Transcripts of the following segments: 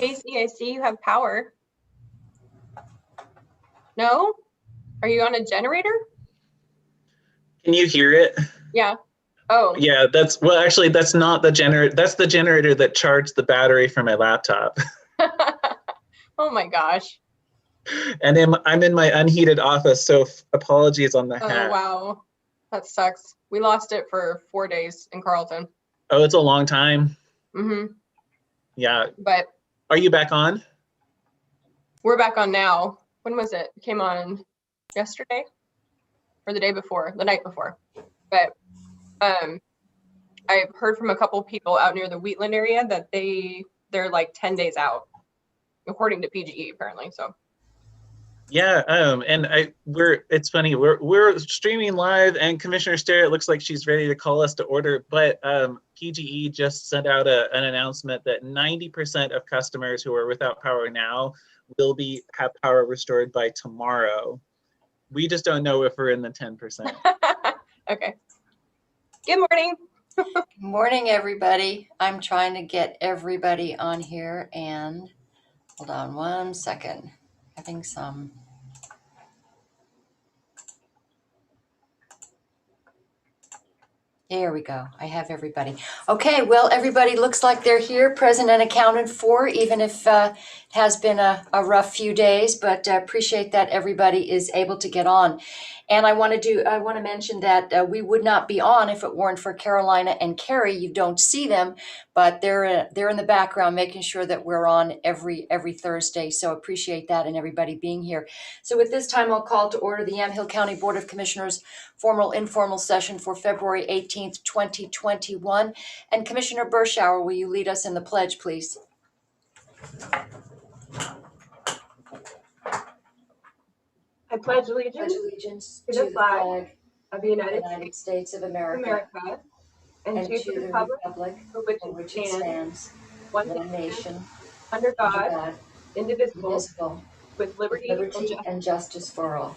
Casey, I see you have power. No? Are you on a generator? Can you hear it? Yeah. Oh. Yeah, actually, that's not the generator. That's the generator that charged the battery for my laptop. Oh my gosh. And I'm in my unheated office, so apologies on the hat. Oh, wow. That sucks. We lost it for 4 days in Carlton. Oh, it's a long time. Mm-hmm. Yeah. But are you back on? We're back on now. When was it? It came on yesterday or the day before, the night before. But I've heard from a couple people out near the Wheatland area that they're like 10 days out, according to PGE apparently. So yeah, and it's funny, we're streaming live, and Commissioner Sterrett looks like she's ready to call us to order, but PGE just sent out an announcement that 90% of customers who are without power now will have power restored by tomorrow. We just don't know if we're in the 10%. Okay. Good morning. Good morning, everybody. I'm trying to get everybody on here, and hold on one second. Having some. There we go. I have everybody. Okay, well, everybody looks like they're here, present and accounted for, even if it has been a rough few days, but appreciate that everybody is able to get on. And I want to mention that we would not be on if it weren't for Carolina and Carrie. You don't see them, but they're in the background making sure that we're on every Thursday. So appreciate that and everybody being here. So at this time, I'll call to order the Yamhill County Board of Commissioners formal informal session for February 18th, 2021. And Commissioner Berschauer, will you lead us in the pledge, please? I pledge allegiance to the flag of the United States of America and to the republic for which it stands, one nation, under God, indivisible, with liberty and justice for all.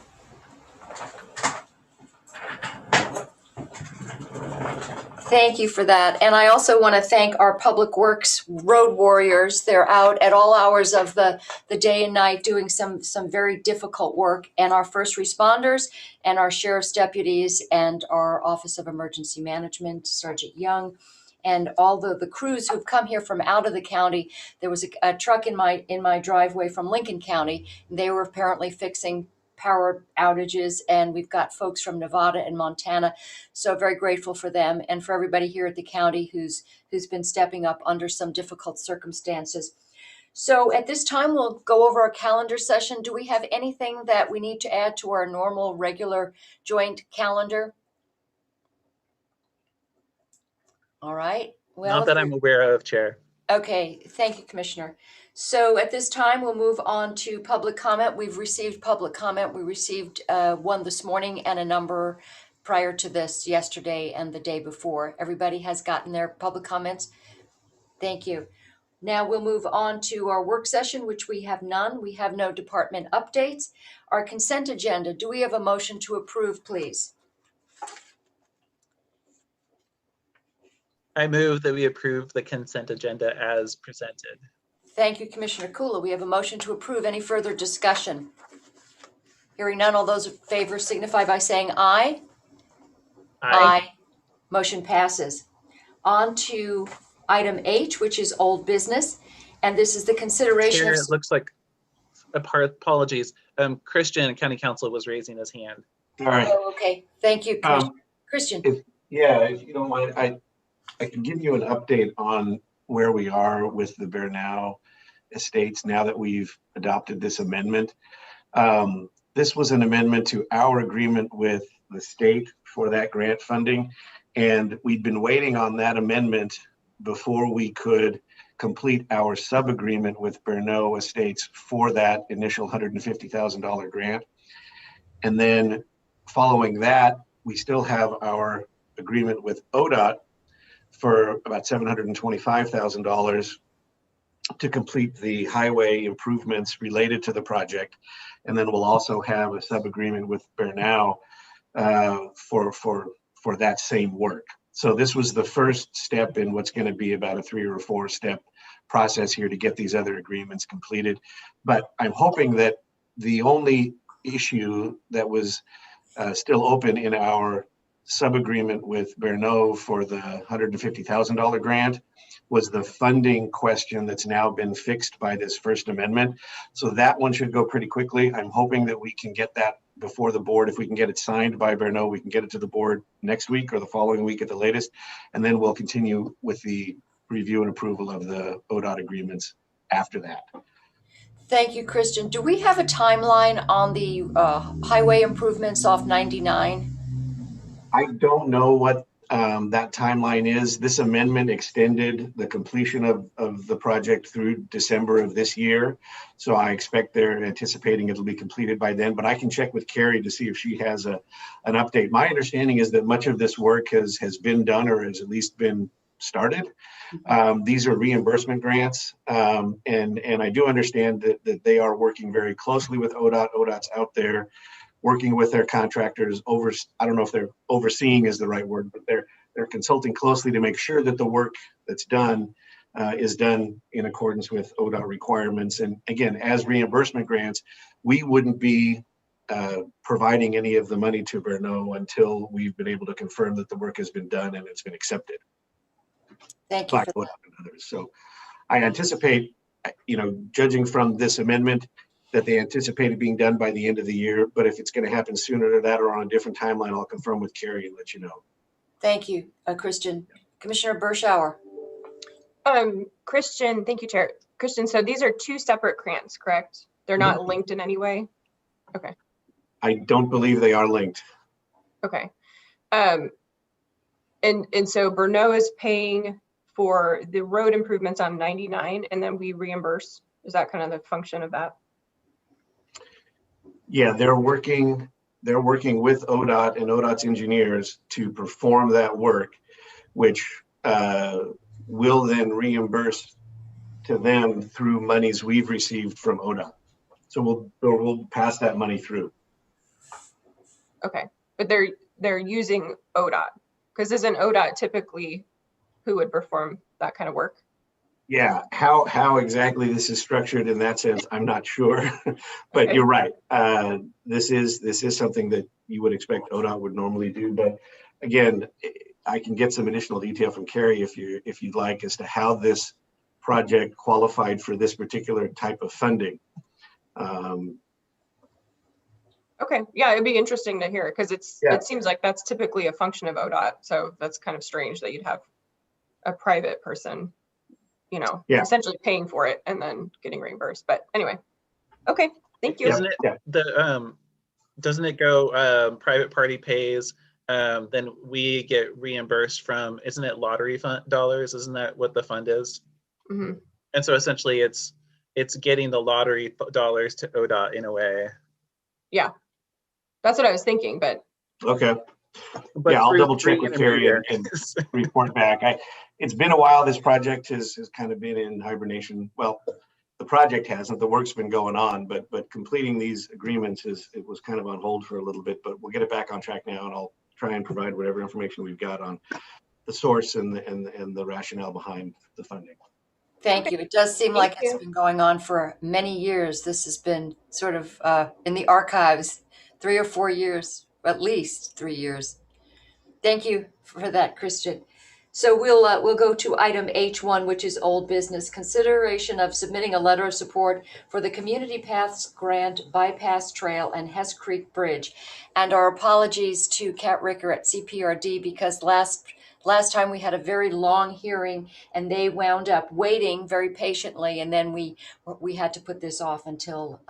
Thank you for that. And I also want to thank our Public Works road warriors. They're out at all hours of the day and night doing some very difficult work, and our first responders and our sheriff's deputies and our Office of Emergency Management, Sergeant Young, and all the crews who've come here from out of the county. There was a truck in my driveway from Lincoln County. They were apparently fixing power outages, and we've got folks from Nevada and Montana. So very grateful for them and for everybody here at the county who's been stepping up under some difficult circumstances. So at this time, we'll go over our calendar session. Do we have anything that we need to add to our normal, regular joint calendar? All right. Well, not that I'm aware of, Chair. Okay, thank you, Commissioner. So at this time, we'll move on to public comment. We've received public comment. We received one this morning and a number prior to this yesterday and the day before. Everybody has gotten their public comments. Thank you. Now we'll move on to our work session, which we have none. We have no department updates. Our consent agenda. Do we have a motion to approve, please? I move that we approve the consent agenda as presented. Thank you, Commissioner Kula. We have a motion to approve. Any further discussion? Hearing none, all those in favor signify by saying aye. Aye. Motion passes. On to item H, which is old business. And this is the consideration Chair, it looks like, apologies, Christian, County Council, was raising his hand. All right. Oh, okay. Thank you, Christian. If you don't mind, I can give you an update on where we are with the Bernau estates now that we've adopted this amendment. This was an amendment to our agreement with the state for that grant funding, and we'd been waiting on that amendment before we could complete our sub-agreement with Bernau Estates for that initial $150,000 grant. And then following that, we still have our agreement with ODOT for about $725,000 to complete the highway improvements related to the project. And then we'll also have a sub-agreement with Bernau for that same work. So this was the first step in what's going to be about a 3 or 4 step process here to get these other agreements completed. But I'm hoping that the only issue that was still open in our sub-agreement with Bernot for the $150,000 grant was the funding question that's now been fixed by this first amendment. So that one should go pretty quickly. I'm hoping that we can get that before the board. If we can get it signed by Bernot, we can get it to the board next week or the following week at the latest. And then we'll continue with the review and approval of the ODOT agreements after that. Thank you, Christian. Do we have a timeline on the highway improvements off 99? I don't know what that timeline is. This amendment extended the completion of the project through December of this year. So I expect they're anticipating it'll be completed by then, but I can check with Carrie to see if she has an update. My understanding is that much of this work has been done or has at least been started. These are reimbursement grants. And I do understand that they are working very closely with ODOT. ODOT's out there working with their contractors I don't know if they're overseeing is the right word, but they're consulting closely to make sure that the work that's done is done in accordance with ODOT requirements. And again, as reimbursement grants, we wouldn't be providing any of the money to Bernot until we've been able to confirm that the work has been done and it's been accepted. Thank you. By ODOT and others. So I anticipate, judging from this amendment, that they anticipate it being done by the end of the year. But if it's going to happen sooner than that or on a different timeline, I'll confirm with Carrie and let you know. Thank you, Christian. Commissioner Berschauer. Christian, thank you, Chair. Christian, so these are 2 separate grants, correct? They're not linked in any way? Okay. I don't believe they are linked. Okay. And so Bernot is paying for the road improvements on 99 and then we reimburse. Is that kind of the function of that? Yeah, they're working with ODOT and ODOT's engineers to perform that work, which will then reimburse to them through monies we've received from ODOT. So we'll pass that money through. Okay, but they're using ODOT because isn't ODOT typically who would perform that kind of work? Yeah, how exactly this is structured in that sense, I'm not sure, but okay. You're right. This is something that you would expect ODOT would normally do. But again, I can get some additional detail from Carrie if you'd like as to how this project qualified for this particular type of funding. Okay, yeah, it'd be interesting to hear because it seems like that's typically a function of ODOT. So that's kind of strange that you'd have a private person, essentially paying for it and then getting reimbursed. But anyway, okay, thank you. Doesn't it go private party pays, then we get reimbursed from, isn't it lottery fund dollars? Isn't that what the fund is? Mm-hmm. And so essentially it's getting the lottery dollars to ODOT in a way. Yeah, that's what I was thinking, but. Okay. But I'll double check with Carrie and report back. It's been a while. This project has kind of been in hibernation. Well, the project hasn't. The work's been going on, but completing these agreements it was kind of on hold for a little bit. But we'll get it back on track now, and I'll try and provide whatever information we've got on the source and the rationale behind the funding. Thank you. It does seem like it's been going on for many years. This has been sort of in the archives, 3 or 4 years. At least 3 years. Thank you for that, Christian. So we'll go to item H1, which is old business. Consideration of submitting a letter of support for the Community Paths Grant Bypass Trail and Hess Creek Bridge. And our apologies to Kat Ricker at CPRD because last time we had a very long hearing and they wound up waiting very patiently, and then we had to put this off until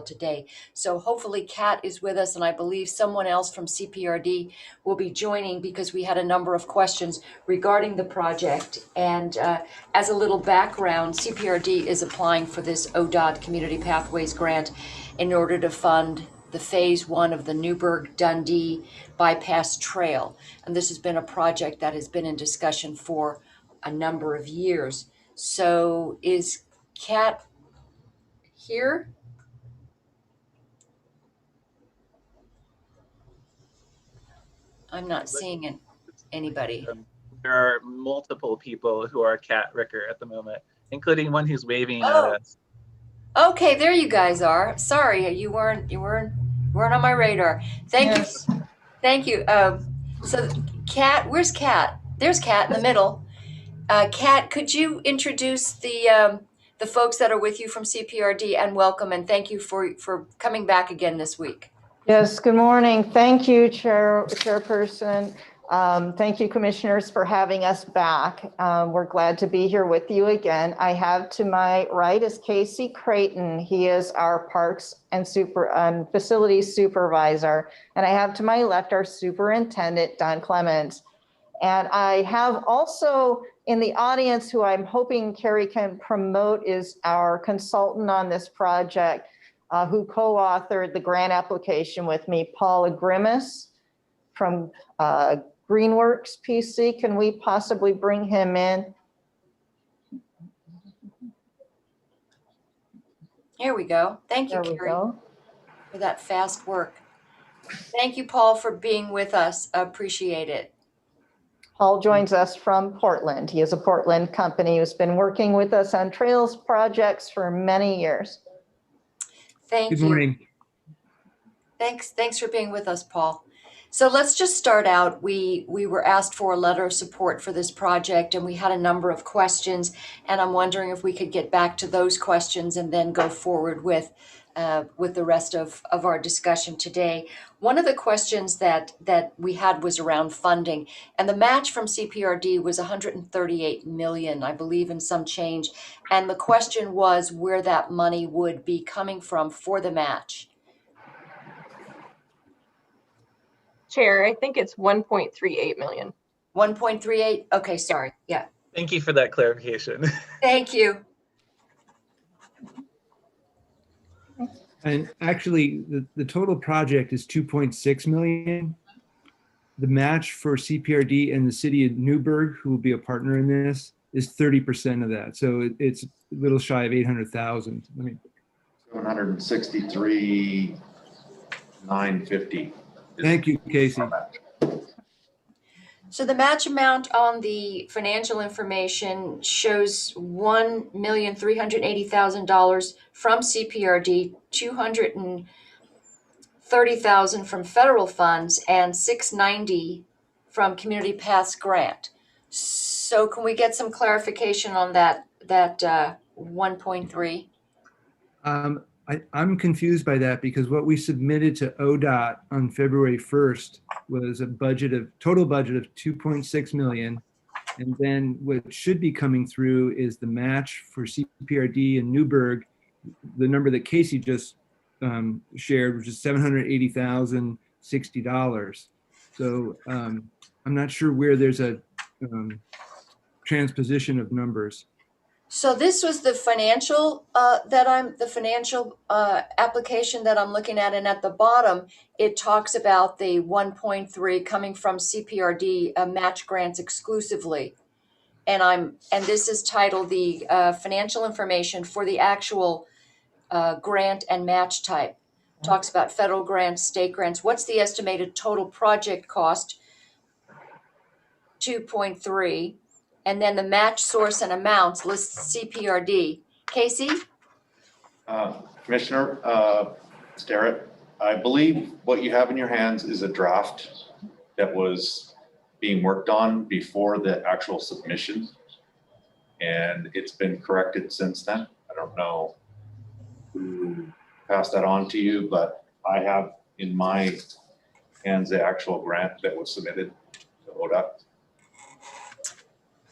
today. So hopefully Kat is with us, and I believe someone else from CPRD will be joining because we had a number of questions regarding the project. And as a little background, CPRD is applying for this ODOT Community Pathways Grant in order to fund the phase 1 of the Newburgh-Dundee bypass trail. And this has been a project that has been in discussion for a number of years. So is Kat here? I'm not seeing it. Anybody? There are multiple people who are Cat Ricker at the moment, including one who's waving at Oh. us. Okay, there you guys are. Sorry, you weren't on my radar. Thank Yes. you. Thank you. So Kat, where's Kat? There's Kat in the middle. Kat, could you introduce the folks that are with you from CPRD, and welcome, and thank you for coming back again this week. Yes, good morning. Thank you, Chairperson. Thank you, Commissioners, for having us back. We're glad to be here with you again. I have to my right is Casey Creighton. He is our Parks and Facilities Supervisor. And I have to my left our Superintendent, Don Clemens. And I have also in the audience, who I'm hoping Carrie can promote, is our consultant on this project, who co-authored the grant application with me, Paula Grimace from Greenworks PC. Can we possibly bring him in? Here we go. Thank you, Carrie, for that fast work. Thank you, Paul, for being with us. Appreciate it. Paul joins us from Portland. He is a Portland company who's been working with us on trails projects for many years. Thank you. Good morning. Thanks for being with us, Paul. So let's just start out. We were asked for a letter of support for this project, and we had a number of questions, and I'm wondering if we could get back to those questions and then go forward with the rest of our discussion today. One of the questions that we had was around funding, and the match from CPRD was $138 million, I believe, in some change. And the question was where that money would be coming from for the match. Chair, I think it's 1.38 million. 1.38? Okay, sorry. Yeah. Thank you for that clarification. Thank you. And actually, the total project is 2.6 million. The match for CPRD and the city of Newburgh, who will be a partner in this, is 30% of that. So it's a little shy of 800,000. I mean, 763,950. Thank you, Casey. So the match amount on the financial information shows $1,380,000 from CPRD, $230,000 from federal funds, and $690,000 from Community Paths Grant. So can we get some clarification on that 1.3? I'm confused by that because what we submitted to ODOT on February 1st was a total budget of 2.6 million. And then what should be coming through is the match for CPRD in Newburgh, the number that Casey just shared, which is $780,060. So I'm not sure where there's a transposition of numbers. So this was the financial application that I'm looking at, and at the bottom it talks about the 1.3 coming from CPRD match grants exclusively, and this is titled the financial information for the actual grant and match type. Talks about federal grants, state grants. What's the estimated total project cost? 2.3. And then the match source and amounts lists CPRD. Casey? Commissioner Starrett, I believe what you have in your hands is a draft that was being worked on before the actual submission. And it's been corrected since then. I don't know who passed that on to you, but I have in my hands the actual grant that was submitted to ODOT.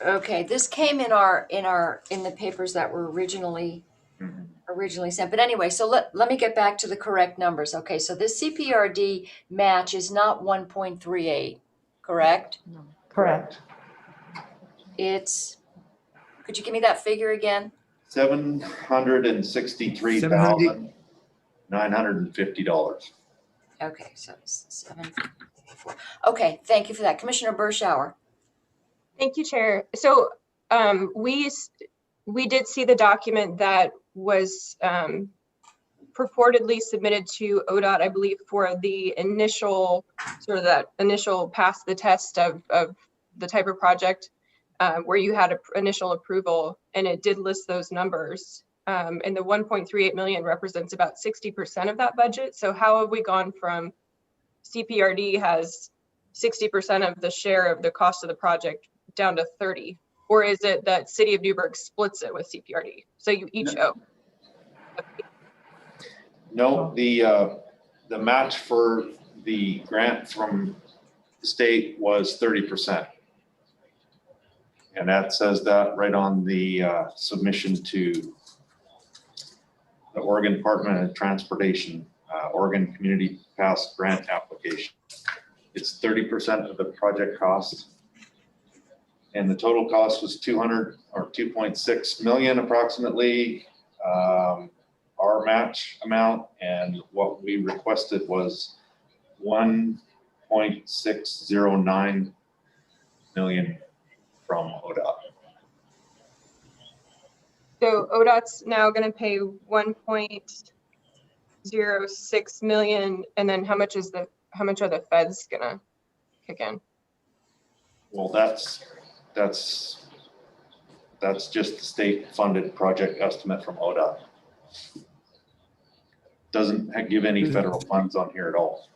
Okay, this came in the papers that were originally sent. But anyway, so let me get back to the correct numbers. Okay, so this CPRD match is not 1.38, correct? No. Correct. It's, could you give me that figure again? $763,950. Okay, so 754. Okay, thank you for that. Commissioner Bershauer. Thank you, Chair. So we did see the document that was purportedly submitted to ODOT, I believe, for the initial, sort of that initial pass the test of the type of project where you had initial approval, and it did list those numbers. And the 1.38 million represents about 60% of that budget. So how have we gone from CPRD has 60% of the share of the cost of the project down to 30? Or is it that City of Newburgh splits it with CPRD? So you each owe? No, the match for the grant from the state was 30%. And that says that right on the submission to the Oregon Department of Transportation, Oregon Community Pass Grant application. It's 30% of the project cost. And the total cost was 2.6 million approximately. Our match amount, and what we requested was 1.609 million from ODOT. So ODOT's now going to pay 1.06 million, and then how much are the feds going to kick in? Well, that's just the state funded project estimate from ODOT. Doesn't give any federal funds on here at all.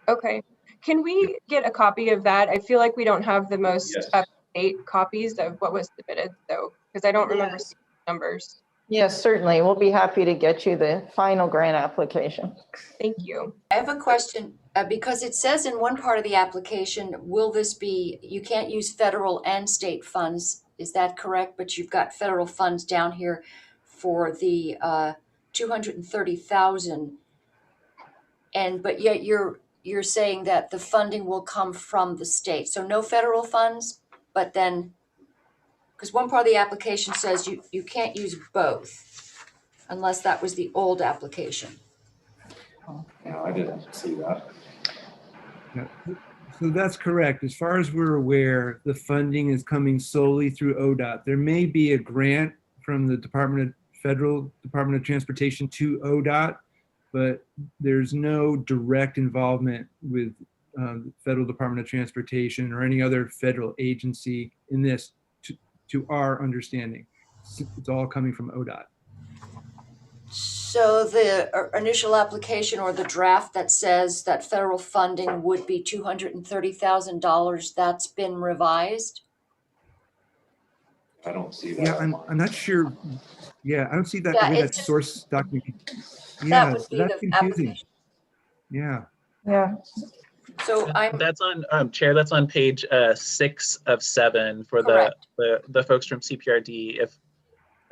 Okay, can we get a copy of that? I feel like we don't have the most up-to-date copies of what was submitted, though, because I don't remember seeing numbers. Yes, certainly. We'll be happy to get you the final grant application. Thank you. I have a question because it says in one part of the application, will this be, you can't use federal and state funds. Is that correct? But you've got federal funds down here for the 230,000. But yet you're saying that the funding will come from the state. So no federal funds, but then, because one part of the application says you can't use both unless that was the old application. No, I didn't see that. Yeah. So that's correct. As far as we're aware, the funding is coming solely through ODOT. There may be a grant from the Federal Department of Transportation to ODOT, but there's no direct involvement with the Federal Department of Transportation or any other federal agency in this, to our understanding. It's all coming from ODOT. So the initial application or the draft that says that federal funding would be $230,000, that's been revised? I don't see that. Yeah, I'm not sure. Yeah, I don't see that, that source document. That would be that's the confusing. application. Yeah. Yeah. So that's on Chair. That's on page 6 of 7 for the folks from CPRD. If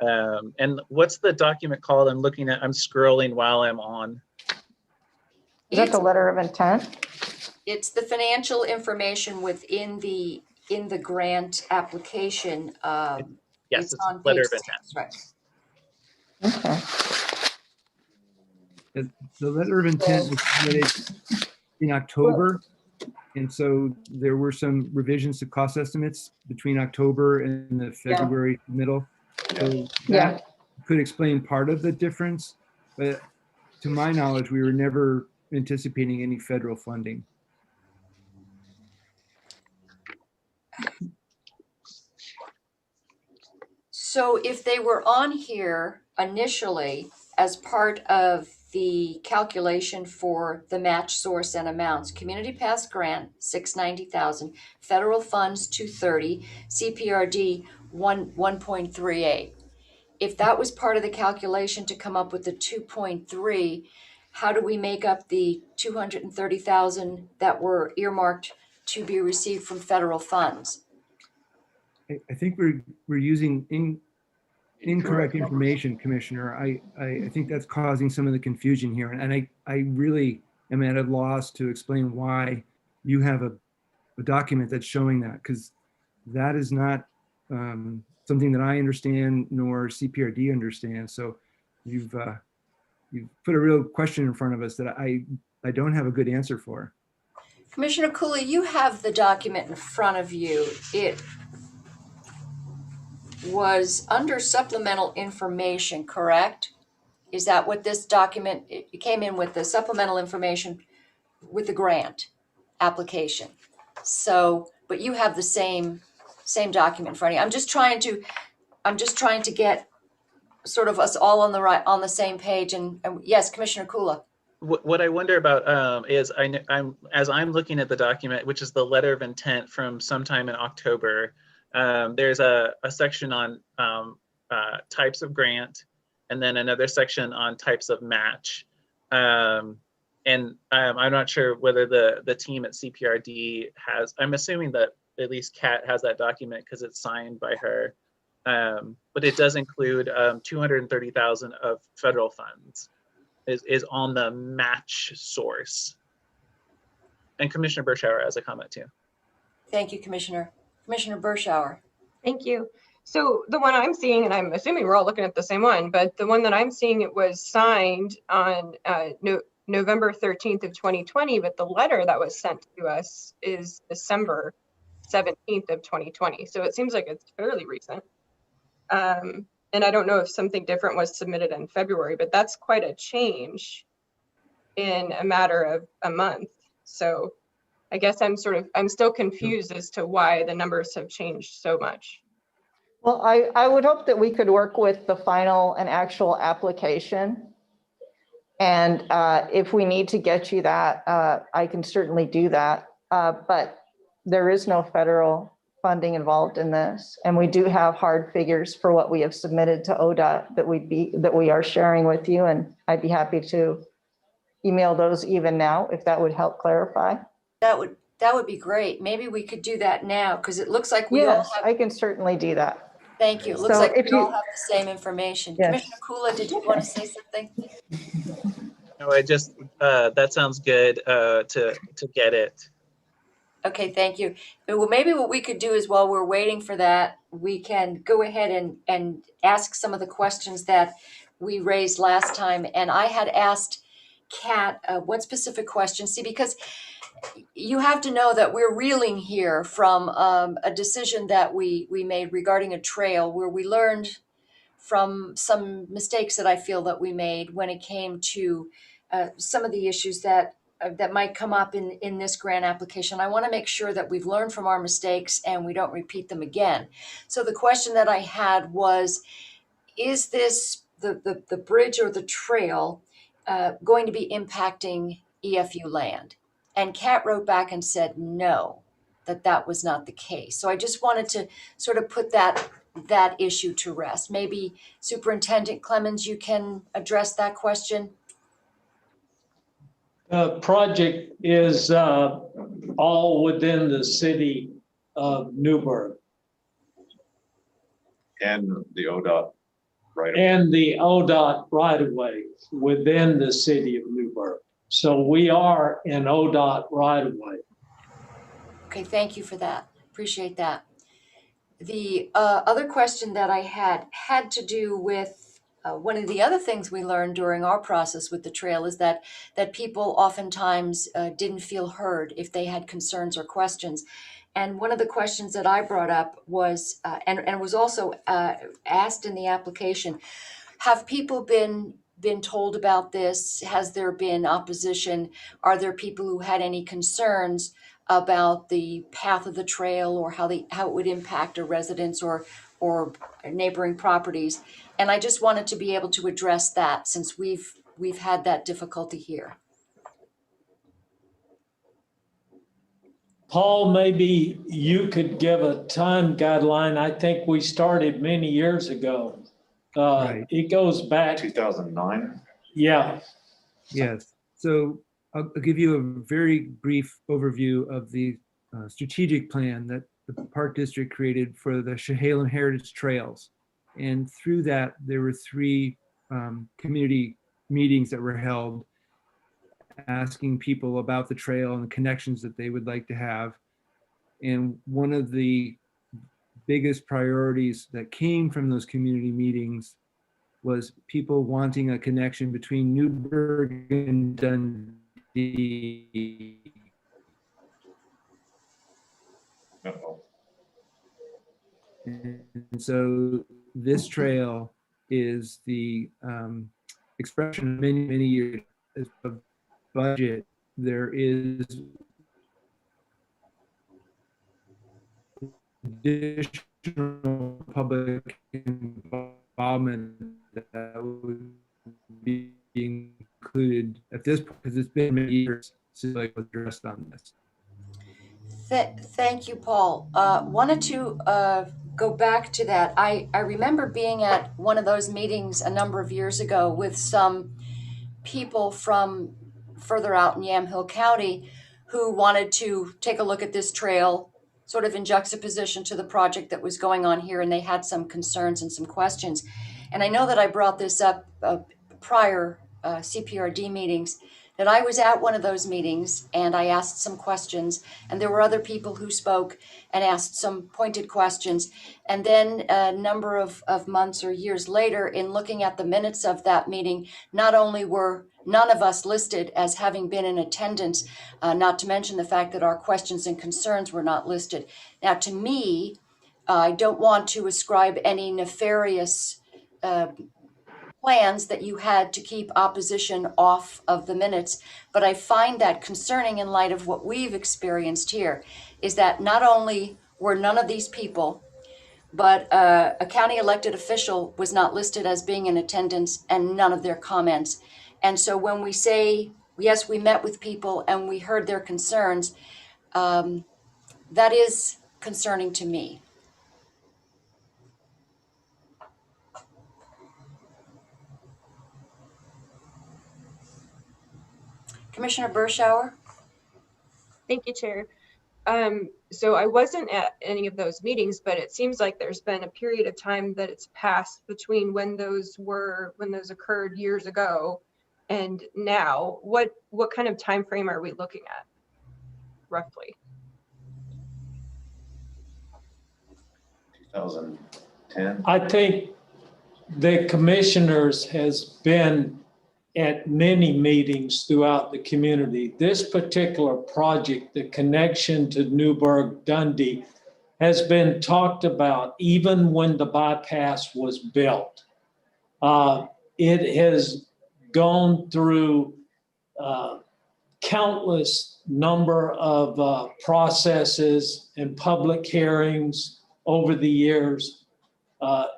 and what's the document called? I'm scrolling while I'm on. Is that the letter of intent? It's the financial information within the grant application. Yes, it's on letter of intent. Right. Okay. The letter of intent was submitted in October, and so there were some revisions to cost estimates between October and the February middle. So that could explain part of the difference, but to my knowledge, we were never anticipating any federal funding. So if they were on here initially as part of the calculation for the match source and amounts, community pass grant, 690,000, federal funds, 230, CPRD, 1.38. If that was part of the calculation to come up with the 2.3, how do we make up the 230,000 that were earmarked to be received from federal funds? I think we're using incorrect information, Commissioner. I think that's causing some of the confusion here, and I really am at a loss to explain why you have a document that's showing that, because that is not something that I understand nor CPRD understands. So you've put a real question in front of us that I don't have a good answer for. Commissioner Cooley, you have the document in front of you. It was under supplemental information, correct? Is that what this document, it came in with the supplemental information with the grant application. So, but you have the same document in front of you. I'm just trying to get sort of us all on the same page. And yes, Commissioner Kula. What I wonder about is as I'm looking at the document, which is the letter of intent from sometime in October, there's a section on types of grant, and then another section on types of match. And I'm not sure whether the team at CPRD has, I'm assuming that at least Kat has that document because it's signed by her. But it does include 230,000 of federal funds is on the match source. And Commissioner Bershauer has a comment too. Thank you, Commissioner. Commissioner Bershauer. Thank you. So the one I'm seeing, and I'm assuming we're all looking at the same one, but the one that I'm seeing, it was signed on November 13th of 2020, but the letter that was sent to us is December 17th of 2020. So it seems like it's fairly recent. And I don't know if something different was submitted in February, but that's quite a change in a matter of a month. So I guess I'm still confused as to why the numbers have changed so much. Well, I would hope that we could work with the final and actual application. And if we need to get you that, I can certainly do that. But there is no federal funding involved in this. And we do have hard figures for what we have submitted to ODOT that we are sharing with you. And I'd be happy to email those even now, if that would help clarify. That would be great. Maybe we could do that now, because it looks like we all have. I can certainly do that. Thank you. It looks like we all have the same information. Yes. Commissioner Kula, did you want to say something? No, I just, that sounds good to get it. Okay, thank you. Well, maybe what we could do is, while we're waiting for that, we can go ahead and ask some of the questions that we raised last time. And I had asked Kat what specific questions. See, because you have to know that we're reeling here from a decision that we made regarding a trail, where we learned from some mistakes that I feel that we made when it came to some of the issues that might come up in this grant application. I want to make sure that we've learned from our mistakes and we don't repeat them again. So the question that I had was, is this the bridge or the trail going to be impacting EFU land? And Kat wrote back and said no, that was not the case. So I just wanted to sort of put that issue to rest. Maybe Superintendent Clemens, you can address that question. Project is all within the city of Newburgh. And the ODOT right away. And the ODOT right of way within the city of Newburgh. So we are in ODOT right of way. Okay, thank you for that. Appreciate that. The other question that I had to do with one of the other things we learned during our process with the trail is that people oftentimes didn't feel heard if they had concerns or questions. And one of the questions that I brought up was, and was also asked in the application, have people been told about this? Has there been opposition? Are there people who had any concerns about the path of the trail, or how it would impact a residence or neighboring properties? And I just wanted to be able to address that, since we've had that difficulty here. Paul, maybe you could give a time guideline. I think we started many years ago. Right. It goes back 2009. Yeah. Yes. So I'll give you a very brief overview of the strategic plan that the Park District created for the Chehalem Heritage Trails. And through that, there were 3 community meetings that were held, asking people about the trail and the connections that they would like to have. And one of the biggest priorities that came from those community meetings was people wanting a connection between Newburgh and Dundee. Uh-oh. And so this trail is the expression of many, many years of budget, there is additional public involvement that would be included at this point, because it's been many years since I was addressed on this. Thank you, Paul. Wanted to go back to that. I remember being at one of those meetings a number of years ago with some people from further out in Yamhill County who wanted to take a look at this trail sort of in juxtaposition to the project that was going on here, and they had some concerns and some questions. And I know that I brought this up prior CPRD meetings, that I was at one of those meetings and I asked some questions, and there were other people who spoke and asked some pointed questions. And then a number of months or years later, in looking at the minutes of that meeting, not only were none of us listed as having been in attendance, not to mention the fact that our questions and concerns were not listed. Now, to me, I don't want to ascribe any nefarious plans that you had to keep opposition off of the minutes, but I find that concerning in light of what we've experienced here, is that not only were none of these people, but a county elected official was not listed as being in attendance, and none of their comments. And so when we say, yes, we met with people and we heard their concerns, that is concerning to me. Commissioner Berschauer? Thank you, Chair. So I wasn't at any of those meetings, but it seems like there's been a period of time that it's passed between when those occurred years ago and now. What kind of time frame are we looking at, roughly? 2010. I think the commissioners has been at many meetings throughout the community. This particular project, the connection to Newburgh-Dundee, has been talked about even when the bypass was built. It has gone through countless number of processes and public hearings over the years.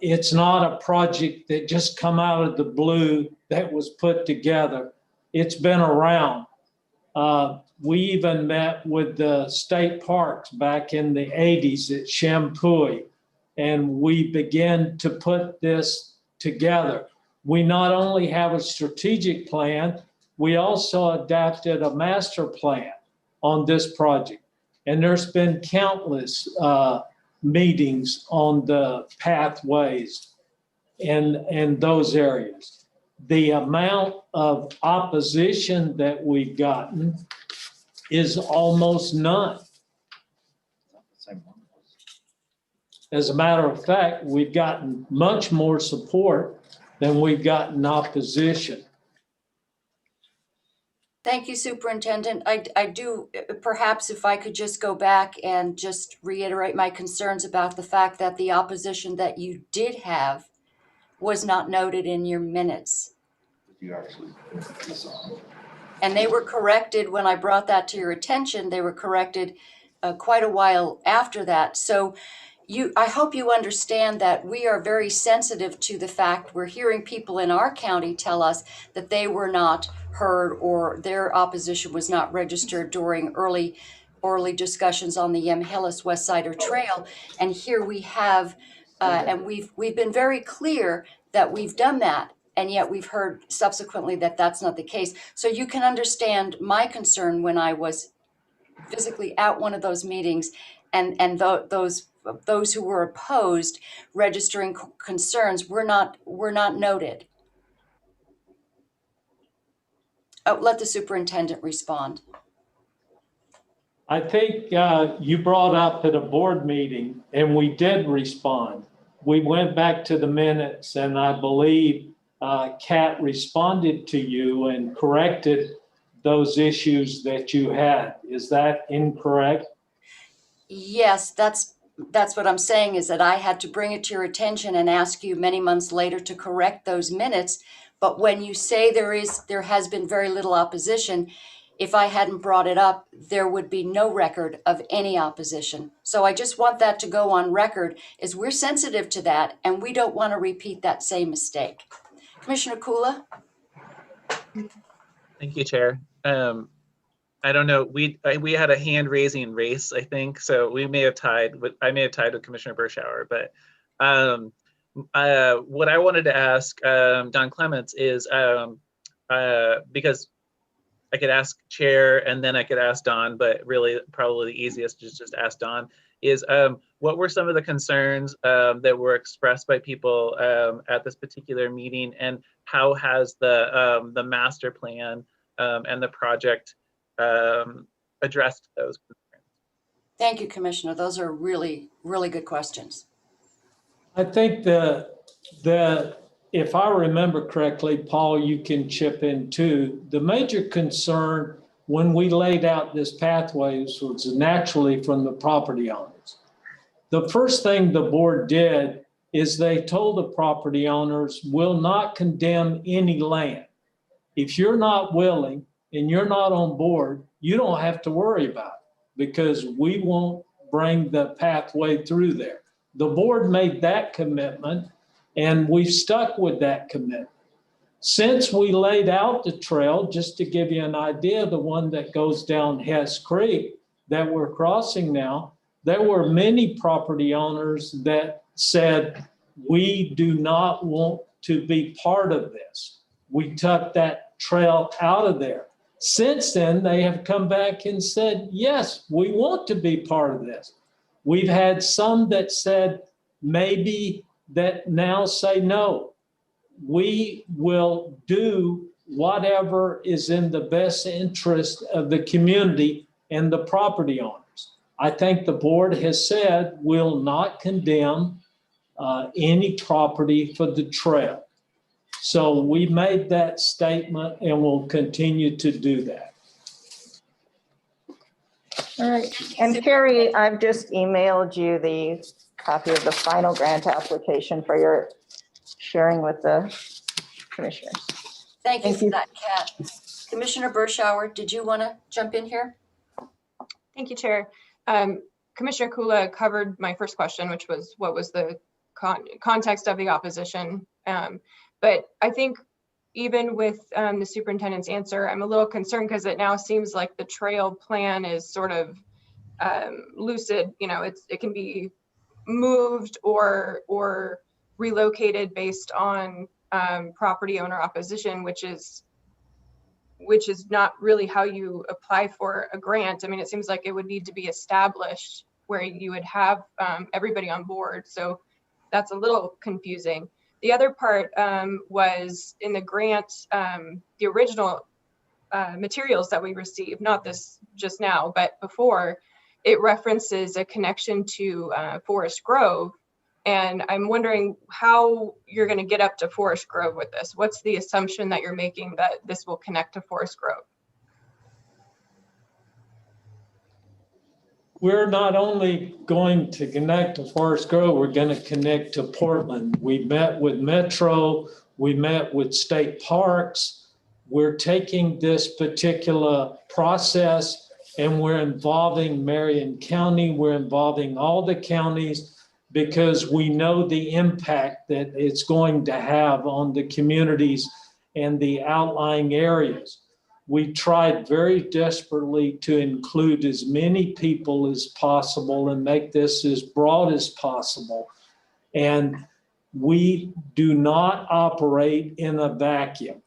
It's not a project that just come out of the blue that was put together. It's been around. We even met with the state parks back in the 80s at Shampooy, and we began to put this together. We not only have a strategic plan, we also adapted a master plan on this project. And there's been countless meetings on the pathways in those areas. The amount of opposition that we've gotten is almost none. As a matter of fact, we've gotten much more support than we've gotten opposition. Thank you, Superintendent. I do, perhaps if I could just go back and just reiterate my concerns about the fact that the opposition that you did have was not noted in your minutes. You actually put this on. And they were corrected when I brought that to your attention. They were corrected quite a while after that. So I hope you understand that we are very sensitive to the fact we're hearing people in our county tell us that they were not heard or their opposition was not registered during early discussions on the Yamhillis West Sider Trail. And here we have, and we've been very clear that we've done that. And yet we've heard subsequently that that's not the case. So you can understand my concern when I was physically at one of those meetings, and those who were opposed registering concerns were not noted. Let the superintendent respond. I think you brought up at a board meeting, and we did respond. We went back to the minutes, and I believe Kat responded to you and corrected those issues that you had. Is that incorrect? Yes, that's what I'm saying, is that I had to bring it to your attention and ask you many months later to correct those minutes, But when you say there has been very little opposition, if I hadn't brought it up, there would be no record of any opposition. So I just want that to go on record, is we're sensitive to that and we don't want to repeat that same mistake. Commissioner Kula? Thank you, Chair. I don't know, we had a hand raising race, I think, so we may have tied with, I may have tied with Commissioner Bershauer, but what I wanted to ask Don Clements is, because I could ask Chair and then I could ask Don, but really probably the easiest is just ask Don, is what were some of the concerns that were expressed by people at this particular meeting, and how has the master plan and the project addressed those concerns? Thank you, Commissioner. Those are really, really good questions. I think that if I remember correctly, Paul, you can chip in too. The major concern when we laid out this pathways was naturally from the property owners. The first thing the board did is they told the property owners, will not condemn any land. If you're not willing and you're not on board, you don't have to worry about it, because we won't bring the pathway through there. The board made that commitment, and we've stuck with that commitment. Since we laid out the trail, just to give you an idea, the one that goes down Hess Creek that we're crossing now, there were many property owners that said, we do not want to be part of this. We took that trail out of there. Since then, they have come back and said, yes, we want to be part of this. We've had some that said maybe that now say no. We will do whatever is in the best interest of the community and the property owners. I think the board has said will not condemn any property for the trail. So we made that statement and will continue to do that. All right, and Carrie, I've just emailed you the copy of the final grant application for your sharing with the commissioners. Thank you for that, Kat. Commissioner Bershauer, did you want to jump in here? Thank you, Chair. Commissioner Kula covered my first question, which was what was the context of the opposition. But I think even with the superintendent's answer, I'm a little concerned because it now seems like the trail plan is sort of lucid. You know, it can be moved or relocated based on property owner opposition, which is not really how you apply for a grant. I mean, it seems like it would need to be established where you would have everybody on board. So that's a little confusing. The other part was in the grant, the original materials that we received, not this just now, but before, it references a connection to Forest Grove. And I'm wondering how you're going to get up to Forest Grove with this. What's the assumption that you're making that this will connect to Forest Grove? We're not only going to connect to Forest Grove, we're going to connect to Portland. We met with Metro, we met with state parks. We're taking this particular process and we're involving Marion County, we're involving all the counties, because we know the impact that it's going to have on the communities and the outlying areas. We tried very desperately to include as many people as possible and make this as broad as possible. And we do not operate in a vacuum.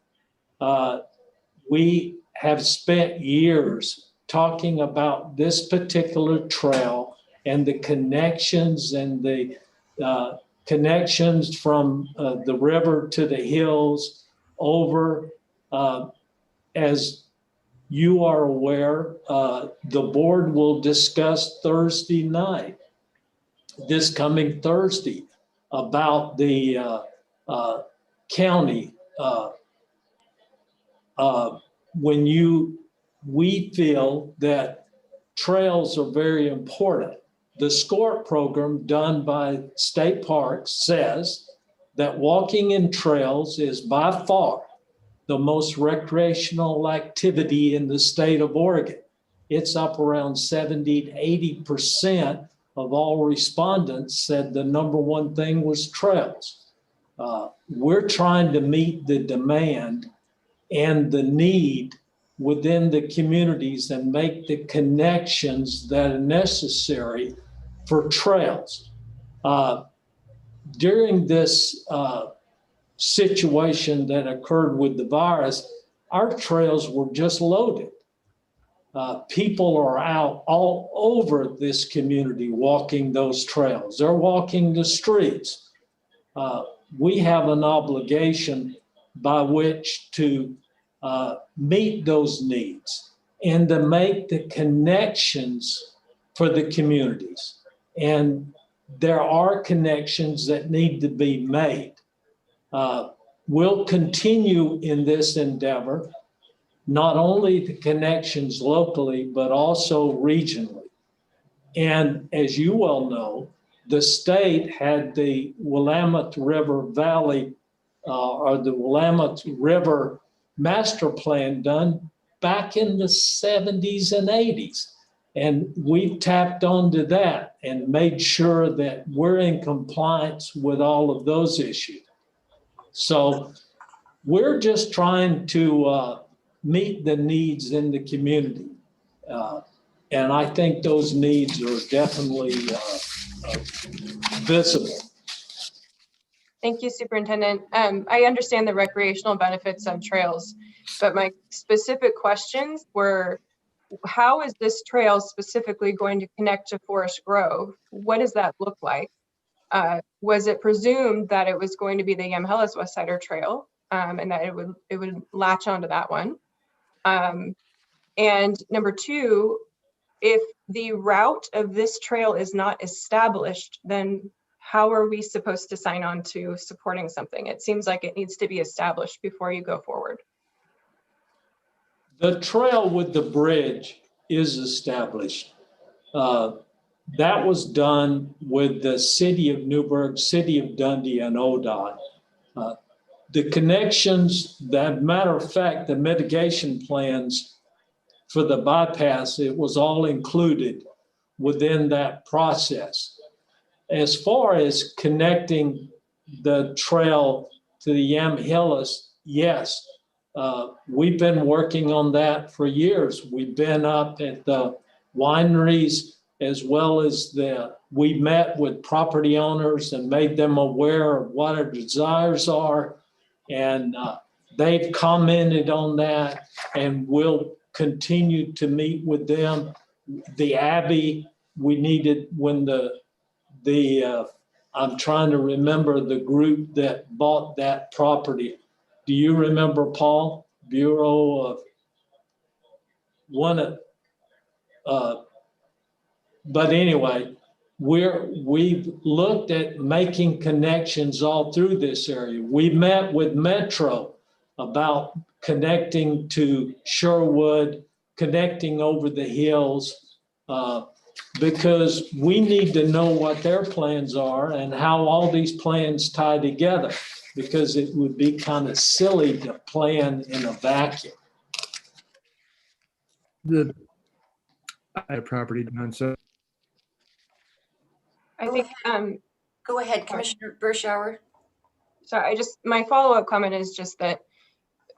We have spent years talking about this particular trail and the connections and the connections from the river to the hills over. As you are aware, the board will discuss Thursday night, this coming Thursday, about the county. We feel that trails are very important. The SCORE program done by state parks says that walking and trails is by far the most recreational activity in the state of Oregon. It's up around 70 to 80% of all respondents said the number one thing was trails. We're trying to meet the demand and the need within the communities and make the connections that are necessary for trails. During this situation that occurred with the virus, our trails were just loaded. People are out all over this community walking those trails. They're walking the streets. We have an obligation by which to meet those needs and to make the connections for the communities. And there are connections that need to be made. We'll continue in this endeavor, not only the connections locally, but also regionally. And as you well know, the state had the Willamette River Valley or the Willamette River Master Plan done back in the 70s and 80s. And we tapped onto that and made sure that we're in compliance with all of those issues. So we're just trying to meet the needs in the community. And I think those needs are definitely visible. Thank you, Superintendent. I understand the recreational benefits of trails, but my specific questions were, how is this trail specifically going to connect to Forest Grove? What does that look like? Was it presumed that it was going to be the Yamhill West Sider Trail and that it would latch onto that one? And number two, if the route of this trail is not established, then how are we supposed to sign on to supporting something? It seems like it needs to be established before you go forward. The trail with the bridge is established. That was done with the City of Newburgh, City of Dundee, and ODOT. The connections, that matter of fact, the mitigation plans for the bypass, it was all included within that process. As far as connecting the trail to the Yamhillis, yes, we've been working on that for years. We've been up at the wineries as well as we met with property owners and made them aware of what our desires are. And they've commented on that, and we'll continue to meet with them. The Abbey, we needed when I'm trying to remember the group that bought that property. Do you remember, Paul? Bureau of one of, but anyway, we've looked at making connections all through this area. We met with Metro about connecting to Sherwood, connecting over the hills, because we need to know what their plans are and how all these plans tie together, because it would be kind of silly to plan in a vacuum. I had a property done, so. I think, Go ahead, Commissioner Bershauer. Sorry, my follow-up comment is just that,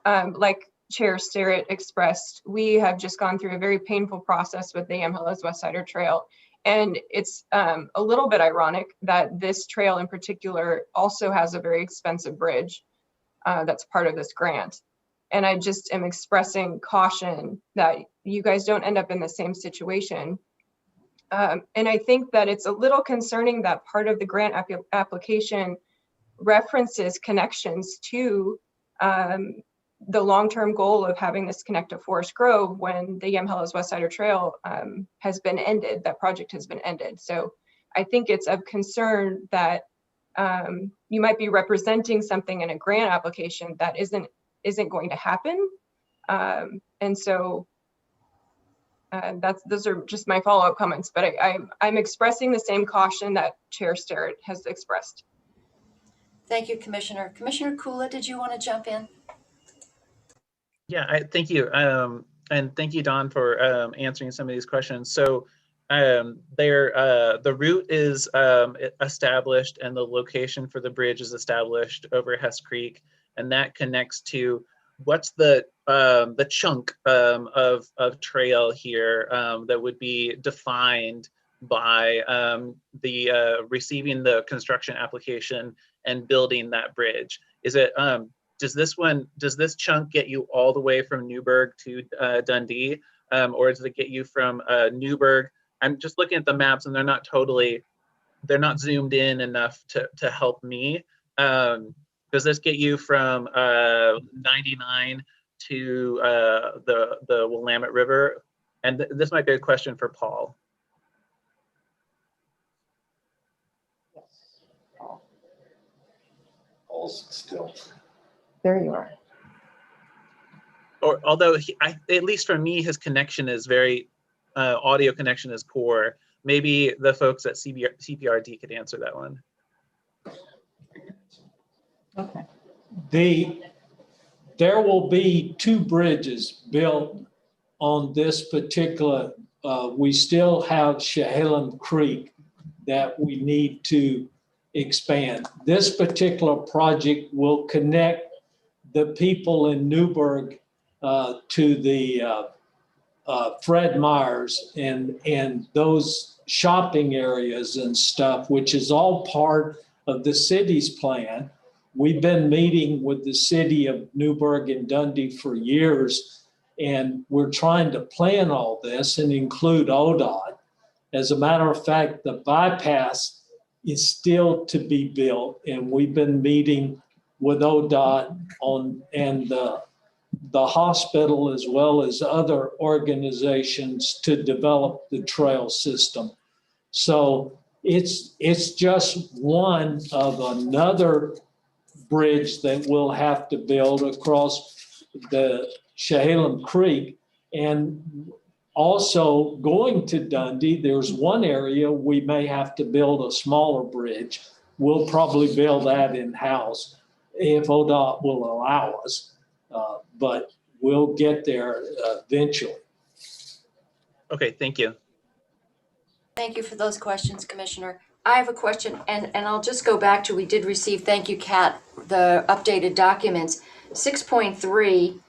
like Chair Sterrett expressed, we have just gone through a very painful process with the Yamhill West Sider Trail. And it's a little bit ironic that this trail in particular also has a very expensive bridge that's part of this grant. And I just am expressing caution that you guys don't end up in the same situation. And I think that it's a little concerning that part of the grant application references connections to the long-term goal of having this connect to Forest Grove when the Yamhill West Sider Trail has been ended, that project has been ended. So I think it's of concern that you might be representing something in a grant application that isn't going to happen. And so those are just my follow-up comments, but I'm expressing the same caution that Chair Sterrett has expressed. Thank you, Commissioner. Commissioner Kula, did you want to jump in? Yeah, thank you. And thank you, Don, for answering some of these questions. So the route is established and the location for the bridge is established over Hess Creek, and that connects to what's the chunk of trail here that would be defined by the receiving the construction application and building that bridge. Is it does this chunk get you all the way from Newburgh to Dundee, or does it get you from Newburgh? I'm just looking at the maps and they're not zoomed in enough to help me. Does this get you from 99 to the Willamette River? And this might be a question for Paul. Paul's still. There you are. Or although at least for me, his connection is very audio connection is poor. Maybe the folks at CPRD could answer that one. Okay. There will be 2 bridges built on this particular. We still have Chehalem Creek that we need to expand. This particular project will connect the people in Newburgh to the Fred Meyer's and those shopping areas and stuff, which is all part of the city's plan. We've been meeting with the city of Newburgh and Dundee for years, and we're trying to plan all this and include ODOT. As a matter of fact, the bypass is still to be built, and we've been meeting with ODOT and the hospital as well as other organizations to develop the trail system. So it's just one of another bridge that we'll have to build across the Chehalem Creek. And also going to Dundee, there's one area we may have to build a smaller bridge. We'll probably build that in-house if ODOT will allow us, but we'll get there eventually. Okay, thank you. Thank you for those questions, Commissioner. I have a question, and I'll just go back to, we did receive, thank you, Kat, the updated documents. 6.3,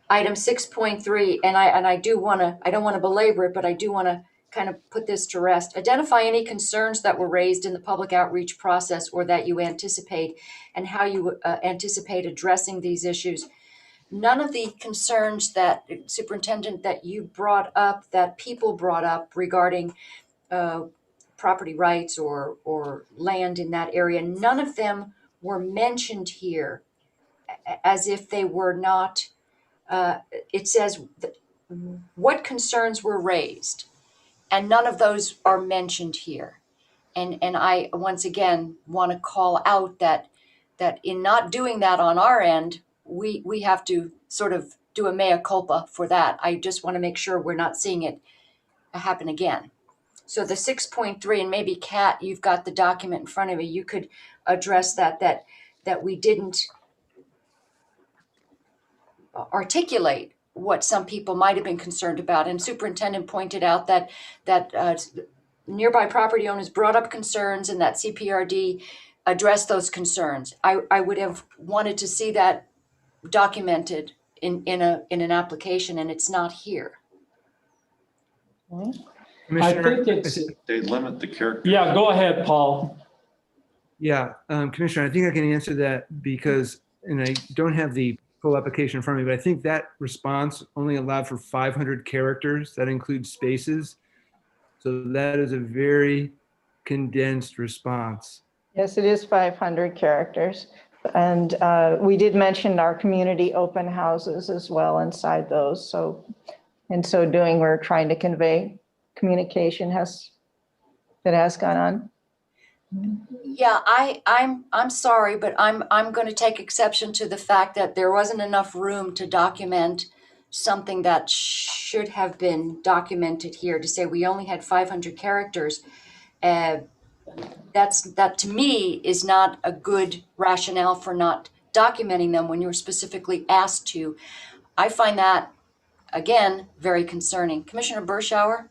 item 6.3, and I don't want to belabor it, but I do want to kind of put this to rest. Identify any concerns that were raised in the public outreach process or that you anticipate, and how you anticipate addressing these issues. None of the concerns that, Superintendent, that you brought up, that people brought up regarding property rights or land in that area, none of them were mentioned here as if they were not. It says what concerns were raised, and none of those are mentioned here. And I once again want to call out that in not doing that on our end, we have to sort of do a mea culpa for that. I just want to make sure we're not seeing it happen again. So the 6.3, and maybe Kat, you've got the document in front of you, you could address that we didn't articulate what some people might have been concerned about. And Superintendent pointed out that nearby property owners brought up concerns and that CPRD addressed those concerns. I would have wanted to see that documented in an application, and it's not here. I think it's, They limit the character. yeah, go ahead, Paul. Yeah, Commissioner, I think I can answer that because, and I don't have the full application in front of me, but I think that response only allowed for 500 characters. That includes spaces. So that is a very condensed response. Yes, it is 500 characters. And we did mention our community open houses as well inside those. So in so doing, we're trying to convey communication that has gone on. Yeah, I'm sorry, but I'm going to take exception to the fact that there wasn't enough room to document something that should have been documented here. To say we only had 500 characters that to me is not a good rationale for not documenting them when you were specifically asked to. I find that, again, very concerning. Commissioner Bershauer?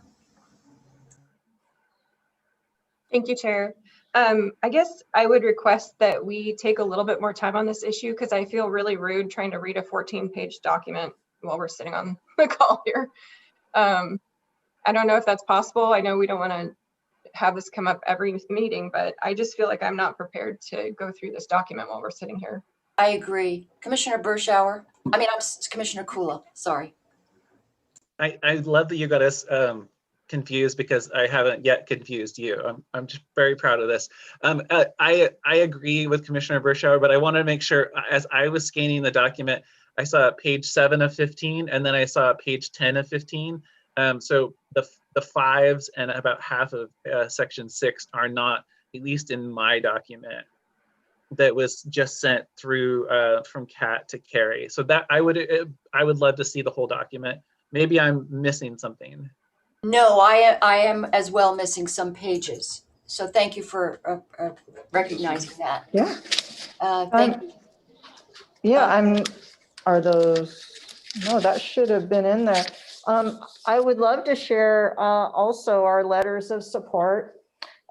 Thank you, Chair. I guess I would request that we take a little bit more time on this issue because I feel really rude trying to read a 14-page document while we're sitting on the call here. I don't know if that's possible. I know we don't want to have this come up every meeting, but I just feel like I'm not prepared to go through this document while we're sitting here. I agree. Commissioner Bershauer? I mean, I'm Commissioner Kula, sorry. I love that you got us confused because I haven't yet confused you. I'm just very proud of this. I agree with Commissioner Bershauer, but I want to make sure as I was scanning the document, I saw page 7 of 15, and then I saw page 10 of 15. So the fives and about half of section 6 are not, at least in my document, that was just sent through from Kat to Carrie. So that I would love to see the whole document. Maybe I'm missing something. No, I am as well missing some pages. So thank you for recognizing that. Yeah. Thank you. Yeah, are those, no, that should have been in there. I would love to share also our letters of support.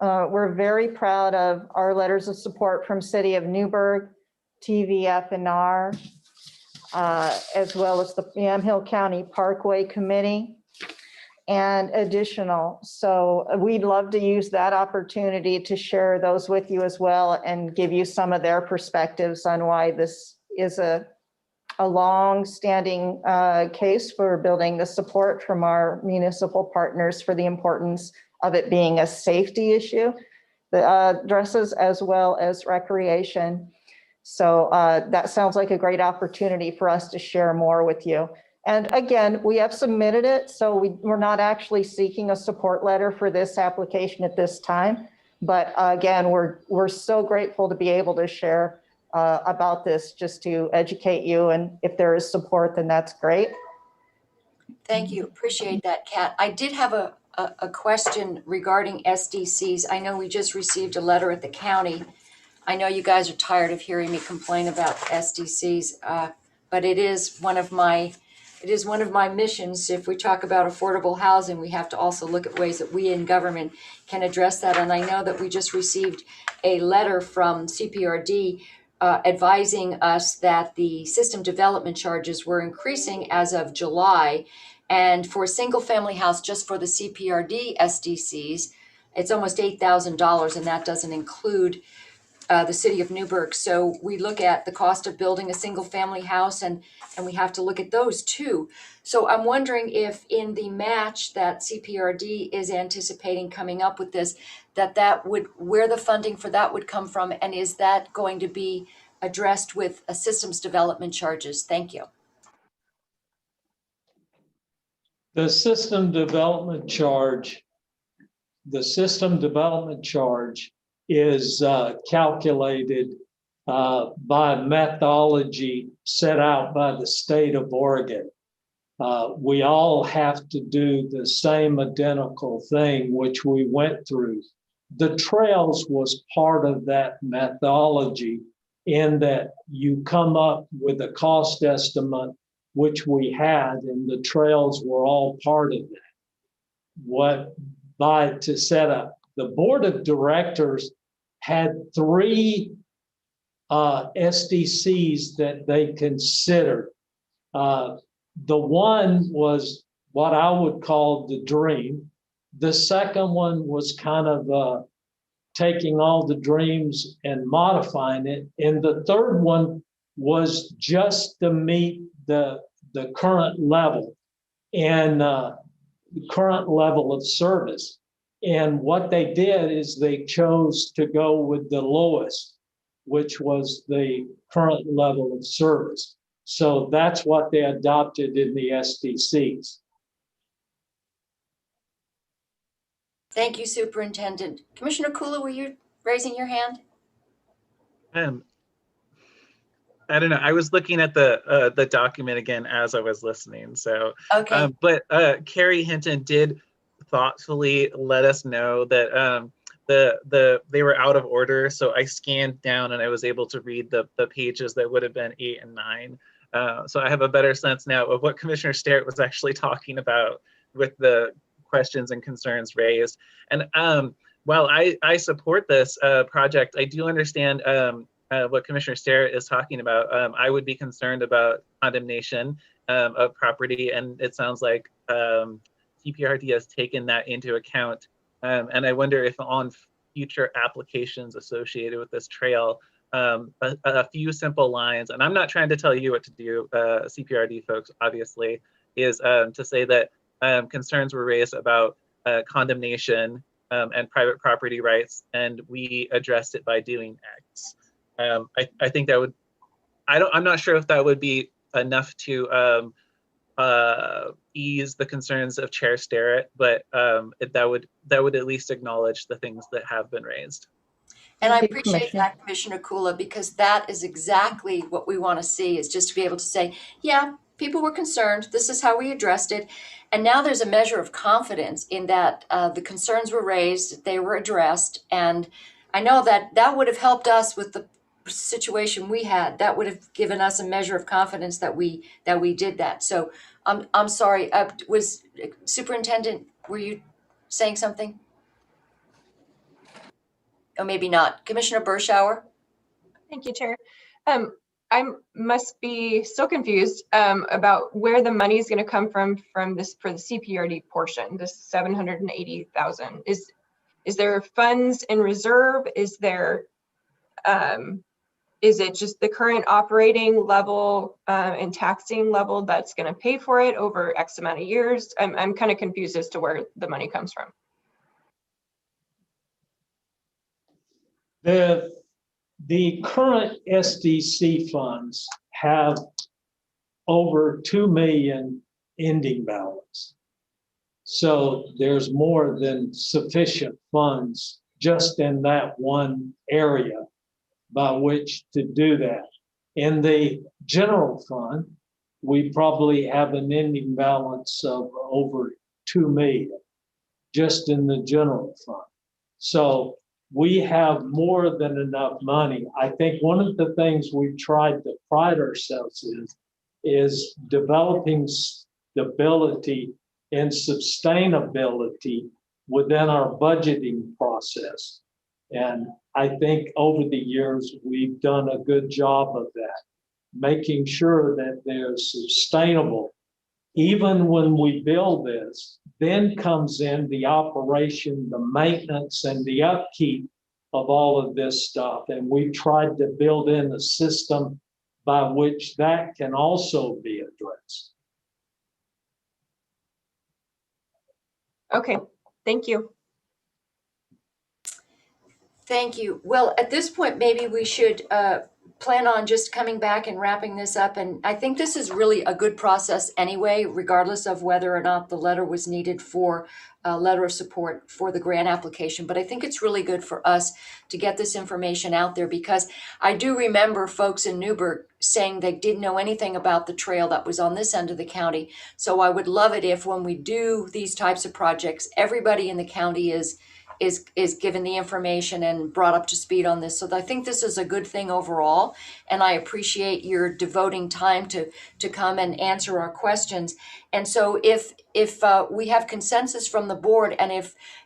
We're very proud of our letters of support from City of Newburgh, TVF&R, as well as the Yamhill County Parkway Committee and additional. So we'd love to use that opportunity to share those with you as well and give you some of their perspectives on why this is a long-standing case for building the support from our municipal partners for the importance of it being a safety issue, the dresses as well as recreation. So that sounds like a great opportunity for us to share more with you. And again, we have submitted it, so we're not actually seeking a support letter for this application at this time. But again, we're so grateful to be able to share about this just to educate you. And if there is support, then that's great. Thank you. Appreciate that, Kat. I did have a question regarding SDCs. I know we just received a letter at the county. I know you guys are tired of hearing me complain about SDCs, but it is one of my missions. If we talk about affordable housing, we have to also look at ways that we in government can address that. And I know that we just received a letter from CPRD advising us that the system development charges were increasing as of July. And for a single family house, just for the CPRD SDCs, it's almost $8,000, and that doesn't include the City of Newburgh. So we look at the cost of building a single family house, and we have to look at those too. So I'm wondering if in the match that CPRD is anticipating coming up with this, that would, where the funding for that would come from, and is that going to be addressed with a systems development charges? Thank you. The system development charge is calculated by methodology set out by the state of Oregon. We all have to do the same identical thing, which we went through. The trails was part of that methodology in that you come up with a cost estimate, which we had, and the trails were all part of that. To set up, the board of directors had 3 SDCs that they considered. The one was what I would call the dream. The second one was kind of taking all the dreams and modifying it. And the third one was just to meet the current level and the current level of service. And what they did is they chose to go with the lowest, which was the current level of service. So that's what they adopted in the SDCs. Thank you, Superintendent. Commissioner Kula, were you raising your hand? I don't know. I was looking at the document again as I was listening. So, okay. But Carrie Hinton did thoughtfully let us know that they were out of order. So I scanned down and I was able to read the pages that would have been 8 and 9. So I have a better sense now of what Commissioner Sterrett was actually talking about with the questions and concerns raised. And while I support this project, I do understand what Commissioner Sterrett is talking about. I would be concerned about condemnation of property, and it sounds like TPRD has taken that into account. And I wonder if on future applications associated with this trail, a few simple lines, and I'm not trying to tell you what to do, CPRD folks, obviously, is to say that concerns were raised about condemnation and private property rights, and we addressed it by doing X. I think that would, I'm not sure if that would be enough to ease the concerns of Chair Sterrett, but that would at least acknowledge the things that have been raised. And I appreciate that, Commissioner Kula, because that is exactly what we want to see, is just to be able to say, yeah, people were concerned, this is how we addressed it. And now there's a measure of confidence in that the concerns were raised, they were addressed. And I know that that would have helped us with the situation we had. That would have given us a measure of confidence that we did that. So I'm sorry, was Superintendent, were you saying something? Or maybe not. Commissioner Bershauer? Thank you, Chair. I must be still confused about where the money is going to come from this for the CPRD portion, this 780,000. Is there funds in reserve? Is there is it just the current operating level and taxing level that's going to pay for it over X amount of years? I'm kind of confused as to where the money comes from. The current SDC funds have over 2 million ending balance. So there's more than sufficient funds just in that one area by which to do that. In the general fund, we probably have an ending balance of over 2 million just in the general fund. So we have more than enough money. I think one of the things we've tried to pride ourselves in is developing stability and sustainability within our budgeting process. And I think over the years, we've done a good job of that, making sure that they're sustainable. Even when we build this, then comes in the operation, the maintenance, and the upkeep of all of this stuff. And we've tried to build in a system by which that can also be addressed. Okay, thank you. Thank you. Well, at this point, maybe we should plan on just coming back and wrapping this up. And I think this is really a good process anyway, regardless of whether or not the letter was needed for a letter of support for the grant application. But I think it's really good for us to get this information out there, because I do remember folks in Newburgh saying they didn't know anything about the trail that was on this end of the county. So I would love it if, when we do these types of projects, everybody in the county is given the information and brought up to speed on this. So I think this is a good thing overall, and I appreciate your devoting time to come and answer our questions. And so if we have consensus from the board, and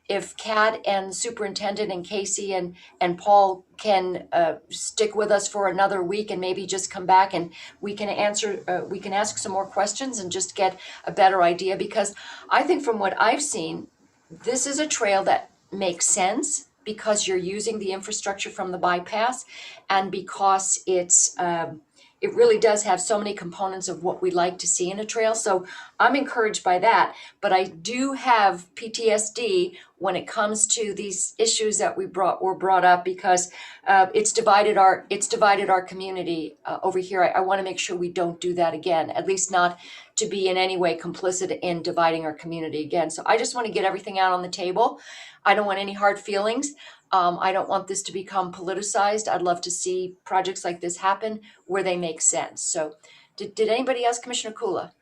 if Kat and Superintendent and Casey and Paul can stick with us for another week and maybe just come back and we can ask some more questions and just get a better idea, because I think from what I've seen, this is a trail that makes sense because you're using the infrastructure from the bypass, and because it really does have so many components of what we like to see in a trail. So I'm encouraged by that, but I do have PTSD when it comes to these issues that were brought up, because it's divided our community over here. I want to make sure we don't do that again, at least not to be in any way complicit in dividing our community again. So I just want to get everything out on the table. I don't want any hard feelings. I don't want this to become politicized. I'd love to see projects like this happen where they make sense. So did anybody else? Commissioner Kula?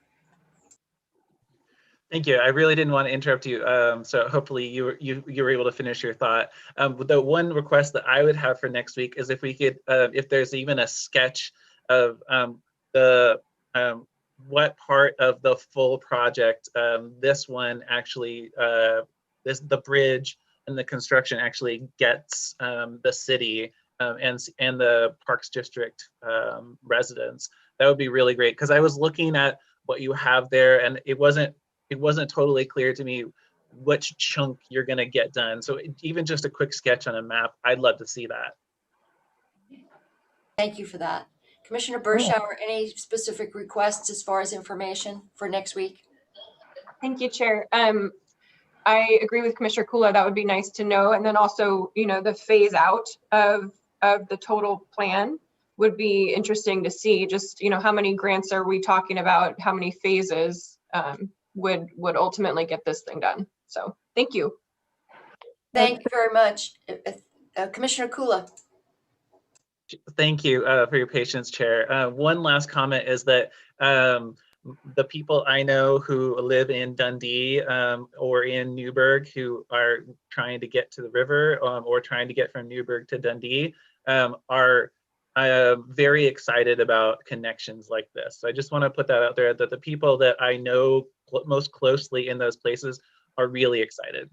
Thank you. I really didn't want to interrupt you. So hopefully you were able to finish your thought. The one request that I would have for next week is if we could, if there's even a sketch of the what part of the full project this one actually, the bridge and the construction actually gets the city and the Parks District residents. That would be really great, because I was looking at what you have there and it wasn't totally clear to me which chunk you're going to get done. So even just a quick sketch on a map, I'd love to see that. Thank you for that. Commissioner Bershauer, any specific requests as far as information for next week? Thank you, Chair. I agree with Commissioner Kula. That would be nice to know. And then also, the phase out of the total plan would be interesting to see. Just, how many grants are we talking about? How many phases would ultimately get this thing done? So thank you. Thank you very much. Commissioner Kula. Thank you for your patience, Chair. One last comment is that the people I know who live in Dundee or in Newburgh who are trying to get to the river or trying to get from Newburgh to Dundee are very excited about connections like this. So I just want to put that out there, that the people that I know most closely in those places are really excited.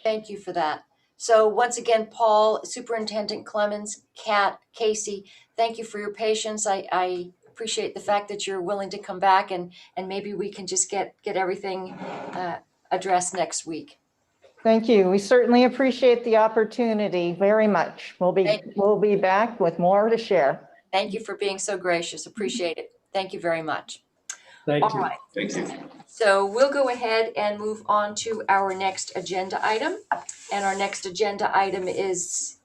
Thank you for that. So once again, Paul, Superintendent Clemens, Kat, Casey, thank you for your patience. I appreciate the fact that you're willing to come back and maybe we can just get everything addressed next week. Thank you. We certainly appreciate the opportunity very much. We'll be back with more to share. Thank you for being so gracious. Appreciate it. Thank you very much. Thank you. All right. Thank you. So we'll go ahead and move on to our next agenda item. And our next agenda item is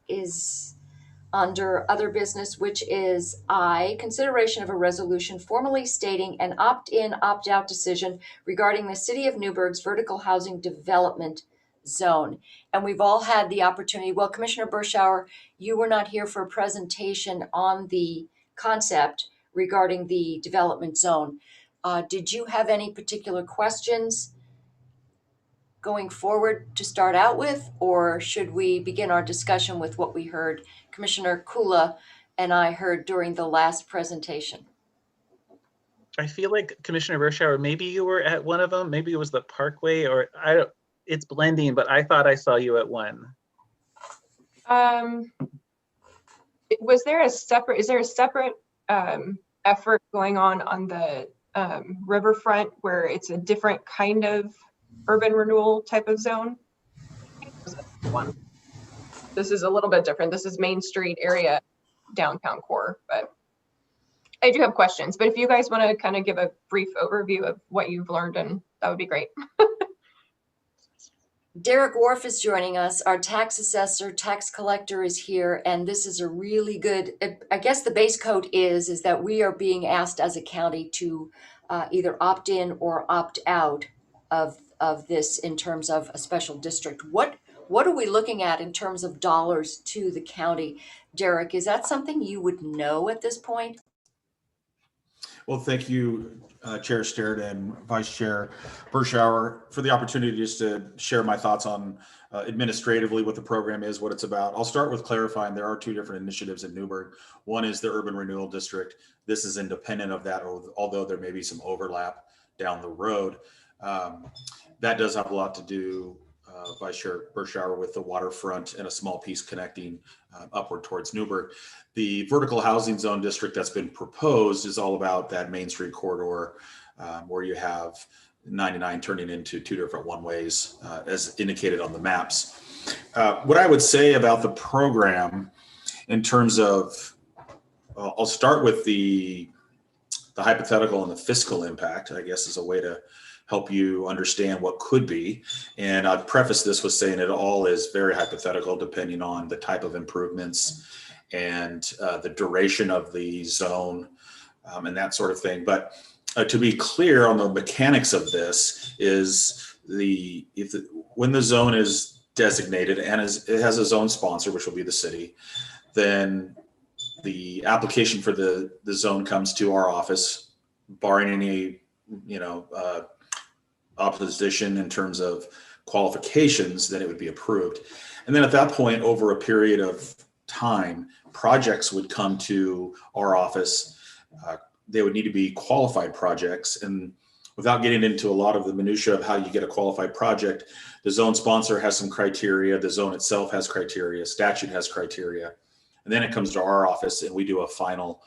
under other business, which is consideration of a resolution formally stating an opt-in, opt-out decision regarding the City of Newburgh's vertical housing development zone. And we've all had the opportunity. Well, Commissioner Bershauer, you were not here for a presentation on the concept regarding the development zone. Did you have any particular questions going forward to start out with, or should we begin our discussion with what we heard Commissioner Kula and I heard during the last presentation? I feel like Commissioner Bershauer, maybe you were at one of them. Maybe it was the Parkway, or it's blending, but I thought I saw you at one. Is there a separate effort going on the riverfront where it's a different kind of urban renewal type of zone? This is a little bit different. This is Main Street area, downtown core, but I do have questions. But if you guys want to kind of give a brief overview of what you've learned, and that would be great. Derek Wharf is joining us. Our tax assessor, tax collector is here, and this is a really good, I guess the base code is that we are being asked as a county to either opt in or opt out of this in terms of a special district. What are we looking at in terms of dollars to the county? Derek, is that something you would know at this point? Well, thank you, Chair Sterrett and Vice Chair Bershauer, for the opportunity just to share my thoughts on administratively what the program is, what it's about. I'll start with clarifying there are two different initiatives in Newburgh. One is the Urban Renewal District. This is independent of that, although there may be some overlap down the road. That does have a lot to do, Vice Chair Bershauer, with the waterfront and a small piece connecting upward towards Newburgh. The vertical housing zone district that's been proposed is all about that Main Street corridor where you have 99 turning into two different one-ways as indicated on the maps. What I would say about the program in terms of, I'll start with the hypothetical and the fiscal impact, I guess, is a way to help you understand what could be. And I'd preface this with saying it all is very hypothetical depending on the type of improvements and the duration of the zone and that sort of thing. But to be clear on the mechanics of this is when the zone is designated and it has a zone sponsor, which will be the city, then the application for the zone comes to our office, barring any opposition in terms of qualifications, then it would be approved. And then at that point, over a period of time, projects would come to our office. They would need to be qualified projects. And without getting into a lot of the minutia of how you get a qualified project, the zone sponsor has some criteria, the zone itself has criteria, statute has criteria. And then it comes to our office and we do a final,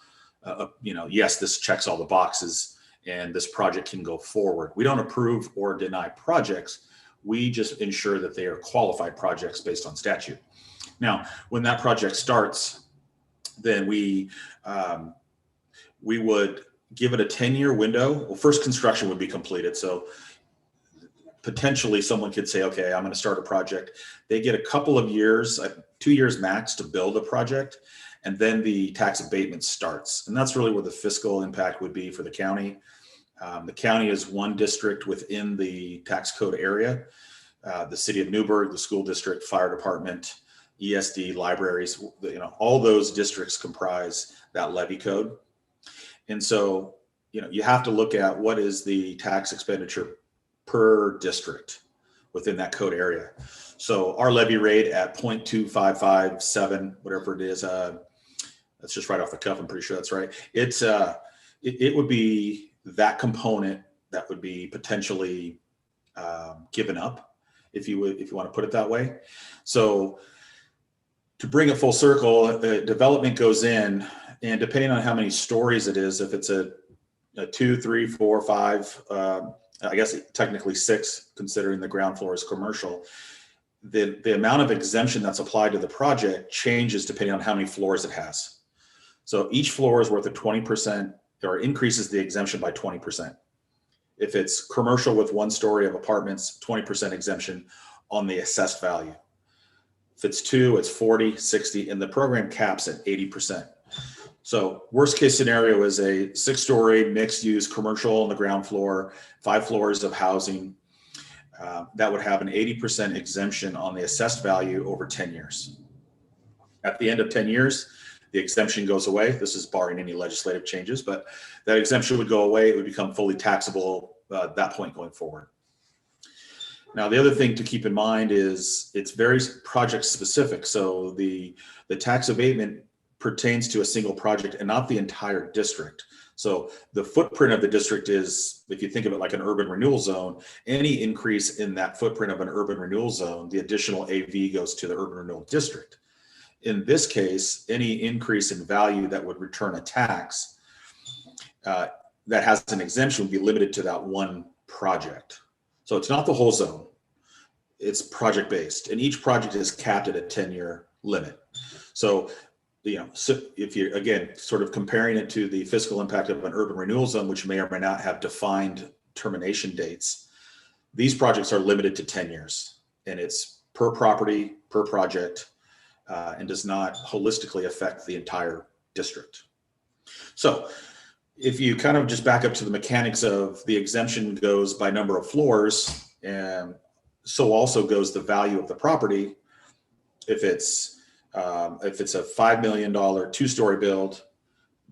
yes, this checks all the boxes and this project can go forward. We don't approve or deny projects. We just ensure that they are qualified projects based on statute. Now, when that project starts, then we would give it a 10-year window. Well, first construction would be completed. So potentially someone could say, okay, I'm going to start a project. They get a couple of years, 2 years max to build a project. And then the tax abatement starts. And that's really where the fiscal impact would be for the county. The county is one district within the tax code area. The city of Newburgh, the school district, fire department, ESD, libraries, all those districts comprise that levy code. And so, you have to look at what is the tax expenditure per district within that code area. So our levy rate at 0.2557, whatever it is, that's just right off the cuff. I'm pretty sure that's right. It's it would be that component that would be potentially given up, if you want to put it that way. So to bring it full circle, the development goes in, and depending on how many stories it is, if it's a 2, 3, 4, 5, I guess technically 6, considering the ground floor is commercial, the amount of exemption that's applied to the project changes depending on how many floors it has. So each floor is worth a 20% or increases the exemption by 20%. If it's commercial with 1 story of apartments, 20% exemption on the assessed value. If it's 2, it's 40, 60, and the program caps at 80%. So worst case scenario is a 6-story mixed use commercial on the ground floor, 5 floors of housing. That would have an 80% exemption on the assessed value over 10 years. At the end of 10 years, the exemption goes away. This is barring any legislative changes, but that exemption would go away. It would become fully taxable at that point going forward. Now, the other thing to keep in mind is it's very project specific. So the tax abatement pertains to a single project and not the entire district. So the footprint of the district is, if you think of it like an urban renewal zone, any increase in that footprint of an urban renewal zone, the additional AV goes to the urban renewal district. In this case, any increase in value that would return a tax that has an exemption would be limited to that one project. So it's not the whole zone, it's project based, and each project is capped at a 10-year limit. So so if you're, again, sort of comparing it to the fiscal impact of an urban renewal zone, which may or may not have defined termination dates, these projects are limited to 10 years, and it's per property, per project, and does not holistically affect the entire district. So if you kind of just back up to the mechanics of the exemption goes by number of floors, and so also goes the value of the property. If it's a $5 million 2-story build,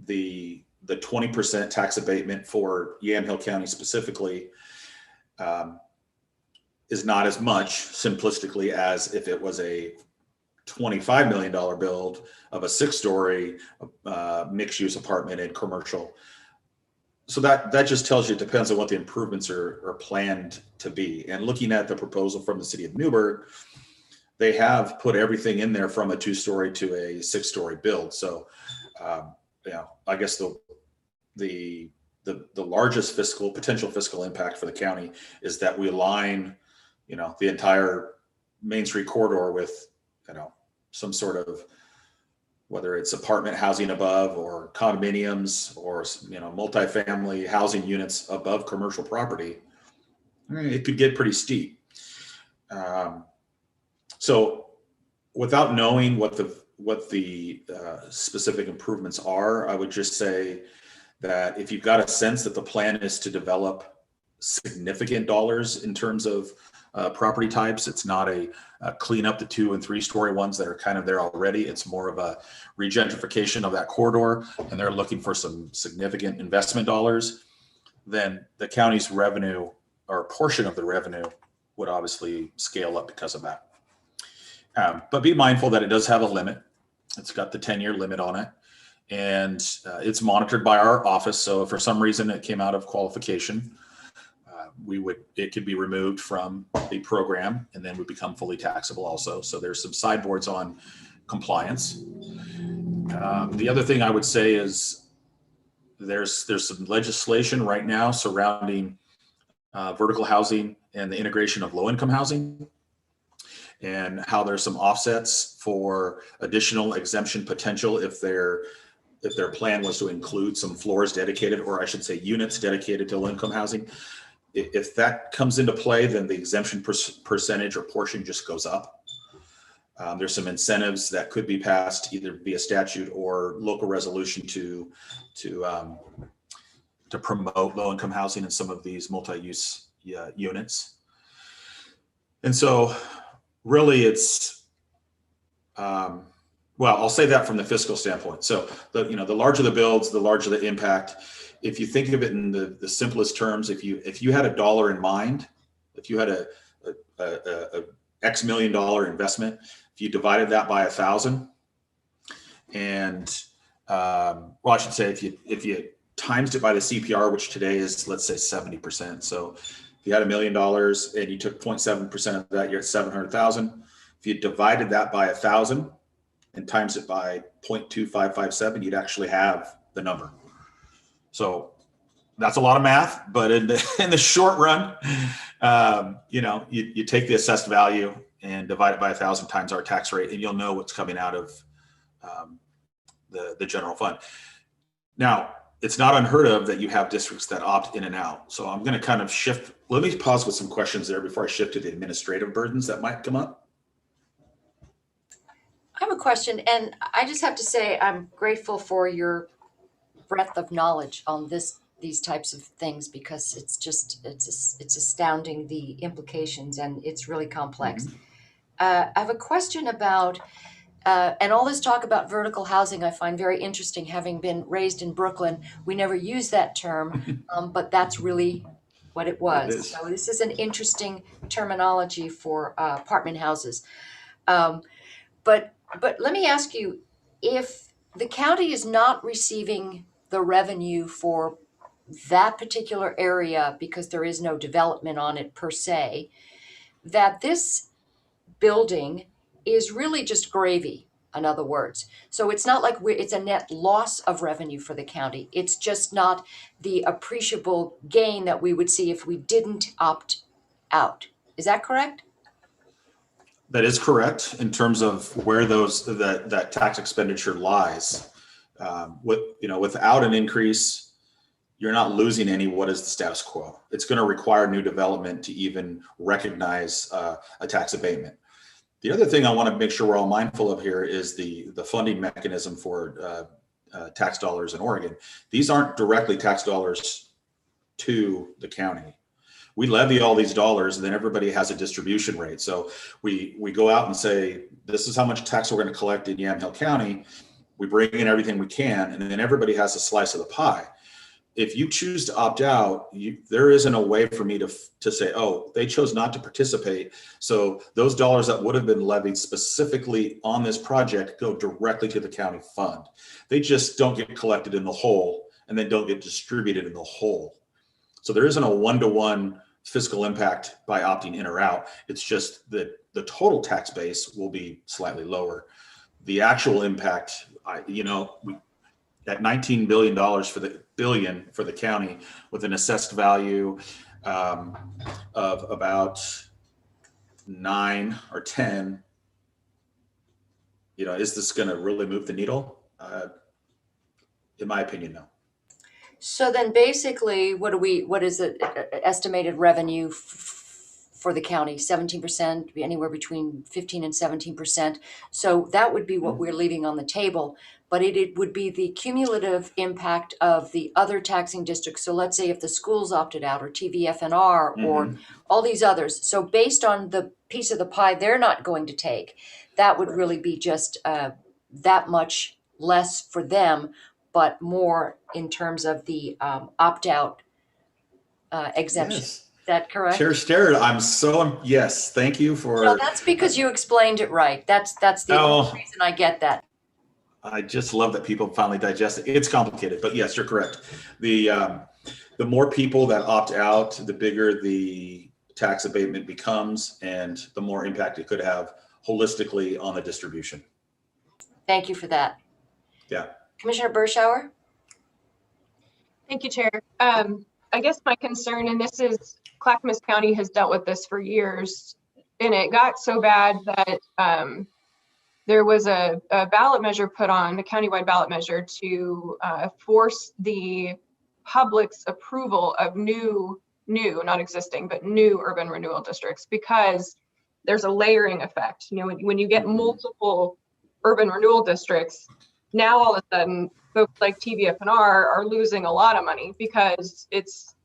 the 20% tax abatement for Yamhill County specifically is not as much simplistically as if it was a $25 million build of a 6-story mixed-use apartment and commercial. So that just tells you it depends on what the improvements are planned to be. And looking at the proposal from the city of Newburgh, they have put everything in there from a 2-story to a 6-story build. So, I guess the largest potential fiscal impact for the county is that we align, the entire Main Street corridor with, some sort of, whether it's apartment housing above or condominiums or, multifamily housing units above commercial property. It could get pretty steep. So without knowing what the specific improvements are, I would just say that if you've got a sense that the plan is to develop significant dollars in terms of property types, it's not a clean up the 2- and 3-story ones that are kind of there already. It's more of a regentrification of that corridor, and they're looking for some significant investment dollars. Then the county's revenue or a portion of the revenue would obviously scale up because of that. But be mindful that it does have a limit. It's got the 10-year limit on it, and it's monitored by our office. So if for some reason it came out of qualification, it could be removed from the program and then would become fully taxable also. So there's some sideboards on compliance. The other thing I would say is there's some legislation right now surrounding vertical housing and the integration of low-income housing, and how there's some offsets for additional exemption potential if their plan was to include some floors dedicated, or I should say units dedicated to low-income housing. If that comes into play, then the exemption percentage or portion just goes up. There's some incentives that could be passed either via statute or local resolution to promote low-income housing in some of these multi-use units. And so really it's, well, I'll say that from the fiscal standpoint. So the larger the builds, the larger the impact. If you think of it in the simplest terms, if you had $1 in mind, if you had a X $1 million investment, if you divided that by 1,000, and well, I should say if you times it by the CPR, which today is, let's say, 70%. So if you had $1 million and you took 0.7% of that, you're at 700,000. If you divided that by 1,000 and times it by 0.2557, you'd actually have the number. So that's a lot of math, but in the short run, you take the assessed value and divide it by 1,000 times our tax rate, and you'll know what's coming out of the general fund. Now, it's not unheard of that you have districts that opt in and out. So I'm going to kind of shift. Let me pause with some questions there before I shift to the administrative burdens that might come up. I have a question, and I just have to say I'm grateful for your breadth of knowledge on these types of things, because it's astounding the implications, and it's really complex. Mm-hmm. I have a question about and all this talk about vertical housing I find very interesting. Having been raised in Brooklyn, we never use that term, but that's really what it was. So this is an interesting terminology for apartment houses. But let me ask you, if the county is not receiving the revenue for that particular area because there is no development on it per se, that this building is really just gravy, in other words. So it's not like it's a net loss of revenue for the county. It's just not the appreciable gain that we would see if we didn't opt out. Is that correct? That is correct in terms of where that tax expenditure lies. Without an increase, you're not losing any. What is the status quo? It's going to require new development to even recognize a tax abatement. The other thing I want to make sure we're all mindful of here is the funding mechanism for tax dollars in Oregon. These aren't directly tax dollars to the county. We levy all these dollars, and then everybody has a distribution rate. So we go out and say, this is how much tax we're going to collect in Yamhill County. We bring in everything we can, and then everybody has a slice of the pie. If you choose to opt out, there isn't a way for me to say, oh, they chose not to participate. So those dollars that would have been levied specifically on this project go directly to the county fund. They just don't get collected in the whole and then don't get distributed in the whole. So there isn't a one-to-one fiscal impact by opting in or out. It's just that the total tax base will be slightly lower. The actual impact, at $19 billion for the county, with an assessed value of about 9 or 10, is this going to really move the needle? In my opinion, no. So then basically, what is the estimated revenue for the county? 17%, anywhere between 15 and 17%. So that would be what we're leaving on the table. But it would be the cumulative impact of the other taxing districts. So let's say if the schools opted out, or TVFNR, or all these others. So based on the piece of the pie they're not going to take, that would really be just that much less for them, but more in terms of the opt-out exemption. Yes. that correct? Chair Starrett, yes, thank you for. No, that's because you explained it right. That's the only reason I get that. I just love that people finally digest it. It's complicated, but yes, you're correct. The more people that opt out, the bigger the tax abatement becomes and the more impact it could have holistically on the distribution. Thank you for that. Yeah. Commissioner Bershauer? Thank you, Chair. I guess my concern, and this is Clackamas County has dealt with this for years, and it got so bad that there was a ballot measure put on, a countywide ballot measure to force the public's approval of new, not existing, but new urban renewal districts, because there's a layering effect. You know, when you get multiple urban renewal districts, now all of a sudden folks like TVFNR are losing a lot of money because it's,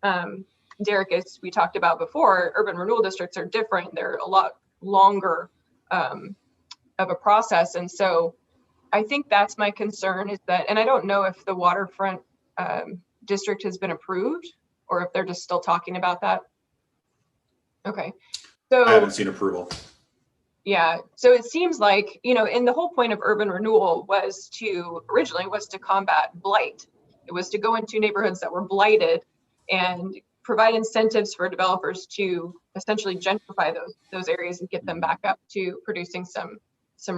Derek, as we talked about before, urban renewal districts are different. They're a lot longer of a process. And so I think that's my concern is that, and I don't know if the waterfront district has been approved or if they're just still talking about that. Okay. So I haven't seen approval. Yeah. So it seems like, you know, and the whole point of urban renewal originally was to combat blight. It was to go into neighborhoods that were blighted and provide incentives for developers to essentially gentrify those areas and get them back up to producing some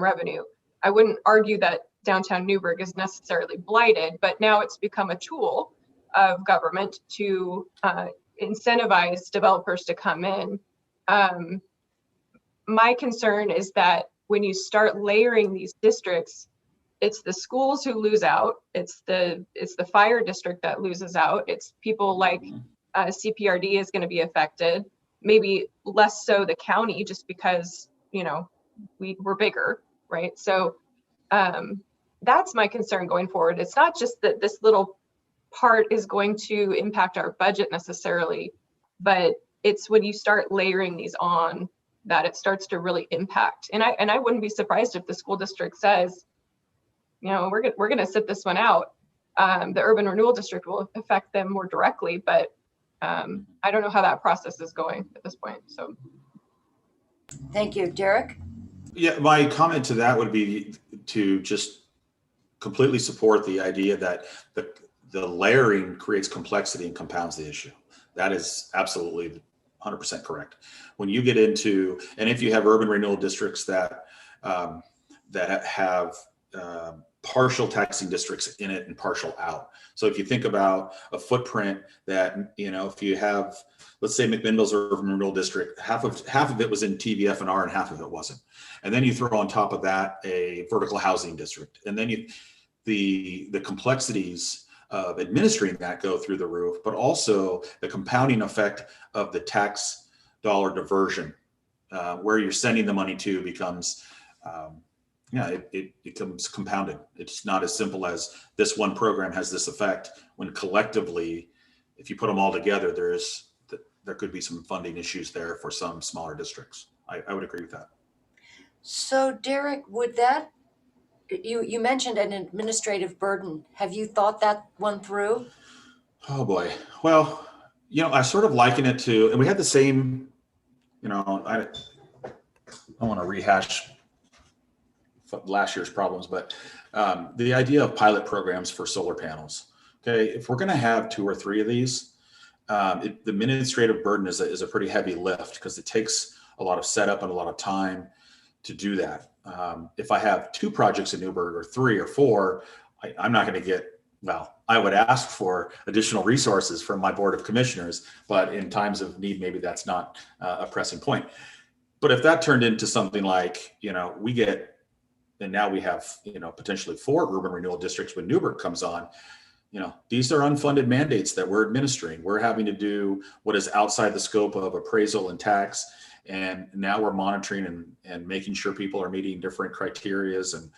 revenue. I wouldn't argue that downtown Newburgh is necessarily blighted, but now it's become a tool of government to incentivize developers to come in. My concern is that when you start layering these districts, it's the schools who lose out. It's the fire district that loses out. It's people like CPRD is going to be affected. Maybe less so the county, just because, you know, we're bigger, right? So that's my concern going forward. It's not just that this little part is going to impact our budget necessarily, but it's when you start layering these on that it starts to really impact. And I wouldn't be surprised if the school district says, you know, we're going to sit this one out. The urban renewal district will affect them more directly, but I don't know how that process is going at this point. So, thank you, Derek. Yeah, my comment to that would be to just completely support the idea that the layering creates complexity and compounds the issue. That is absolutely 100% correct. When you get into, and if you have urban renewal districts that have partial taxing districts in it and partial out. So if you think about a footprint that, you know, if you have, let's say McMinnville's urban renewal district, half of it was in TVFNR and half of it wasn't. And then you throw on top of that a vertical housing district. And then the complexities of administering that go through the roof, but also the compounding effect of the tax dollar diversion, where you're sending the money to becomes, it becomes compounded. It's not as simple as this one program has this effect, when collectively, if you put them all together, there could be some funding issues there for some smaller districts. I would agree with that. So Derek, would that, you mentioned an administrative burden. Have you thought that one through? Oh boy. Well, you know, I sort of liken it to, and we had the same, you know, I don't want to rehash last year's problems, but the idea of pilot programs for solar panels. Okay, if we're going to have 2 or 3 of these, the administrative burden is a pretty heavy lift because it takes a lot of setup and a lot of time to do that. If I have 2 projects in Newburgh or 3 or 4, I'm not going to get, well, I would ask for additional resources from my board of commissioners, but in times of need, maybe that's not a pressing point. But if that turned into something like, you know, and now we have, you know, potentially 4 urban renewal districts when Newburgh comes on, you know, these are unfunded mandates that we're administering. We're having to do what is outside the scope of appraisal and tax. And now we're monitoring and making sure people are meeting different criterias and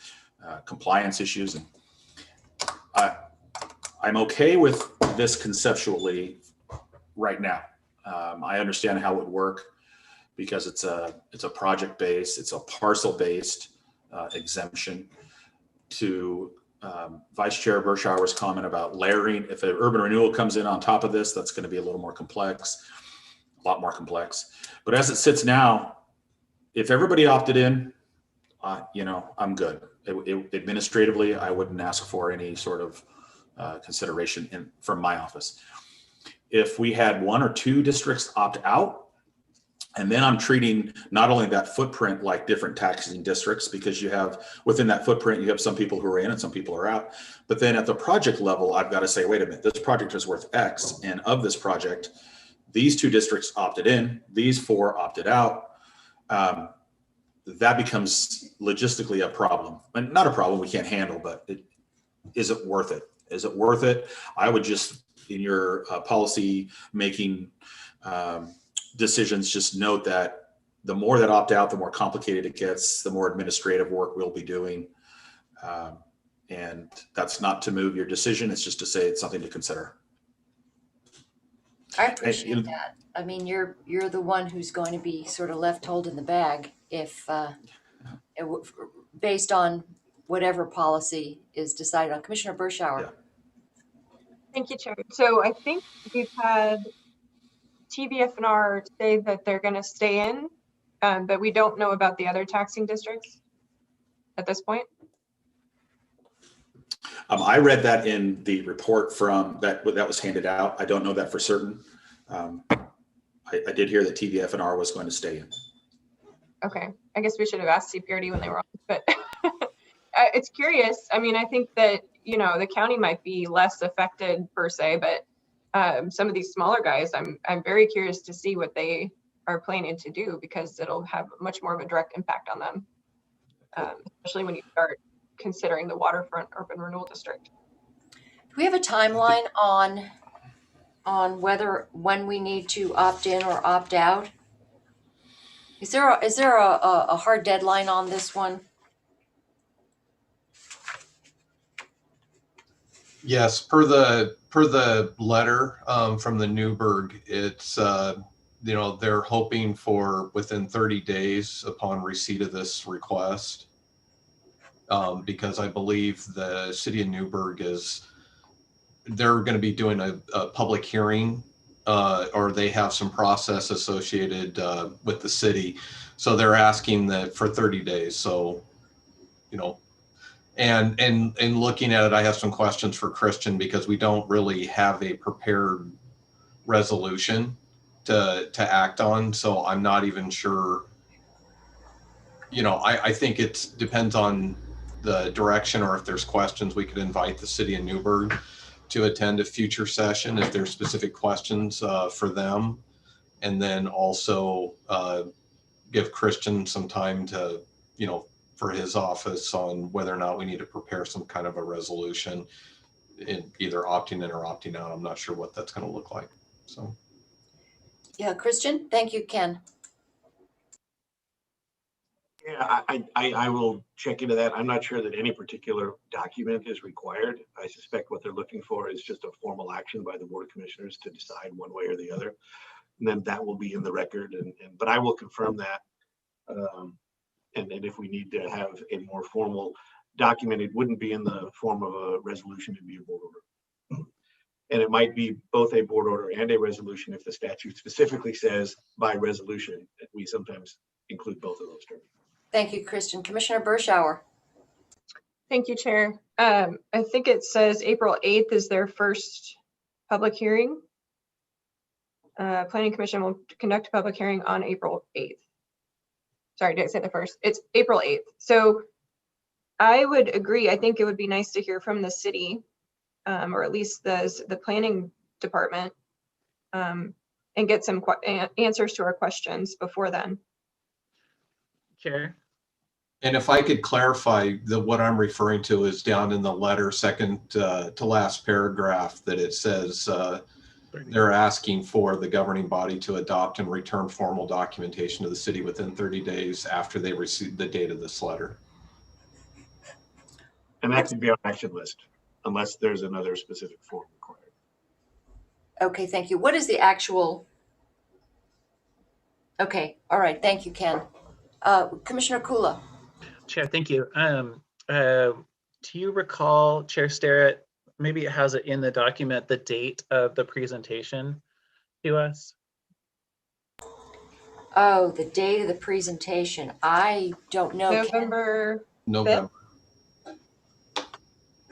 compliance issues. And I'm okay with this conceptually right now. I understand how it would work because it's a project based, it's a parcel based exemption. To Vice Chair Bershauer's comment about layering, if an urban renewal comes in on top of this, that's going to be a little more complex. lot more complex. But as it sits now, if everybody opted in, I'm good. Administratively, I wouldn't ask for any sort of consideration from my office. If we had 1 or 2 districts opt out, and then I'm treating not only that footprint like different taxing districts, because you have within that footprint, you have some people who are in and some people are out. But then at the project level, I've got to say, wait a minute, this project is worth X. And of this project, these 2 districts opted in, these 4 opted out. That becomes logistically a problem. And not a problem we can't handle, but is it worth it? Is it worth it? I would just, in your policy making decisions, just note that the more that opt out, the more complicated it gets, the more administrative work we'll be doing. And that's not to move your decision. It's just to say it's something to consider. I appreciate that. I mean, you're the one who's going to be sort of left holding the bag if based on whatever policy is decided on. Commissioner Bershauer. Yeah. Thank you, Chair. So I think we've had TVFNR say that they're going to stay in, but we don't know about the other taxing districts at this point. I read that in the report from that was handed out. I don't know that for certain. I did hear that TVFNR was going to stay in. Okay, I guess we should have asked CPRD when they were on, but it's curious. I mean, I think that, the county might be less affected per se, but some of these smaller guys, I'm very curious to see what they are planning to do, because it'll have much more of a direct impact on them, especially when you start considering the waterfront urban renewal district. Do we have a timeline on when we need to opt in or opt out? Is there a hard deadline on this one? Yes, per the letter from the Newburgh, it's they're hoping for within 30 days upon receipt of this request, because I believe the city of Newburgh they're going to be doing a public hearing, or they have some process associated with the city, so they're asking that for 30 days. So, and looking at it, I have some questions for Christian, because we don't really have a prepared resolution to act on. So I'm not even sure, I think it depends on the direction, or if there's questions, we could invite the city of Newburgh to attend a future session if there's specific questions for them. And then also give Christian some time to, for his office on whether or not we need to prepare some kind of a resolution in either opting in or opting out. I'm not sure what that's going to look like. So. Yeah, Christian, thank you, Ken. Yeah, I will check into that. I'm not sure that any particular document is required. I suspect what they're looking for is just a formal action by the Board of Commissioners to decide one way or the other. And then that will be in the record. But I will confirm that. And if we need to have a more formal document, it wouldn't be in the form of a resolution, it'd be a board order. And it might be both a board order and a resolution if the statute specifically says by resolution. We sometimes include both of those terms. Thank you, Christian. Commissioner Bershauer. Thank you, Chair. I think it says April 8th is their first public hearing. Planning Commission will conduct a public hearing on April 8th. Sorry, did I say the first? It's April 8th. So I would agree. I think it would be nice to hear from the city, or at least the planning department, and get some answers to our questions before then. Chair. And if I could clarify, what I'm referring to is down in the letter, second to last paragraph, that it says they're asking for the governing body to adopt and return formal documentation to the city within 30 days after they receive the date of this letter. And that could be on action list, unless there's another specific form required. Okay, thank you. What is the actual? Okay, all right. Thank you, Ken. Commissioner Kula. Chair, thank you. Do you recall, Chair Starrett, maybe it has it in the document, the date of the presentation to us? Oh, the date of the presentation. I don't know. November 5th.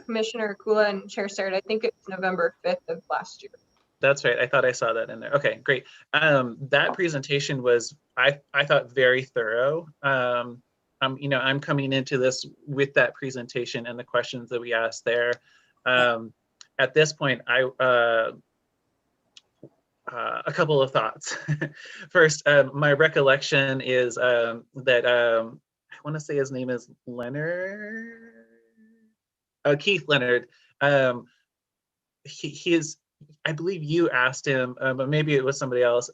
Commissioner Kula and Chair Starrett, I think it's November 5th of last year. That's right. I thought I saw that in there. Okay, great. That presentation was, I thought, very thorough. I'm coming into this with that presentation and the questions that we asked there. At this point, a couple of thoughts. First, my recollection is that I want to say his name is Leonard, Keith Leonard. He is, I believe you asked him, but maybe it was somebody else.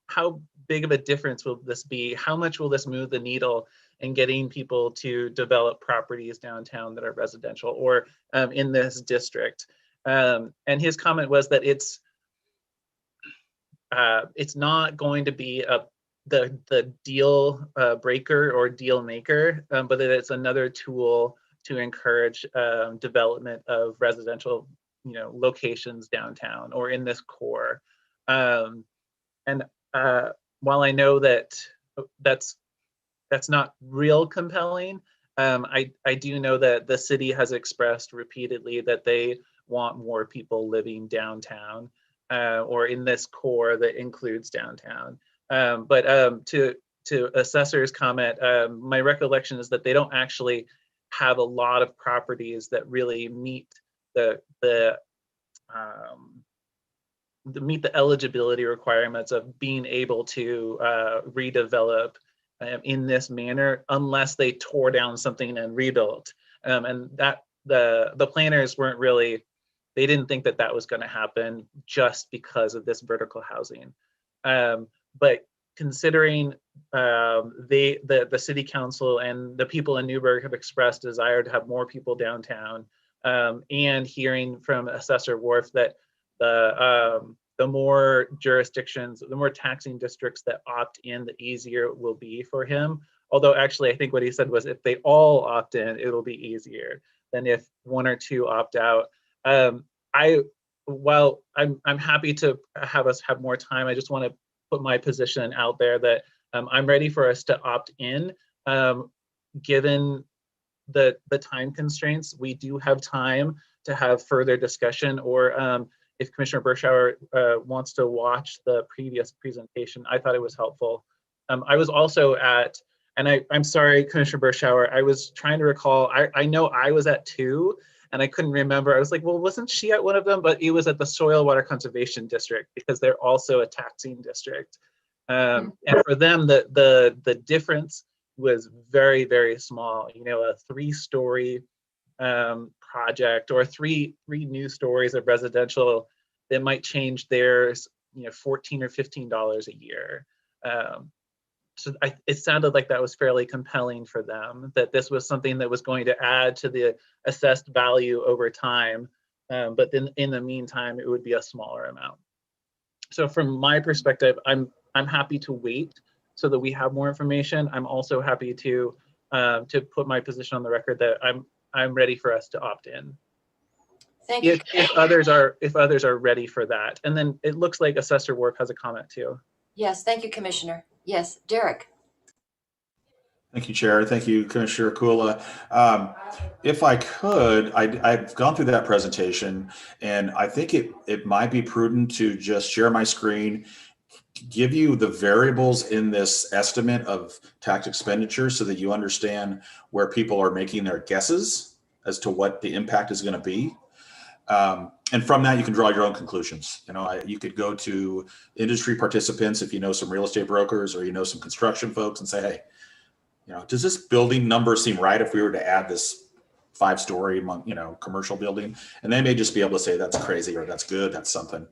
How big of a difference will this be? How much will this move the needle in getting people to develop properties downtown that are residential or in this district? And his comment was that it's not going to be the deal breaker or deal maker, but that it's another tool to encourage development of residential, locations downtown or in this core. And while I know that that's not real compelling, I do know that the city has expressed repeatedly that they want more people living downtown or in this core that includes downtown. But to Assessor's comment, my recollection is that they don't actually have a lot of properties that really meet the eligibility requirements of being able to redevelop in this manner, unless they tore down something and rebuilt. And that the planners weren't really, they didn't think that that was going to happen just because of this vertical housing. But considering the city council and the people in Newburgh have expressed desire to have more people downtown, and hearing from Assessor Wharf that the more jurisdictions, the more taxing districts that opt in, the easier it will be for him. Although actually, I think what he said was if they all opt in, it'll be easier than if one or two opt out. While I'm happy to have us have more time, I just want to put my position out there that I'm ready for us to opt in, given the time constraints. We do have time to have further discussion, or if Commissioner Berschauer wants to watch the previous presentation, I thought it was helpful. I was also at, and I'm sorry, Commissioner Berschauer, I was trying to recall, I know I was at 2, and I couldn't remember. I was like, well, wasn't she at one of them? But it was at the Soil Water Conservation District, because they're also a taxing district. And for them, the difference was very, very small. A 3-story project or three new stories of residential that might change theirs, $14 or $15 a year. So it sounded like that was fairly compelling for them, that this was something that was going to add to the assessed value over time, but then in the meantime, it would be a smaller amount. So from my perspective, I'm happy to wait so that we have more information. I'm also happy to put my position on the record that I'm ready for us to opt in. Thank you. If others are ready for that. And then it looks like Assessor Work has a comment too. Yes, thank you, Commissioner. Yes, Derek. Thank you, Chair. Thank you, Commissioner Kula. If I could, I've gone through that presentation, and I think it might be prudent to just share my screen, give you the variables in this estimate of tax expenditure so that you understand where people are making their guesses as to what the impact is going to be. And from that, you can draw your own conclusions. You could go to industry participants if you know some real estate brokers or some construction folks and say, hey, does this building number seem right if we were to add this 5-story, commercial building? And they may just be able to say that's crazy or that's good, that's something.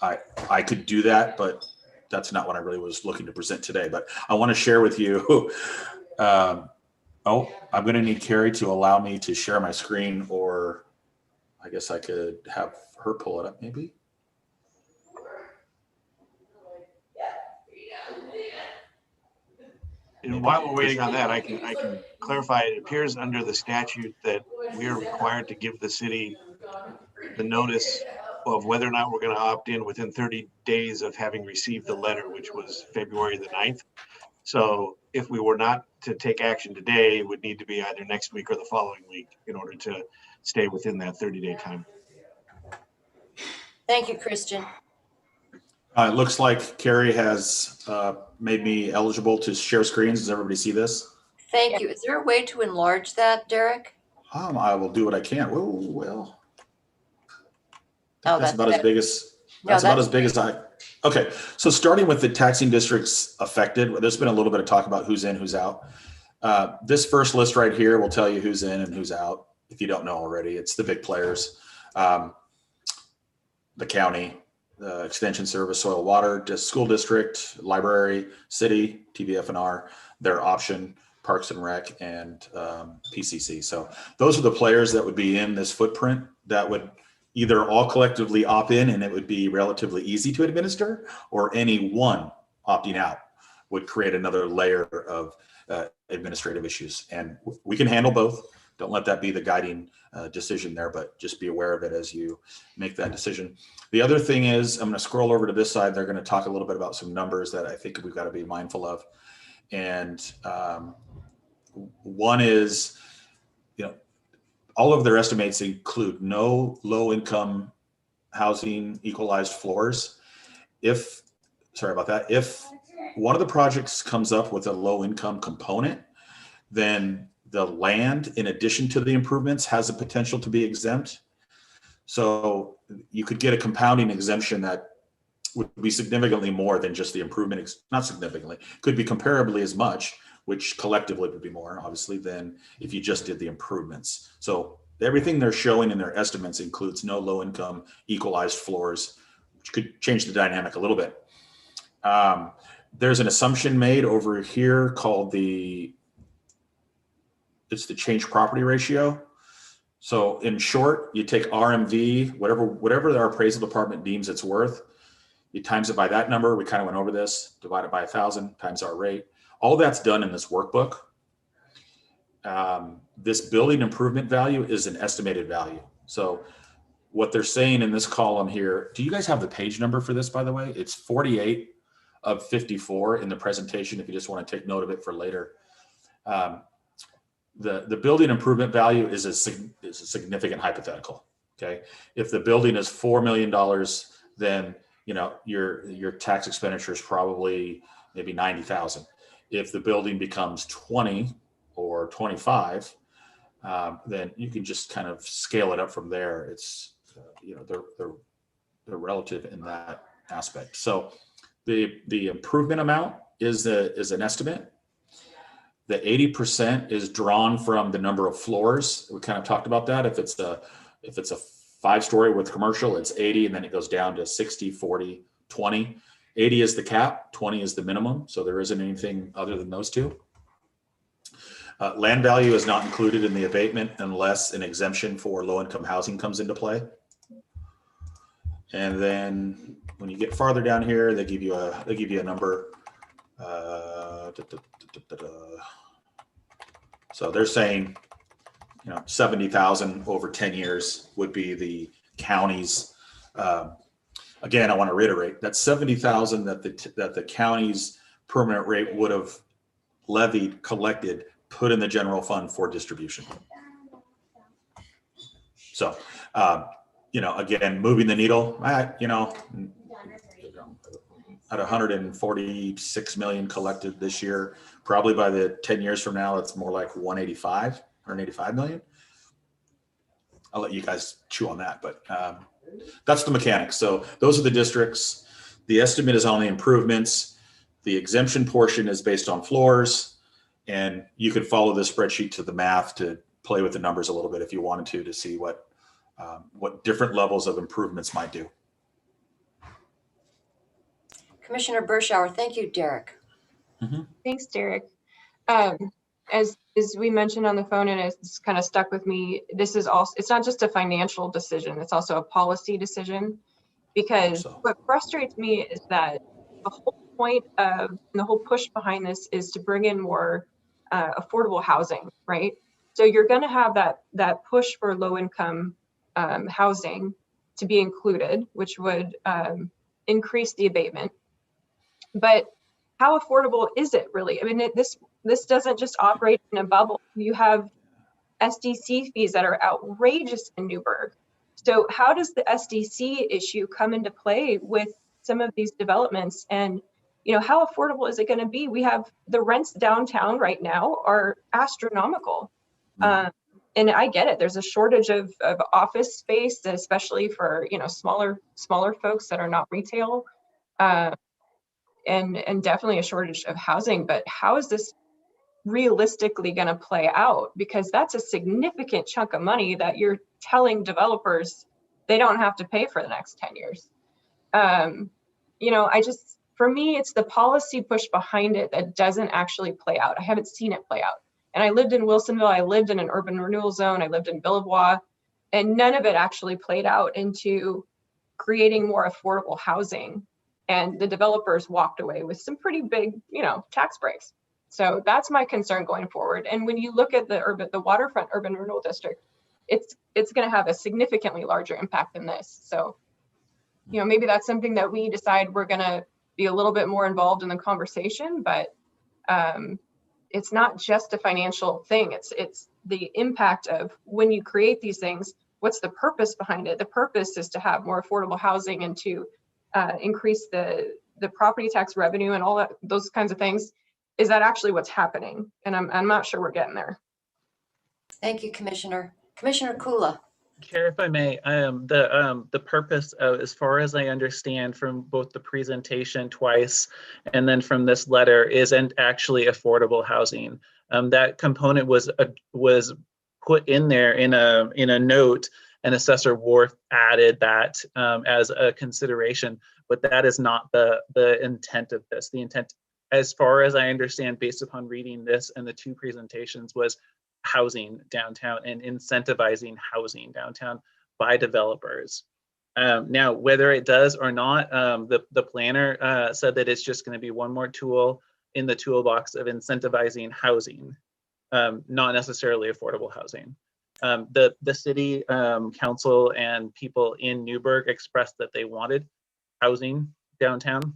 I could do that, but that's not what I really was looking to present today. But I want to share with you. I'm going to need Carrie to allow me to share my screen, or I guess I could have her pull it up maybe. And while we're waiting on that, I can clarify. It appears under the statute that we are required to give the city the notice of whether or not we're going to opt in within 30 days of having received the letter, which was February the 9th. So if we were not to take action today, it would need to be either next week or the following week in order to stay within that 30-day time. Thank you, Christian. It looks like Carrie has made me eligible to share screens. Does everybody see this? Thank you. Is there a way to enlarge that, Derek? I will do what I can. Well, Oh, that's about as big as I. Okay, so starting with the taxing districts affected, there's been a little bit of talk about who's in, who's out. This first list right here will tell you who's in and who's out. If you don't know already, it's the big players. The county, the extension service, soil water, school district, library, city, TVF&R, their option, Parks and Rec, and PCC. So those are the players that would be in this footprint that would either all collectively opt in and it would be relatively easy to administer, or any one opting out would create another layer of administrative issues. And we can handle both. Don't let that be the guiding decision there, but just be aware of it as you make that decision. The other thing is, I'm going to scroll over to this side. They're going to talk a little bit about some numbers that I think we've got to be mindful of. And one is, all of their estimates include no low-income housing equalized floors. If one of the projects comes up with a low-income component, then the land, in addition to the improvements, has the potential to be exempt. So you could get a compounding exemption that would be significantly more than just the improvement, not significantly, could be comparably as much, which collectively would be more, obviously, than if you just did the improvements. So everything they're showing in their estimates includes no low-income equalized floors, which could change the dynamic a little bit. There's an assumption made over here called it's the change property ratio. So in short, you take RMV, whatever our appraisal department deems it's worth, you times it by that number. We kind of went over this, divide it by 1,000 times our rate. All that's done in this workbook. This building improvement value is an estimated value. So what they're saying in this column here, do you guys have the page number for this, by the way? It's 48 of 54 in the presentation, if you just want to take note of it for later. The building improvement value is a significant hypothetical. Okay, if the building is $4 million, then your tax expenditure is probably maybe 90,000. If the building becomes 20 or 25, then you can just kind of scale it up from there. It's they're relative in that aspect. So the improvement amount is an estimate. The 80% is drawn from the number of floors. We kind of talked about that. If it's a 5-story with commercial, it's 80, and then it goes down to 60, 40, 20. 80 is the cap, 20 is the minimum. So there isn't anything other than those two. Land value is not included in the abatement unless an exemption for low-income housing comes into play. And then when you get farther down here, they give you a number. So they're saying, 70,000 over 10 years would be the county's. Again, I want to reiterate that 70,000 that the county's permanent rate would have levied, collected, put in the general fund for distribution. So, again, moving the needle, at 146 million collected this year, probably by the 10 years from now, it's more like 185 million. I'll let you guys chew on that, but that's the mechanics. So those are the districts. The estimate is on the improvements. The exemption portion is based on floors, and you could follow the spreadsheet to the math to play with the numbers a little bit if you wanted to see what different levels of improvements might do. Commissioner Bershauer, thank you, Derek. Mm-hmm. Thanks, Derek. As we mentioned on the phone, and it's kind of stuck with me, this is also, it's not just a financial decision, it's also a policy decision, because what frustrates me is that the whole point of, and the whole push behind this is to bring in more affordable housing, right? So you're going to have that push for low income housing, to be included, which would increase the abatement. But how affordable is it really? I mean, this doesn't just operate in a bubble. You have SDC fees that are outrageous in Newburgh. So how does the SDC issue come into play with some of these developments? And, you know, how affordable is it going to be? We have the rents downtown right now are astronomical. And I get it. There's a shortage of office space, especially for, you know, smaller folks that are not retail, and definitely a shortage of housing. But how is this realistically going to play out? Because that's a significant chunk of money that you're telling developers they don't have to pay for the next 10 years. You know, for me, it's the policy push behind it that doesn't actually play out. I haven't seen it play out. And I lived in Wilsonville, I lived in an urban renewal zone, I lived in Bellevue, and none of it actually played out into creating more affordable housing. And the developers walked away with some pretty big, you know, tax breaks. So that's my concern going forward. And when you look at the waterfront urban renewal district, it's going to have a significantly larger impact than this. So, you know, maybe that's something that we decide we're going to be a little bit more involved in the conversation, but it's not just a financial thing. It's the impact of when you create these things, what's the purpose behind it? The purpose is to have more affordable housing and to increase the property tax revenue and all that, those kinds of things. Is that actually what's happening? And I'm not sure we're getting there. Thank you, Commissioner. Commissioner Kula. Chair, if I may, the purpose of, as far as I understand from both the presentation twice and then from this letter, isn't actually affordable housing. That component was put in there in a note, and Assessor Worth added that as a consideration, but that is not the intent of this. The intent, as far as I understand, based upon reading this and the two presentations, was housing downtown and incentivizing housing downtown by developers. Now, whether it does or not, the planner said that it's just going to be one more tool in the toolbox of incentivizing housing, not necessarily affordable housing. The city council and people in Newburgh expressed that they wanted housing downtown.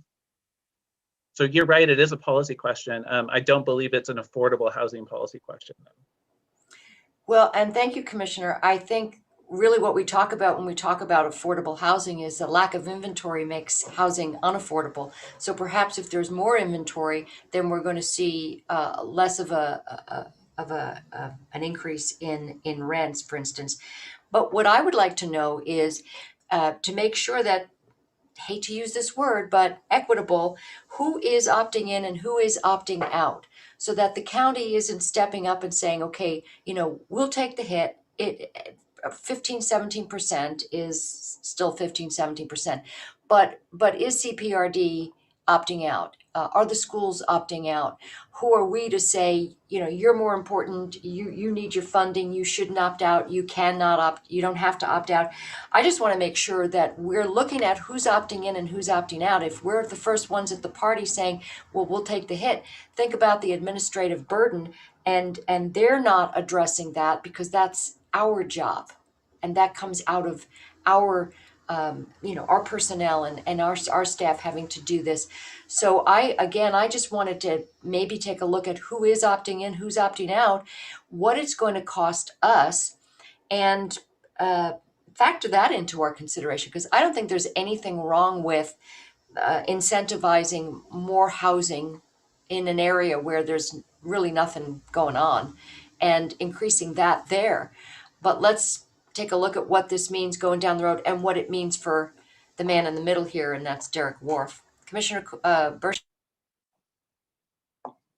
So you're right, it is a policy question. I don't believe it's an affordable housing policy question, though. Well, and thank you, Commissioner. I think really what we talk about when we talk about affordable housing is the lack of inventory makes housing unaffordable. So perhaps if there's more inventory, then we're going to see less of an increase in rents, for instance. But what I would like to know is to make sure that, hate to use this word, but equitable, who is opting in and who is opting out, so that the county isn't stepping up and saying, okay, you know, we'll take the hit. 15-17% is still 15-17%, but is CPRD opting out? Are the schools opting out? Who are we to say, you know, you're more important, you need your funding, you shouldn't opt out, you cannot opt, you don't have to opt out. I just want to make sure that we're looking at who's opting in and who's opting out. If we're the first ones at the party saying, well, we'll take the hit, think about the administrative burden, and they're not addressing that because that's our job. And that comes out of our our personnel and our staff having to do this. So I just wanted to maybe take a look at who is opting in, who's opting out, what it's going to cost us, and factor that into our consideration, because I don't think there's anything wrong with incentivizing more housing in an area where there's really nothing going on and increasing that there. But let's take a look at what this means going down the road and what it means for the man in the middle here, and that's Derek Wharf. Commissioner Bursch.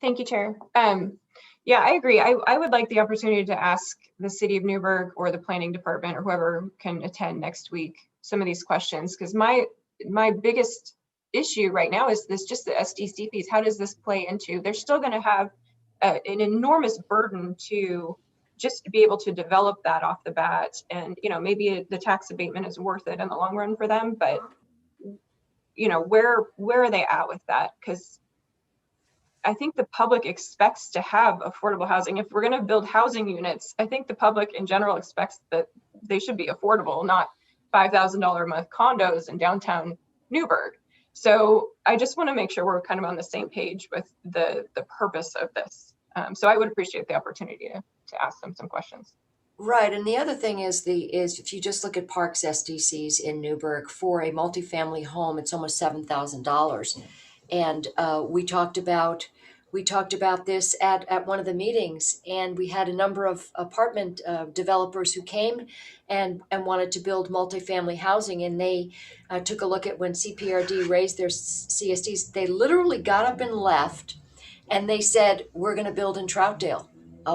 Thank you, Chair. Yeah, I agree. I would like the opportunity to ask the City of Newburgh or the Planning Department or whoever can attend next week some of these questions, because my biggest issue right now is just the SDC fees. How does this play into? They're still going to have an enormous burden to just to be able to develop that off the bat, and maybe the tax abatement is worth it in the long run for them, but where are they at with that? Because I think the public expects to have affordable housing. If we're going to build housing units, I think the public in general expects that they should be affordable, not $5,000 a month condos in downtown Newburgh. So I just want to make sure we're kind of on the same page with the purpose of this. So I would appreciate the opportunity to ask them some questions. Right, and the other thing is if you just look at Parks SDCs in Newburgh, for a multifamily home, it's almost $7,000. And we talked about this at one of the meetings, and we had a number of apartment developers who came and wanted to build multifamily housing, and they took a look at when CPRD raised their CSDs. They literally got up and left, and they said, "We're going to build in Troutdale.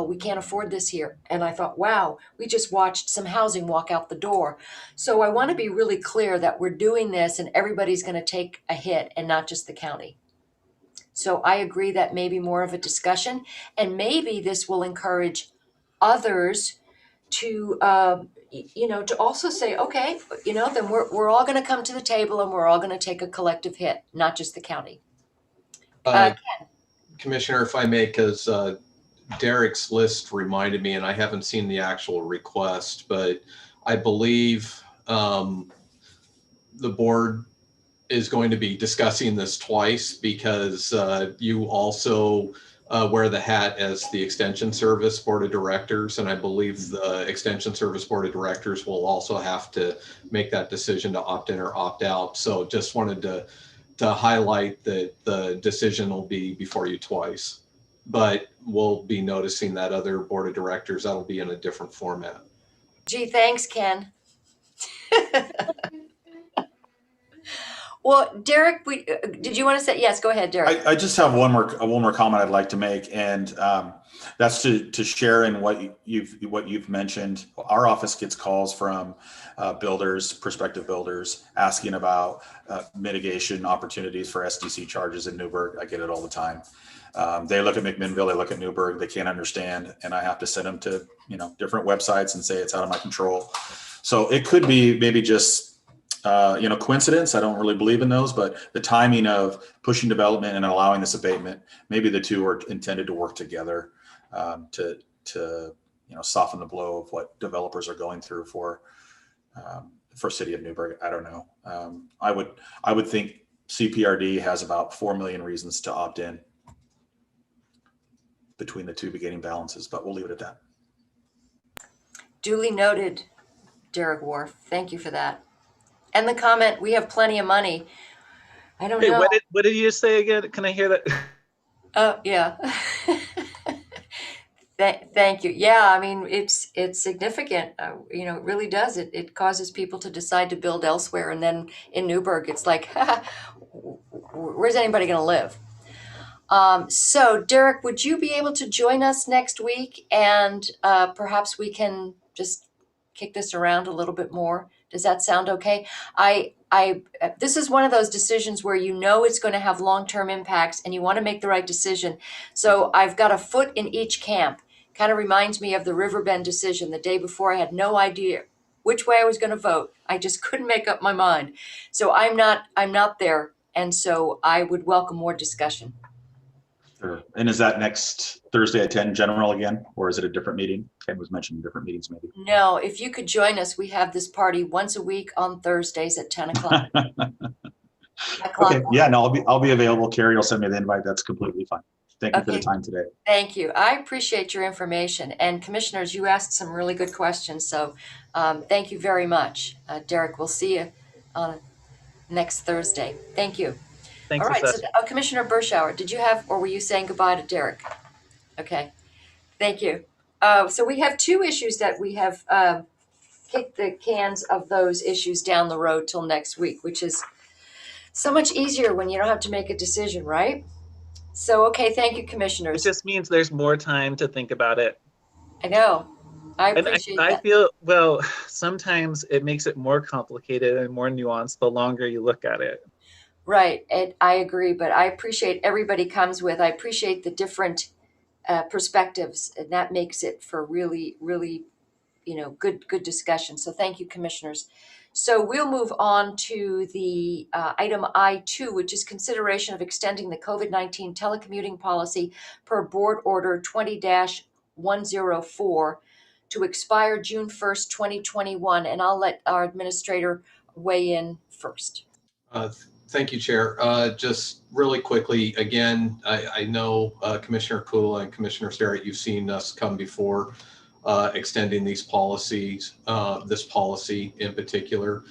We can't afford this here." And I thought, wow, we just watched some housing walk out the door. So I want to be really clear that we're doing this and everybody's going to take a hit and not just the county. So I agree that maybe more of a discussion, and maybe this will encourage others to, to also say, okay, then we're all going to come to the table and we're all going to take a collective hit, not just the county. Commissioner, if I may, because Derek's list reminded me, and I haven't seen the actual request, but I believe the board is going to be discussing this twice, because you also wear the hat as the Extension Service Board of Directors, and I believe the Extension Service Board of Directors will also have to make that decision to opt in or opt out. So just wanted to highlight that the decision will be before you twice. But we'll be noticing that other board of directors, that'll be in a different format. Gee, thanks, Ken. Well, Derek, did you want to say, yes, go ahead, Derek. I just have one more comment I'd like to make, and that's to share in what you've mentioned. Our office gets calls from prospective builders, asking about mitigation opportunities for SDC charges in Newburgh. I get it all the time. They look at McMinnville, they look at Newburgh, they can't understand, and I have to send them to different websites and say it's out of my control. So it could be maybe just coincidence. I don't really believe in those, but the timing of pushing development and allowing this abatement, maybe the two are intended to work together to soften the blow of what developers are going through for City of Newburgh. I don't know. I would think CPRD has about 4 million reasons to opt in between the two beginning balances, but we'll leave it at that. Duly noted, Derek Wharf. Thank you for that. And the comment, we have plenty of money. I don't know. What did you say again? Can I hear that? Oh, yeah. Thank you. Yeah, I mean, it's significant. It really does. It causes people to decide to build elsewhere. And then in Newburgh, it's like, where's anybody going to live? So Derek, would you be able to join us next week? And perhaps we can just kick this around a little bit more. Does that sound okay? This is one of those decisions where it's going to have long-term impacts and you want to make the right decision. So I've got a foot in each camp. Kind of reminds me of the Riverbend decision the day before. I had no idea which way I was going to vote. I just couldn't make up my mind. So I'm not there. And so I would welcome more discussion. Sure. And is that next Thursday at 10 general again, or is it a different meeting? Ken was mentioning different meetings maybe. No, if you could join us, we have this party once a week on Thursdays at 10 o'clock. Okay. Yeah, no, I'll be available. Carrie will send me the invite. That's completely fine. Thank you for the time today. Thank you. I appreciate your information. And commissioners, you asked some really good questions. So thank you very much. Derek, we'll see you on next Thursday. Thank you. Thanks. All right, so Commissioner Bershauer, did you have, or were you saying goodbye to Derek? Okay, thank you. So we have two issues that we have kicked the cans of those issues down the road till next week, which is so much easier when you don't have to make a decision, right? So, okay, thank you, commissioners. It just means there's more time to think about it. I know. I appreciate that. I feel, well, sometimes it makes it more complicated and more nuanced the longer you look at it. Right, and I agree, but I appreciate everybody comes with. I appreciate the different perspectives, and that makes it for really, really, good discussion. So thank you, commissioners. So we'll move on to the item I2, which is consideration of extending the COVID-19 telecommuting policy per board order 20-104 to expire June 1st, 2021. And I'll let our administrator weigh in first. Thank you, Chair. Just really quickly, again, I know Commissioner Kula and Commissioner Sterrett, you've seen us come before extending these policies, this policy in particular.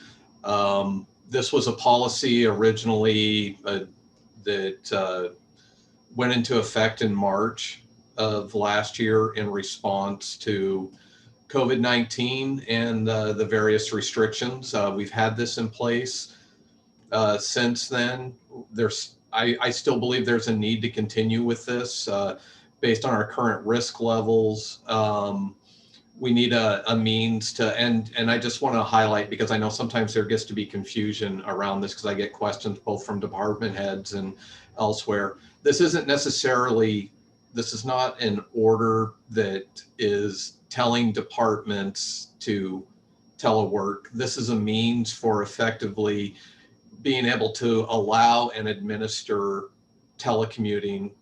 This was a policy originally that went into effect in March of last year in response to COVID-19 and the various restrictions. We've had this in place since then. I still believe there's a need to continue with this based on our current risk levels. We need a means to, and I just want to highlight, because I know sometimes there gets to be confusion around this, because I get questions both from department heads and elsewhere. This isn't necessarily, this is not an order that is telling departments to telework. This is a means for effectively being able to allow and administer telecommuting.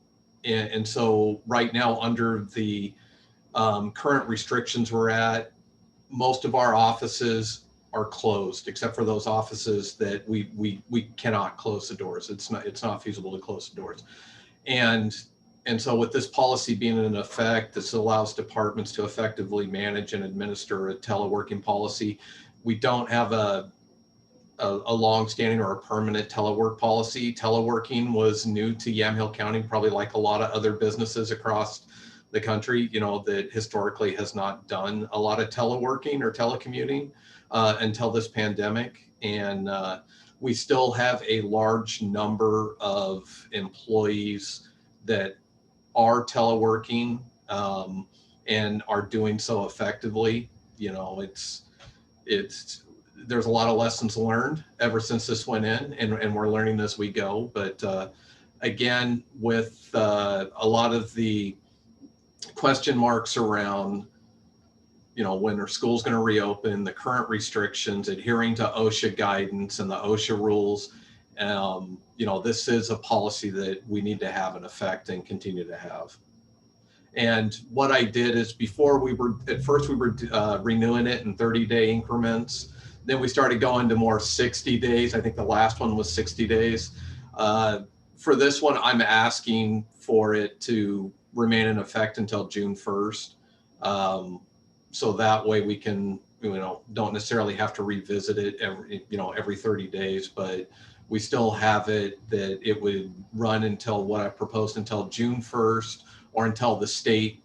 And so right now, under the current restrictions we're at, most of our offices are closed, except for those offices that we cannot close the doors. It's not feasible to close the doors. And so with this policy being in effect, this allows departments to effectively manage and administer a teleworking policy. We don't have a long-standing or a permanent telework policy. Teleworking was new to Yamhill County, probably like a lot of other businesses across the country, you know, that historically has not done a lot of teleworking or telecommuting until this pandemic. And we still have a large number of employees that are teleworking and are doing so effectively. You know, there's a lot of lessons learned ever since this went in, and we're learning as we go. But again, with a lot of the question marks around, you know, when are schools going to reopen, the current restrictions, adhering to OSHA guidance and the OSHA rules, you know, this is a policy that we need to have in effect and continue to have. And what I did is, before at first we were renewing it in 30-day increments. Then we started going to more 60 days. I think the last one was 60 days. For this one, I'm asking for it to remain in effect until June 1st. So that way we can, you know, don't necessarily have to revisit it every 30 days, but we still have it that it would run until what I proposed, until June 1st, or until the state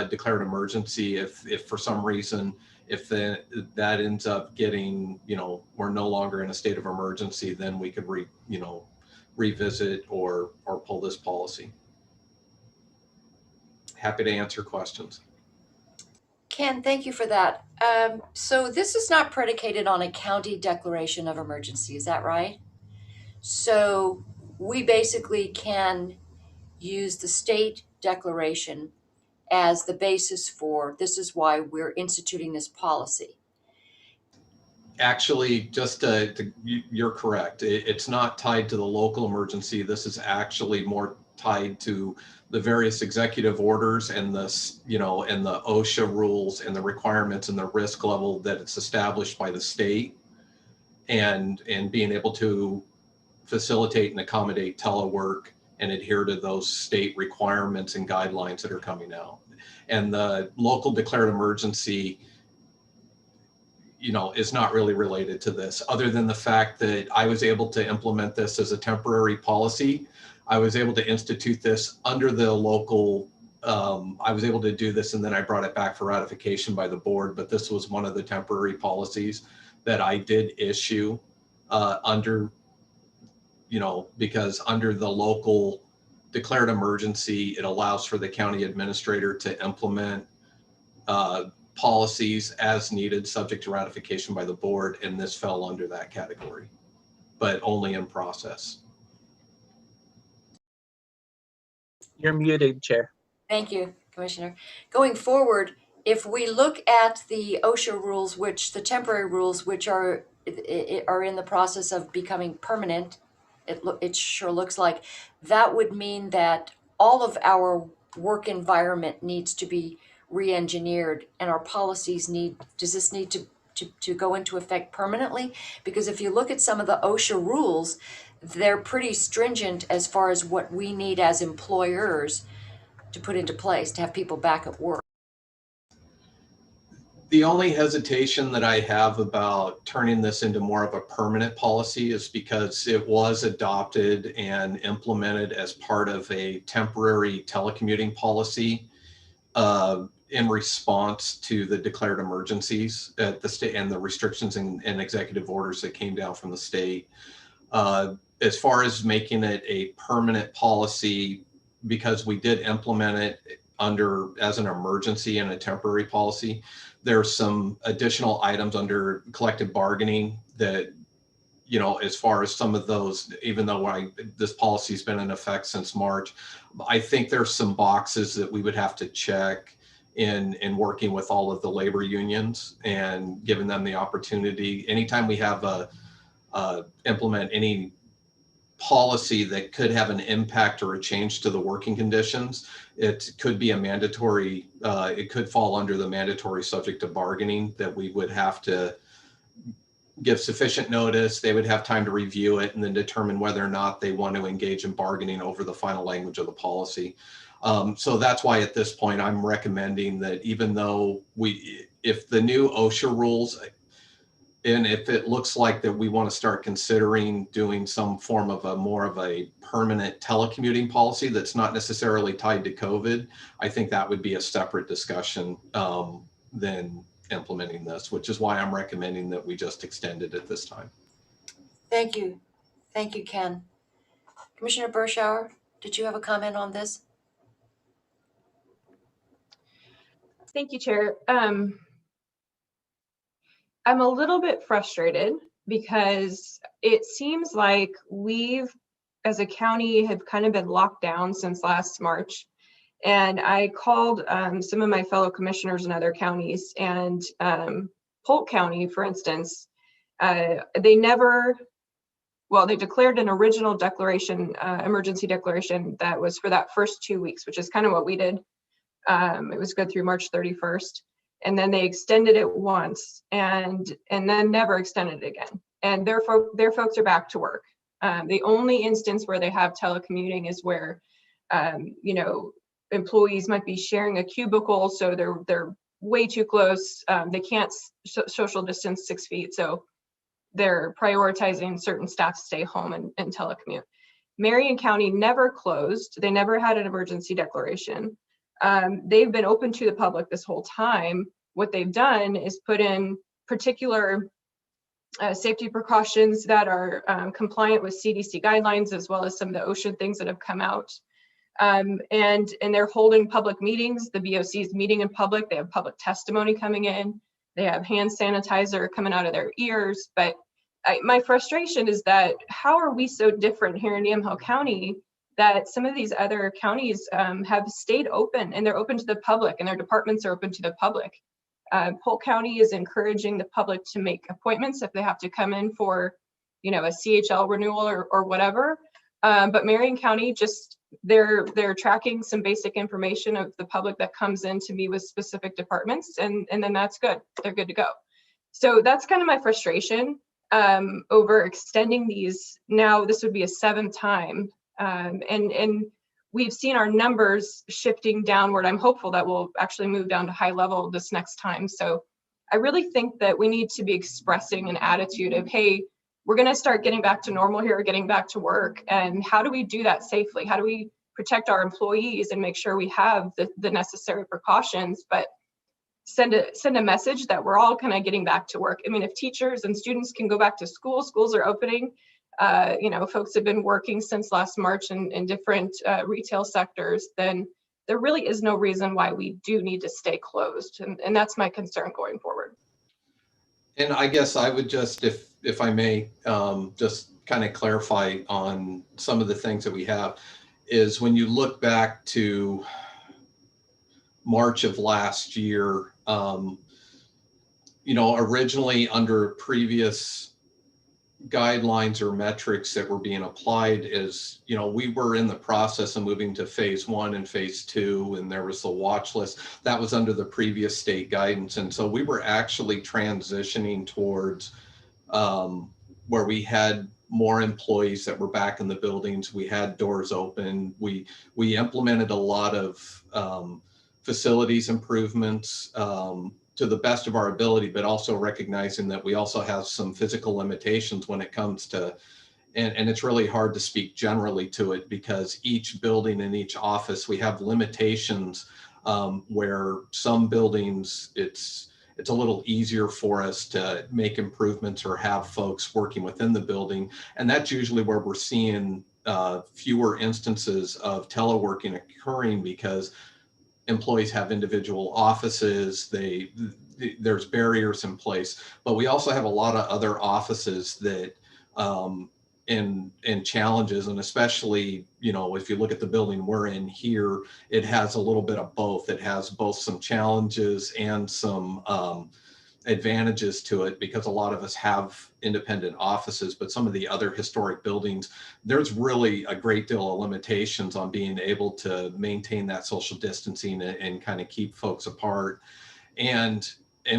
declared emergency. If for some reason, if that ends up getting, you know, we're no longer in a state of emergency, then we could revisit or pull this policy. Happy to answer questions. Ken, thank you for that. So this is not predicated on a county declaration of emergency, is that right? So we basically can use the state declaration as the basis for, this is why we're instituting this policy. Actually, you're correct. It's not tied to the local emergency. This is actually more tied to the various executive orders and and the OSHA rules and the requirements and the risk level that it's established by the state, and being able to facilitate and accommodate telework and adhere to those state requirements and guidelines that are coming out. And the local declared emergency, you know, is not really related to this, other than the fact that I was able to implement this as a temporary policy. I was able to institute this under the local, I was able to do this, and then I brought it back for ratification by the board. But this was one of the temporary policies that I did issue under, you know, because under the local declared emergency, it allows for the county administrator to implement policies as needed, subject to ratification by the board, and this fell under that category, but only in process. You're muted, Chair. Thank you, Commissioner. Going forward, if we look at the OSHA rules, which the temporary rules, which are in the process of becoming permanent, it sure looks like, that would mean that all of our work environment needs to be re-engineered, and our policies does this need to go into effect permanently? Because if you look at some of the OSHA rules, they're pretty stringent as far as what we need as employers to put into place to have people back at work. The only hesitation that I have about turning this into more of a permanent policy is because it was adopted and implemented as part of a temporary telecommuting policy in response to the declared emergencies at the state and the restrictions and executive orders that came down from the state. As far as making it a permanent policy, because we did implement it as an emergency and a temporary policy, there's some additional items under collective bargaining that, you know, as far as some of those, even though this policy's been in effect since March, I think there's some boxes that we would have to check in working with all of the labor unions and giving them the opportunity. Anytime we have implement any policy that could have an impact or a change to the working conditions, it could be a mandatory, it could fall under the mandatory subject to bargaining that we would have to give sufficient notice. They would have time to review it and then determine whether or not they want to engage in bargaining over the final language of the policy. So that's why at this point, I'm recommending that even though if the new OSHA rules, and if it looks like that we want to start considering doing some form of more of a permanent telecommuting policy that's not necessarily tied to COVID, I think that would be a separate discussion than implementing this, which is why I'm recommending that we just extend it at this time. Thank you. Thank you, Ken. Commissioner Berschauer, did you have a comment on this? Thank you, Chair. I'm a little bit frustrated because it seems like we've, as a county, have kind of been locked down since last March. And I called some of my fellow commissioners in other counties, and Polk County, for instance, they declared an original declaration, emergency declaration that was for that first 2 weeks, which is kind of what we did. It was good through March 31st. And then they extended it once and then never extended it again. And their folks are back to work. The only instance where they have telecommuting is where, employees might be sharing a cubicle, so they're way too close. They can't social distance 6 feet, so they're prioritizing certain staff stay home and telecommute. Marion County never closed. They never had an emergency declaration. They've been open to the public this whole time. What they've done is put in particular safety precautions that are compliant with CDC guidelines, as well as some of the OSHA things that have come out. And they're holding public meetings. The BOC is meeting in public. They have public testimony coming in. They have hand sanitizer coming out of their ears. But my frustration is that how are we so different here in Yamhill County that some of these other counties have stayed open, and they're open to the public, and their departments are open to the public. Polk County is encouraging the public to make appointments if they have to come in for, a CHL renewal or whatever. But Marion County, just they're tracking some basic information of the public that comes in to meet with specific departments, and then that's good. They're good to go. So that's kind of my frustration over extending these. Now this would be a 7th time. And we've seen our numbers shifting downward. I'm hopeful that we'll actually move down to high level this next time. So I really think that we need to be expressing an attitude of, hey, we're going to start getting back to normal here, getting back to work. And how do we do that safely? How do we protect our employees and make sure we have the necessary precautions, but send a message that we're all kind of getting back to work. I mean, if teachers and students can go back to school, schools are opening. Folks have been working since last March in different retail sectors, then there really is no reason why we do need to stay closed. And that's my concern going forward. And I guess I would just, if I may, just kind of clarify on some of the things that we have, is when you look back to March of last year, originally under previous guidelines or metrics that were being applied is, we were in the process of moving to phase 1 and phase 2, and there was the watch list that was under the previous state guidance. And so we were actually transitioning towards where we had more employees that were back in the buildings. We had doors open. We implemented a lot of facilities improvements to the best of our ability, but also recognizing that we also have some physical limitations when it comes to, and it's really hard to speak generally to it because each building and each office, we have limitations where some buildings, it's a little easier for us to make improvements or have folks working within the building. And that's usually where we're seeing fewer instances of teleworking occurring because employees have individual offices, there's barriers in place, but we also have a lot of other offices that in challenges, and especially, if you look at the building we're in here, it has a little bit of both. It has both some challenges and some advantages to it because a lot of us have independent offices, but some of the other historic buildings, there's really a great deal of limitations on being able to maintain that social distancing and kind of keep folks apart. And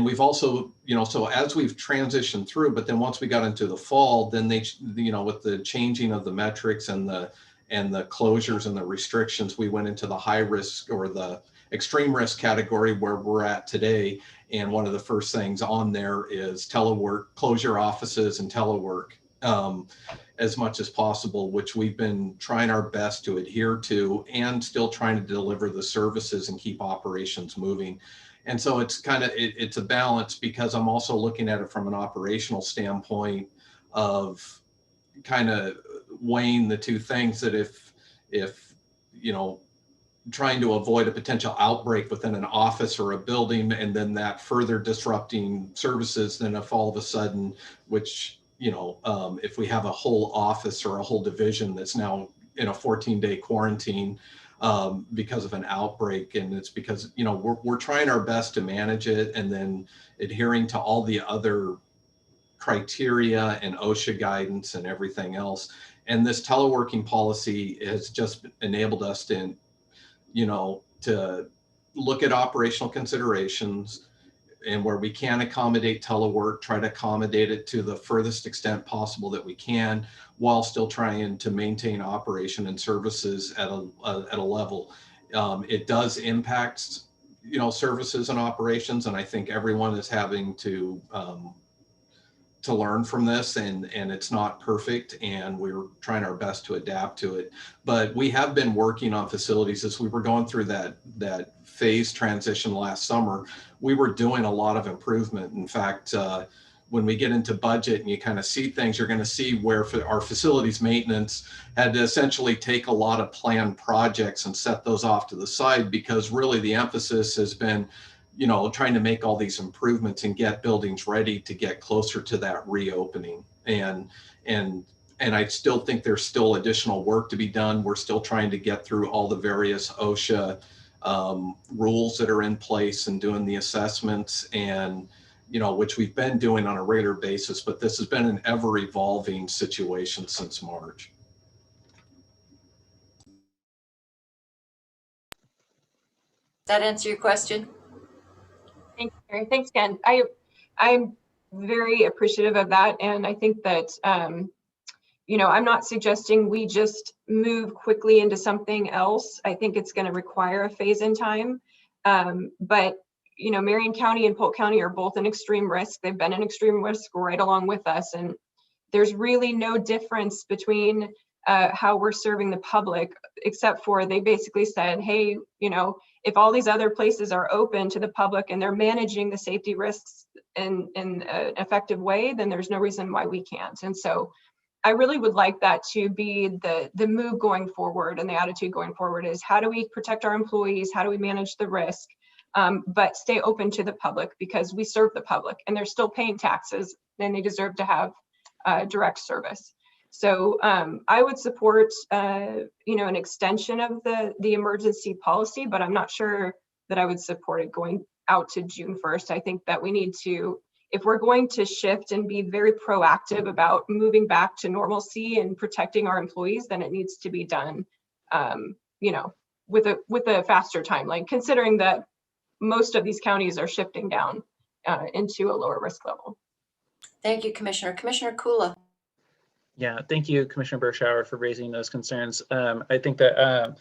we've also, so as we've transitioned through, but then once we got into the fall, then they, with the changing of the metrics and the closures and the restrictions, we went into the high risk or the extreme risk category where we're at today. And one of the first things on there is telework, close your offices and telework as much as possible, which we've been trying our best to adhere to and still trying to deliver the services and keep operations moving. And so it's it's a balance because I'm also looking at it from an operational standpoint of kind of weighing the two things that if trying to avoid a potential outbreak within an office or a building, and then that further disrupting services, then if all of a sudden, which, if we have a whole office or a whole division that's now in a 14-day quarantine because of an outbreak, and it's because, we're trying our best to manage it and then adhering to all the other criteria and OSHA guidance and everything else. And this teleworking policy has just enabled us to look at operational considerations and where we can accommodate telework, try to accommodate it to the furthest extent possible that we can, while still trying to maintain operation and services at a level. It does impact, services and operations, and I think everyone is having to learn from this, and it's not perfect, and we're trying our best to adapt to it. But we have been working on facilities as we were going through that phase transition last summer. We were doing a lot of improvement. In fact, when we get into budget and you kind of see things, you're going to see where our facilities maintenance had to essentially take a lot of planned projects and set those off to the side, because really the emphasis has been trying to make all these improvements and get buildings ready to get closer to that reopening. And I still think there's still additional work to be done. We're still trying to get through all the various OSHA rules that are in place and doing the assessments, and which we've been doing on a regular basis, but this has been an ever evolving situation since March. That answer your question? Thanks, Mary. Thanks, Ken. I'm very appreciative of that. And I think that, I'm not suggesting we just move quickly into something else. I think it's going to require a phase in time. But, Marion County and Polk County are both in extreme risk. They've been in extreme risk right along with us. And there's really no difference between how we're serving the public, except for they basically said, hey, if all these other places are open to the public and they're managing the safety risks in an effective way, then there's no reason why we can't. And so I really would like that to be the move going forward, and the attitude going forward is, how do we protect our employees? How do we manage the risk? But stay open to the public, because we serve the public and they're still paying taxes and they deserve to have direct service. So I would support, an extension of the emergency policy, but I'm not sure that I would support it going out to June 1st. I think that we need to, if we're going to shift and be very proactive about moving back to normalcy and protecting our employees, then it needs to be done, you know, with a faster timeline, considering that most of these counties are shifting down into a lower risk level. Thank you, Commissioner. Commissioner Kula. Yeah, thank you, Commissioner Bershauer, for raising those concerns. I think that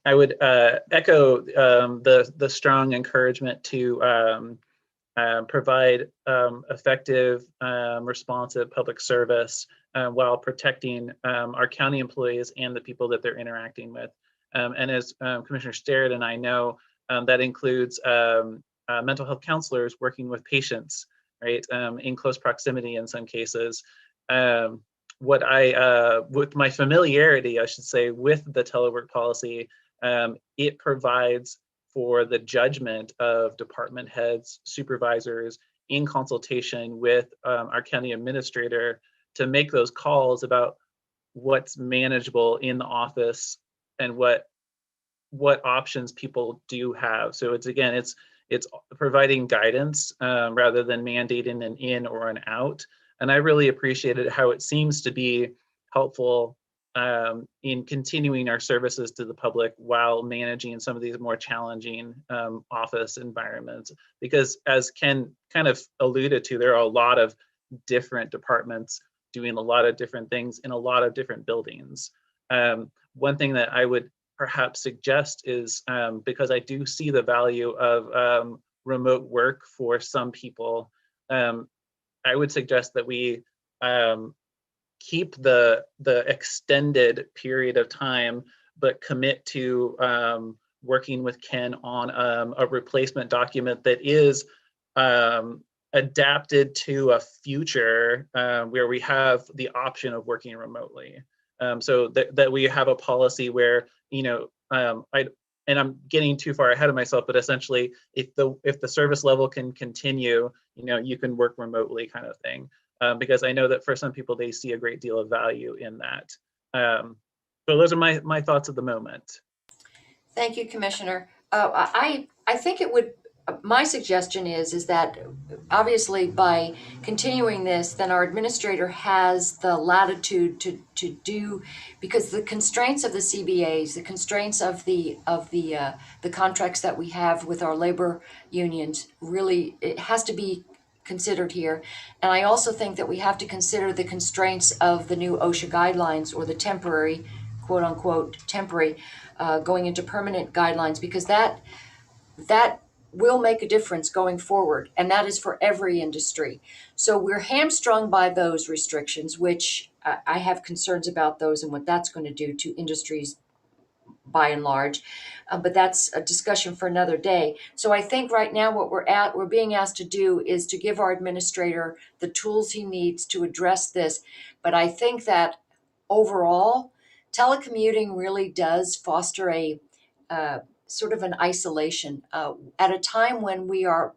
I would echo the strong encouragement to provide effective, responsive public service while protecting our county employees and the people that they're interacting with. And as Commissioner Sterrett and I know, that includes mental health counselors working with patients, right, in close proximity in some cases. What with my familiarity, I should say, with the telework policy, it provides for the judgment of department heads, supervisors, in consultation with our county administrator to make those calls about what's manageable in the office and what options people do have. So it's, again, it's providing guidance rather than mandating an in or an out. And I really appreciated how it seems to be helpful in continuing our services to the public while managing some of these more challenging office environments. Because as Ken kind of alluded to, there are a lot of different departments doing a lot of different things in a lot of different buildings. One thing that I would perhaps suggest is, because I do see the value of remote work for some people, I would suggest that we keep the extended period of time, but commit to working with Ken on a replacement document that is adapted to a future where we have the option of working remotely. So that we have a policy where, you know, and I'm getting too far ahead of myself, but essentially, if the service level can continue, you know, you can work remotely, kind of thing. Because I know that for some people, they see a great deal of value in that. So those are my thoughts at the moment. Thank you, Commissioner. I think it would, my suggestion is that obviously by continuing this, then our administrator has the latitude to do, because the constraints of the CBAs, the constraints of the contracts that we have with our labor unions, really, it has to be considered here. And I also think that we have to consider the constraints of the new OSHA guidelines, or the temporary, quote unquote, temporary, going into permanent guidelines, because that will make a difference going forward, and that is for every industry. So we're hamstrung by those restrictions, which I have concerns about those and what that's going to do to industries by and large, but that's a discussion for another day. So I think right now what we're being asked to do is to give our administrator the tools he needs to address this. But I think that overall, telecommuting really does foster a sort of an isolation at a time when we are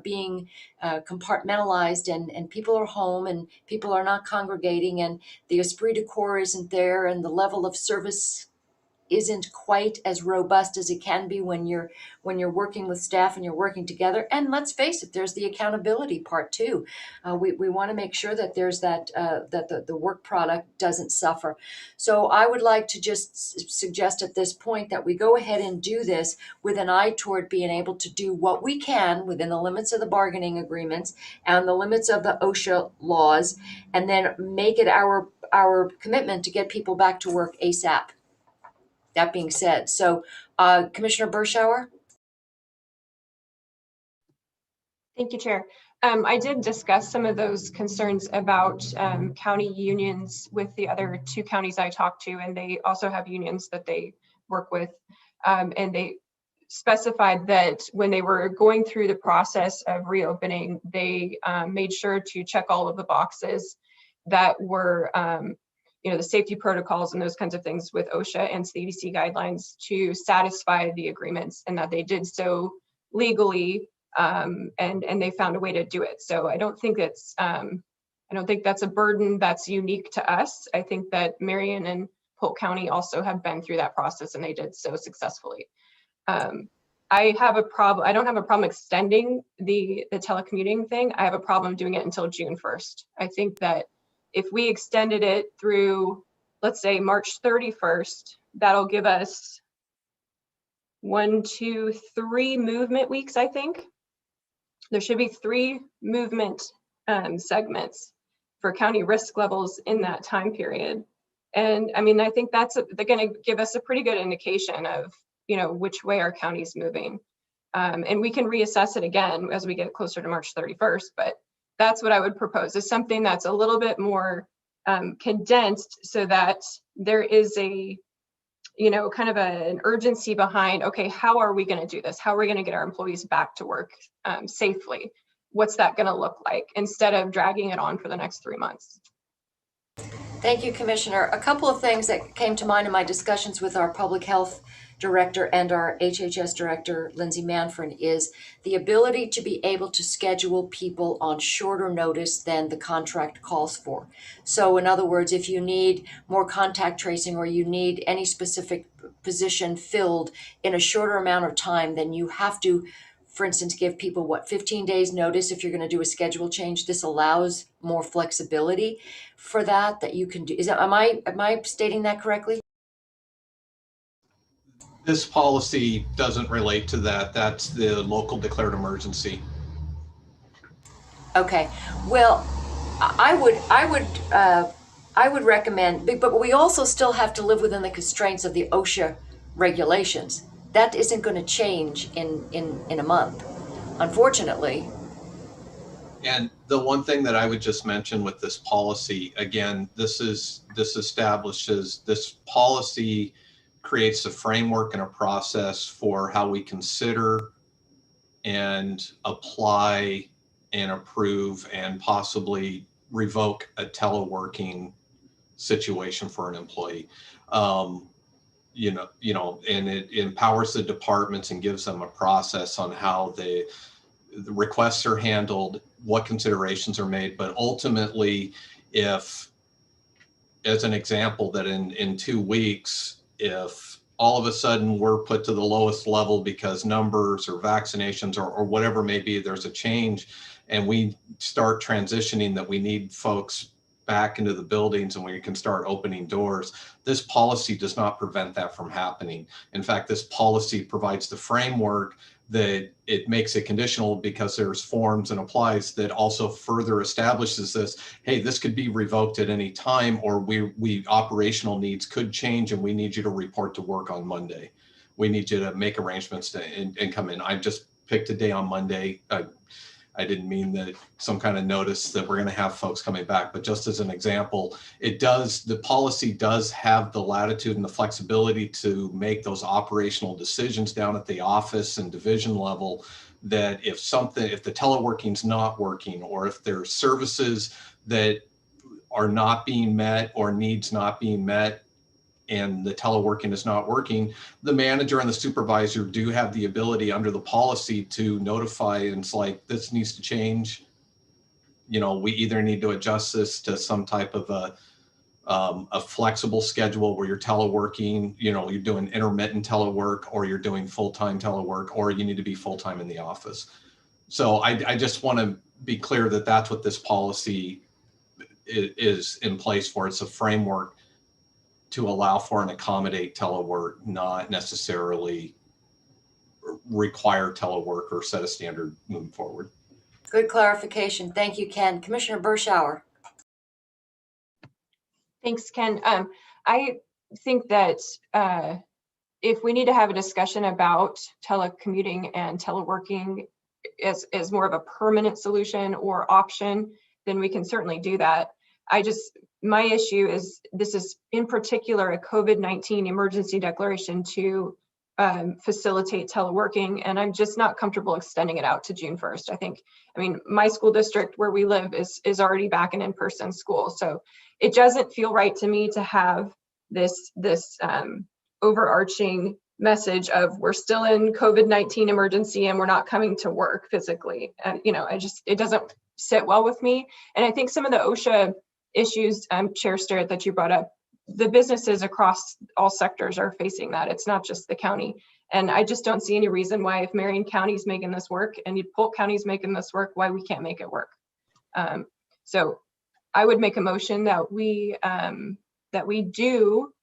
being compartmentalized, and people are home and people are not congregating, and the esprit de corps isn't there, and the level of service isn't quite as robust as it can be when you're working with staff and you're working together. And let's face it, there's the accountability part too. We want to make sure that there's that the work product doesn't suffer. So I would like to just suggest at this point that we go ahead and do this with an eye toward being able to do what we can within the limits of the bargaining agreements and the limits of the OSHA laws, and then make it our commitment to get people back to work ASAP. That being said, so Commissioner Bershauer? Thank you, Chair. I did discuss some of those concerns about county unions with the other two counties I talked to, and they also have unions that they work with. And they specified that when they were going through the process of reopening, they made sure to check all of the boxes that were the safety protocols and those kinds of things with OSHA and CDC guidelines to satisfy the agreements, and that they did so legally, and they found a way to do it. So I don't think that's a burden that's unique to us. I think that Marion and Polk County also have been through that process, and they did so successfully. I have a problem. I don't have a problem extending the telecommuting thing. I have a problem doing it until June 1st. I think that if we extended it through, let's say March 31st, that'll give us 1, 2, 3 movement weeks. I think there should be 3 movement segments for county risk levels in that time period. And I mean, I think they're going to give us a pretty good indication of, you know, which way our county's moving. And we can reassess it again as we get closer to March 31st, but that's what I would propose, is something that's a little bit more condensed, so that there is a, you know, kind of an urgency behind, okay, how are we going to do this? How are we going to get our employees back to work safely? What's that going to look like, instead of dragging it on for the next 3 months? Thank you, Commissioner. A couple of things that came to mind in my discussions with our public health director and our HHS director, Lindsay Manfred, is the ability to be able to schedule people on shorter notice than the contract calls for. So in other words, if you need more contact tracing, or you need any specific position filled in a shorter amount of time, then you have to, for instance, give people 15 days notice if you're going to do a schedule change. This allows more flexibility for that you can do. Am I stating that correctly? This policy doesn't relate to that. That's the local declared emergency. Okay. Well, I would recommend, but we also still have to live within the constraints of the OSHA regulations. That isn't going to change in a month, unfortunately. And the one thing that I would just mention with this policy, again, this establishes, this policy creates a framework and a process for how we consider and apply and approve and possibly revoke a teleworking situation for an employee. You know, and it empowers the departments and gives them a process on how the requests are handled, what considerations are made. But ultimately, if, as an example, that in 2 weeks, if all of a sudden we're put to the lowest level because numbers or vaccinations or whatever may be, there's a change, and we start transitioning that we need folks back into the buildings and we can start opening doors, this policy does not prevent that from happening. In fact, this policy provides the framework that it makes it conditional, because there's forms and applies that also further establishes this. Hey, this could be revoked at any time, or we operational needs could change and we need you to report to work on Monday. We need you to make arrangements and come in. I just picked a day on Monday. I didn't mean that some kind of notice that we're going to have folks coming back, but just as an example, the policy does have the latitude and the flexibility to make those operational decisions down at the office and division level, that if the teleworking's not working, or if there are services that are not being met or needs not being met, and the teleworking is not working, the manager and the supervisor do have the ability under the policy to notify, and it's like, this needs to change. You know, we either need to adjust this to some type of a flexible schedule where you're teleworking, you know, you're doing intermittent telework, or you're doing full-time telework, or you need to be full-time in the office. So I just want to be clear that that's what this policy is in place for. It's a framework to allow for and accommodate telework, not necessarily require telework or set a standard moving forward. Good clarification. Thank you, Ken. Commissioner Berschauer. Thanks, Ken. I think that if we need to have a discussion about telecommuting and teleworking as more of a permanent solution or option, then we can certainly do that. My issue is, this is in particular a COVID-19 emergency declaration to facilitate teleworking, and I'm just not comfortable extending it out to June 1st. I mean, my school district where we live is already back in in-person school, so it doesn't feel right to me to have this overarching message of, we're still in COVID-19 emergency and we're not coming to work physically. And you know, it doesn't sit well with me. And I think some of the OSHA issues, Chair Starrett, that you brought up, the businesses across all sectors are facing that. It's not just the county. And I just don't see any reason why, if Marion County's making this work and Polk County's making this work, why we can't make it work. So I would make a motion that we do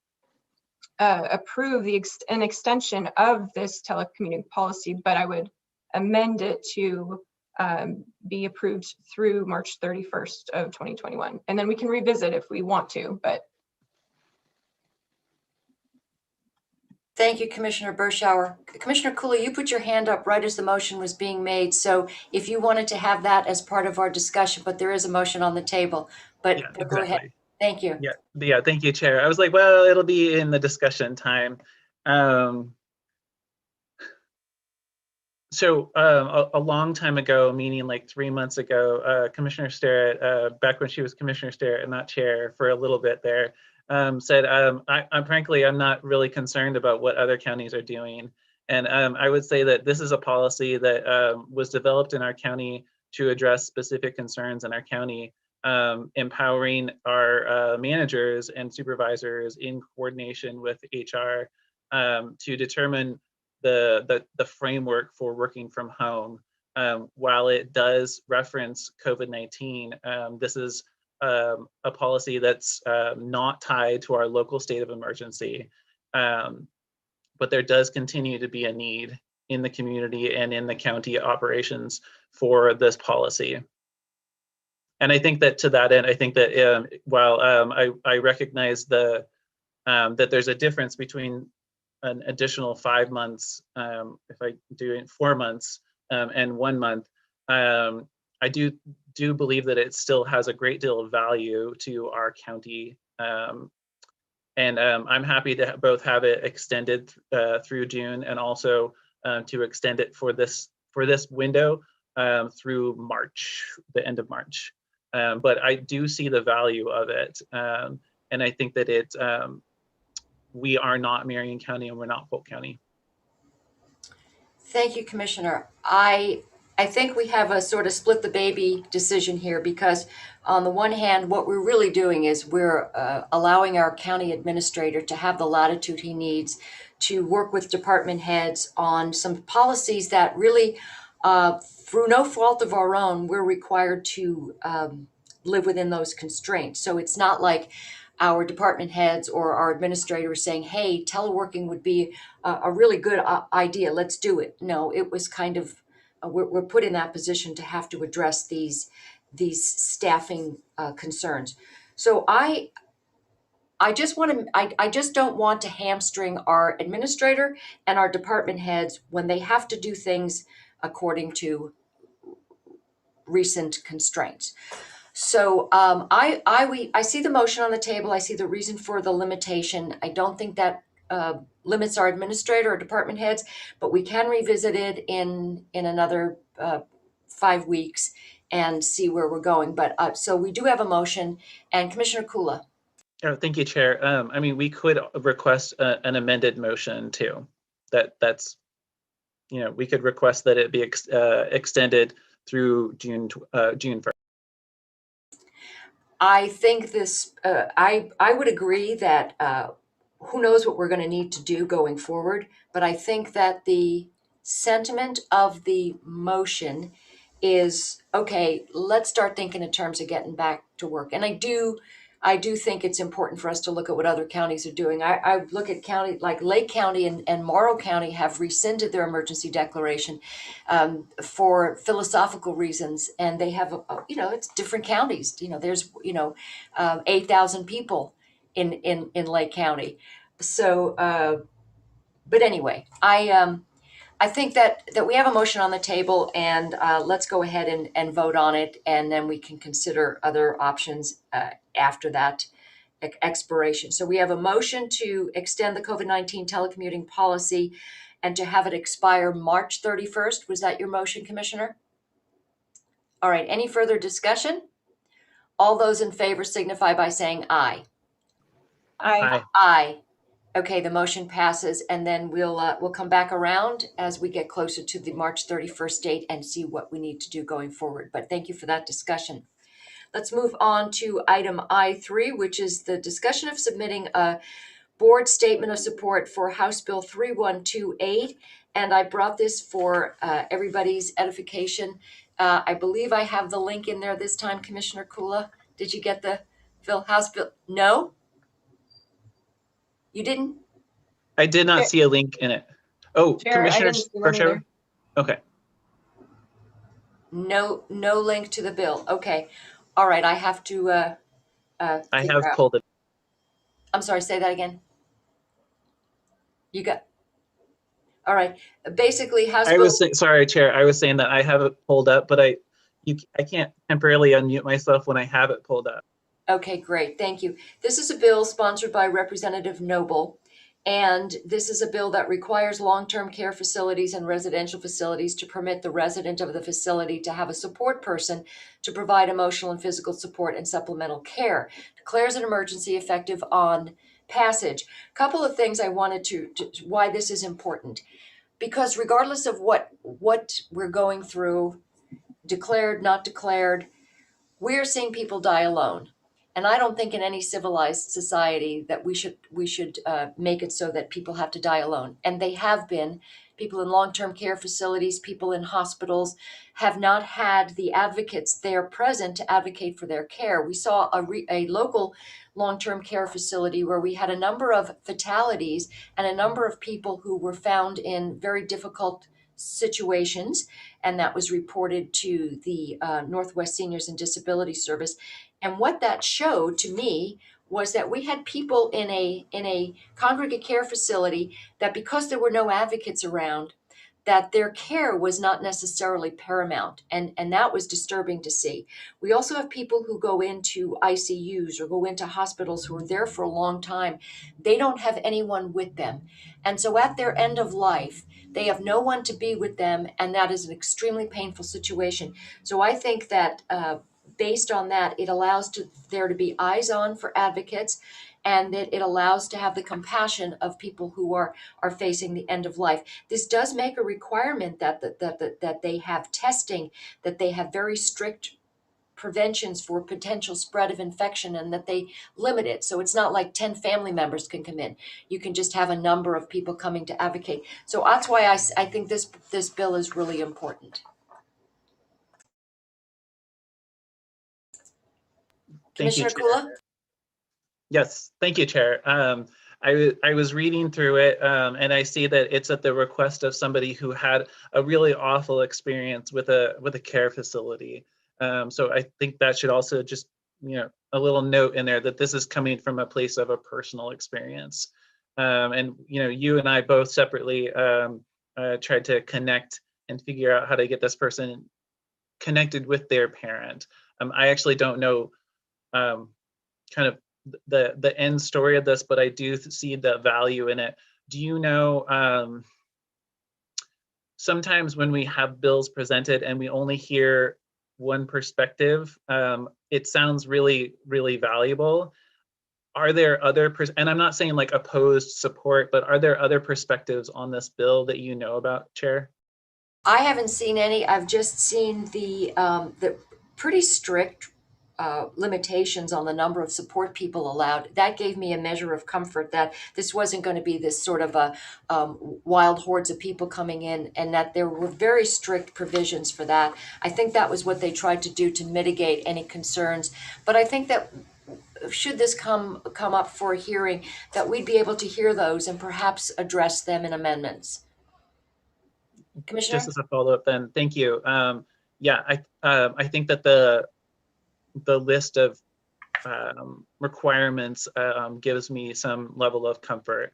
approve an extension of this telecommuting policy, but I would amend it to be approved through March 31st of 2021. And then we can revisit if we want to, but. Thank you, Commissioner Berschauer. Commissioner Cooley, you put your hand up right as the motion was being made. So if you wanted to have that as part of our discussion, but there is a motion on the table, but, Yeah, but go ahead. exactly. Thank you. Yeah, thank you, Chair. I was like, well, it'll be in the discussion time. So a long time ago, meaning like 3 months ago, Commissioner Sterrett, back when she was Commissioner Sterrett and not Chair for a little bit there, said, I'm frankly, I'm not really concerned about what other counties are doing. And I would say that this is a policy that was developed in our county to address specific concerns in our county, empowering our managers and supervisors in coordination with HR to determine the framework for working from home. While it does reference COVID-19, this is a policy that's not tied to our local state of emergency. But there does continue to be a need in the community and in the county operations for this policy. And I think that to that end, I think that while I recognize that there's a difference between an additional 5 months, if I do it in 4 months, and 1 month, I do believe that it still has a great deal of value to our county. And I'm happy to both have it extended through June and also to extend it for this window through March, the end of March. But I do see the value of it. And I think that we are not Marion County and we're not Polk County. Thank you, Commissioner. I think we have a sort of split the baby decision here, because on the one hand, what we're really doing is we're allowing our county administrator to have the latitude he needs to work with department heads on some policies that really, through no fault of our own, we're required to live within those constraints. So it's not like our department heads or our administrators saying, hey, teleworking would be a really good idea, let's do it. No, it was kind of, we're put in that position to have to address these staffing concerns. So I just don't want to hamstring our administrator and our department heads when they have to do things according to recent constraints. So I see the motion on the table. I see the reason for the limitation. I don't think that limits our administrator or department heads, but we can revisit it in another 5 weeks and see where we're going. But so we do have a motion. And Commissioner Kula. Oh, thank you, Chair. I mean, we could request an amended motion too. That's, we could request that it be extended through June 1st. I think this, I would agree that who knows what we're going to need to do going forward, but I think that the sentiment of the motion is, okay, let's start thinking in terms of getting back to work. And I do think it's important for us to look at what other counties are doing. I look at county like Lake County and Morrow County have rescinded their emergency declaration for philosophical reasons, and they have it's different counties. There's 8,000 people in Lake County. So, but anyway, I think that we have a motion on the table, and let's go ahead and vote on it, and then we can consider other options after that expiration. So we have a motion to extend the COVID-19 telecommuting policy and to have it expire March 31st. Was that your motion, Commissioner? All right, any further discussion? All those in favor signify by saying aye. Aye. Aye. Okay, the motion passes, and then we'll come back around as we get closer to the March 31st date and see what we need to do going forward. But thank you for that discussion. Let's move on to item I3, which is the discussion of submitting a board statement of support for House Bill 3128. And I brought this for everybody's edification. I believe I have the link in there this time, Commissioner Kula. Did you get the House Bill? No? You didn't? I did not see a link in it. Oh, Chair, Commissioner I didn't see one Bershower? Okay. No link to the bill. Okay. All right, I have to I figure have out. pulled it. I'm sorry, say that again. You got, all right. Basically, House Bill. Sorry, Chair. I was saying that I have it pulled up, but I can't temporarily unmute myself when I have it pulled up. Okay, great. Thank you. This is a bill sponsored by Representative Noble. And this is a bill that requires long-term care facilities and residential facilities to permit the resident of the facility to have a support person to provide emotional and physical support and supplemental care. Declares an emergency effective on passage. Couple of things I wanted to why this is important. Because regardless of what we're going through, declared, not declared, we're seeing people die alone. And I don't think in any civilized society that we should make it so that people have to die alone. And they have been. People in long-term care facilities, people in hospitals have not had the advocates there present to advocate for their care. We saw a local long-term care facility where we had a number of fatalities and a number of people who were found in very difficult situations, and that was reported to the Northwest Seniors and Disability Service. And what that showed to me was that we had people in a congregate care facility that, because there were no advocates around, that their care was not necessarily paramount. And that was disturbing to see. We also have people who go into ICUs or go into hospitals who are there for a long time. They don't have anyone with them. And so at their end of life, they have no one to be with them. And that is an extremely painful situation. So I think that based on that, it allows there to be eyes on for advocates, and that it allows to have the compassion of people who are facing the end of life. This does make a requirement that they have testing, that they have very strict preventions for potential spread of infection, and that they limit it. So it's not like 10 family members can come in. You can just have a number of people coming to advocate. So that's why I think this bill is really important. Commissioner Kula? Yes, thank you, Chair. I was reading through it, and I see that it's at the request of somebody who had a really awful experience with a care facility. So I think that should also just, a little note in there that this is coming from a place of a personal experience. And you and I both separately tried to connect and figure out how to get this person connected with their parent. I actually don't know kind of the end story of this, but I do see the value in it. Do you know, sometimes when we have bills presented and we only hear one perspective, it sounds really, really valuable. Are there other, and I'm not saying like opposed support, but are there other perspectives on this bill that you know about, Chair? I haven't seen any. I've just seen the pretty strict limitations on the number of support people allowed. That gave me a measure of comfort that this wasn't going to be this sort of a wild hordes of people coming in, and that there were very strict provisions for that. I think that was what they tried to do to mitigate any concerns. But I think that should this come up for a hearing, that we'd be able to hear those and perhaps address them in amendments. Commissioner? Just as a follow-up then, thank you. Yeah, I think that the list of requirements gives me some level of comfort.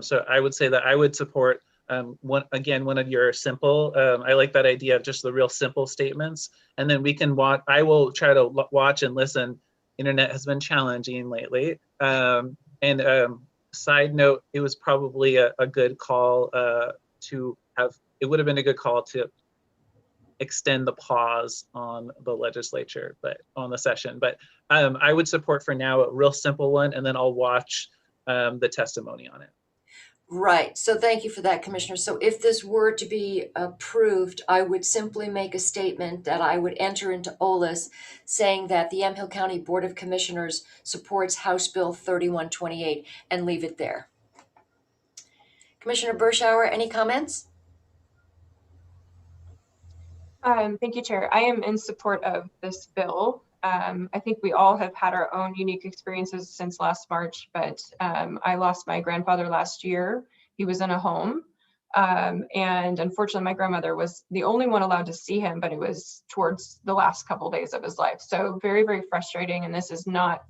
So I would say that I would support, one of your simple, I like that idea of just the real simple statements. And then we can watch, I will try to watch and listen. Internet has been challenging lately. Side note, it was probably a good call it would have been a good call to extend the pause on the legislature, but on the session. But I would support for now a real simple one, and then I'll watch the testimony on it. Right. So thank you for that, Commissioner. So if this were to be approved, I would simply make a statement that I would enter into OLIS saying that the Yamhill County Board of Commissioners supports House Bill 3128 and leave it there. Commissioner Bershauer, any comments? Thank you, Chair. I am in support of this bill. I think we all have had our own unique experiences since last March, but I lost my grandfather last year. He was in a home. And unfortunately, my grandmother was the only one allowed to see him, but it was towards the last couple of days of his life. So very, very frustrating. And this is not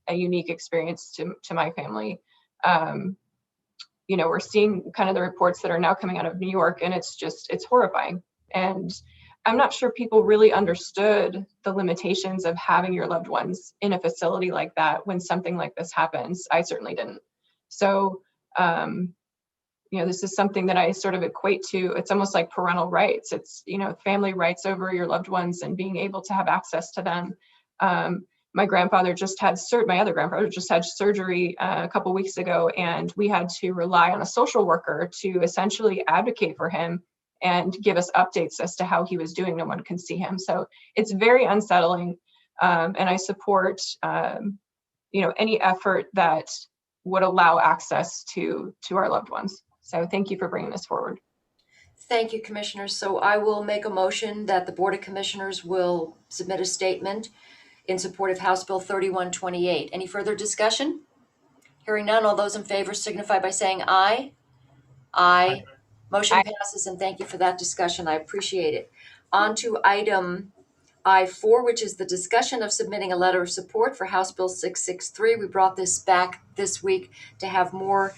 a unique experience to my family. You know, we're seeing kind of the reports that are now coming out of New York, and it's horrifying. And I'm not sure people really understood the limitations of having your loved ones in a facility like that when something like this happens. I certainly didn't. So, you know, this is something that I sort of equate to, it's almost like parental rights. It's, you know, family rights over your loved ones and being able to have access to them. My grandfather just had my other grandfather just had surgery a couple weeks ago, and we had to rely on a social worker to essentially advocate for him and give us updates as to how he was doing. No one can see him. So it's very unsettling. And I support, you know, any effort that would allow access to our loved ones. So thank you for bringing this forward. Thank you, Commissioner. So I will make a motion that the Board of Commissioners will submit a statement in support of House Bill 3128. Any further discussion? Hearing none, all those in favor signify by saying aye. Aye. Motion passes, and thank you for that discussion. I appreciate it. On to item I4, which is the discussion of submitting a letter of support for House Bill 663. We brought this back this week to have more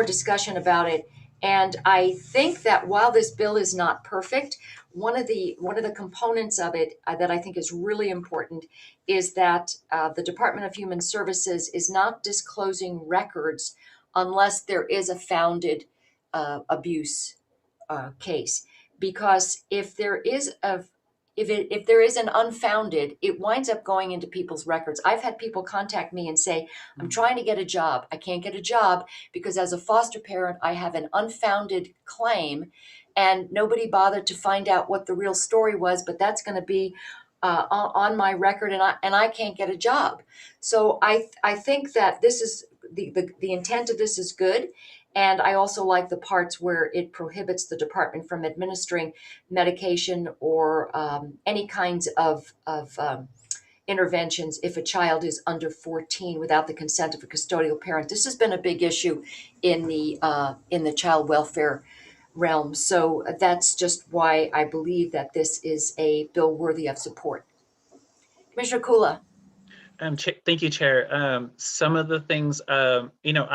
discussion about it. And I think that while this bill is not perfect, one of the components of it that I think is really important is that the Department of Human Services is not disclosing records unless there is a founded abuse case. Because if there is an unfounded, it winds up going into people's records. I've had people contact me and say, I'm trying to get a job. I can't get a job because as a foster parent, I have an unfounded claim and nobody bothered to find out what the real story was, but that's going to be on my record and I can't get a job. So I think that this is the intent of this is good. And I also like the parts where it prohibits the department from administering medication or any kinds of interventions if a child is under 14 without the consent of a custodial parent. This has been a big issue in the child welfare realm. So that's just why I believe that this is a bill worthy of support. Commissioner Kula. Thank you, Chair. Some of the things, you know,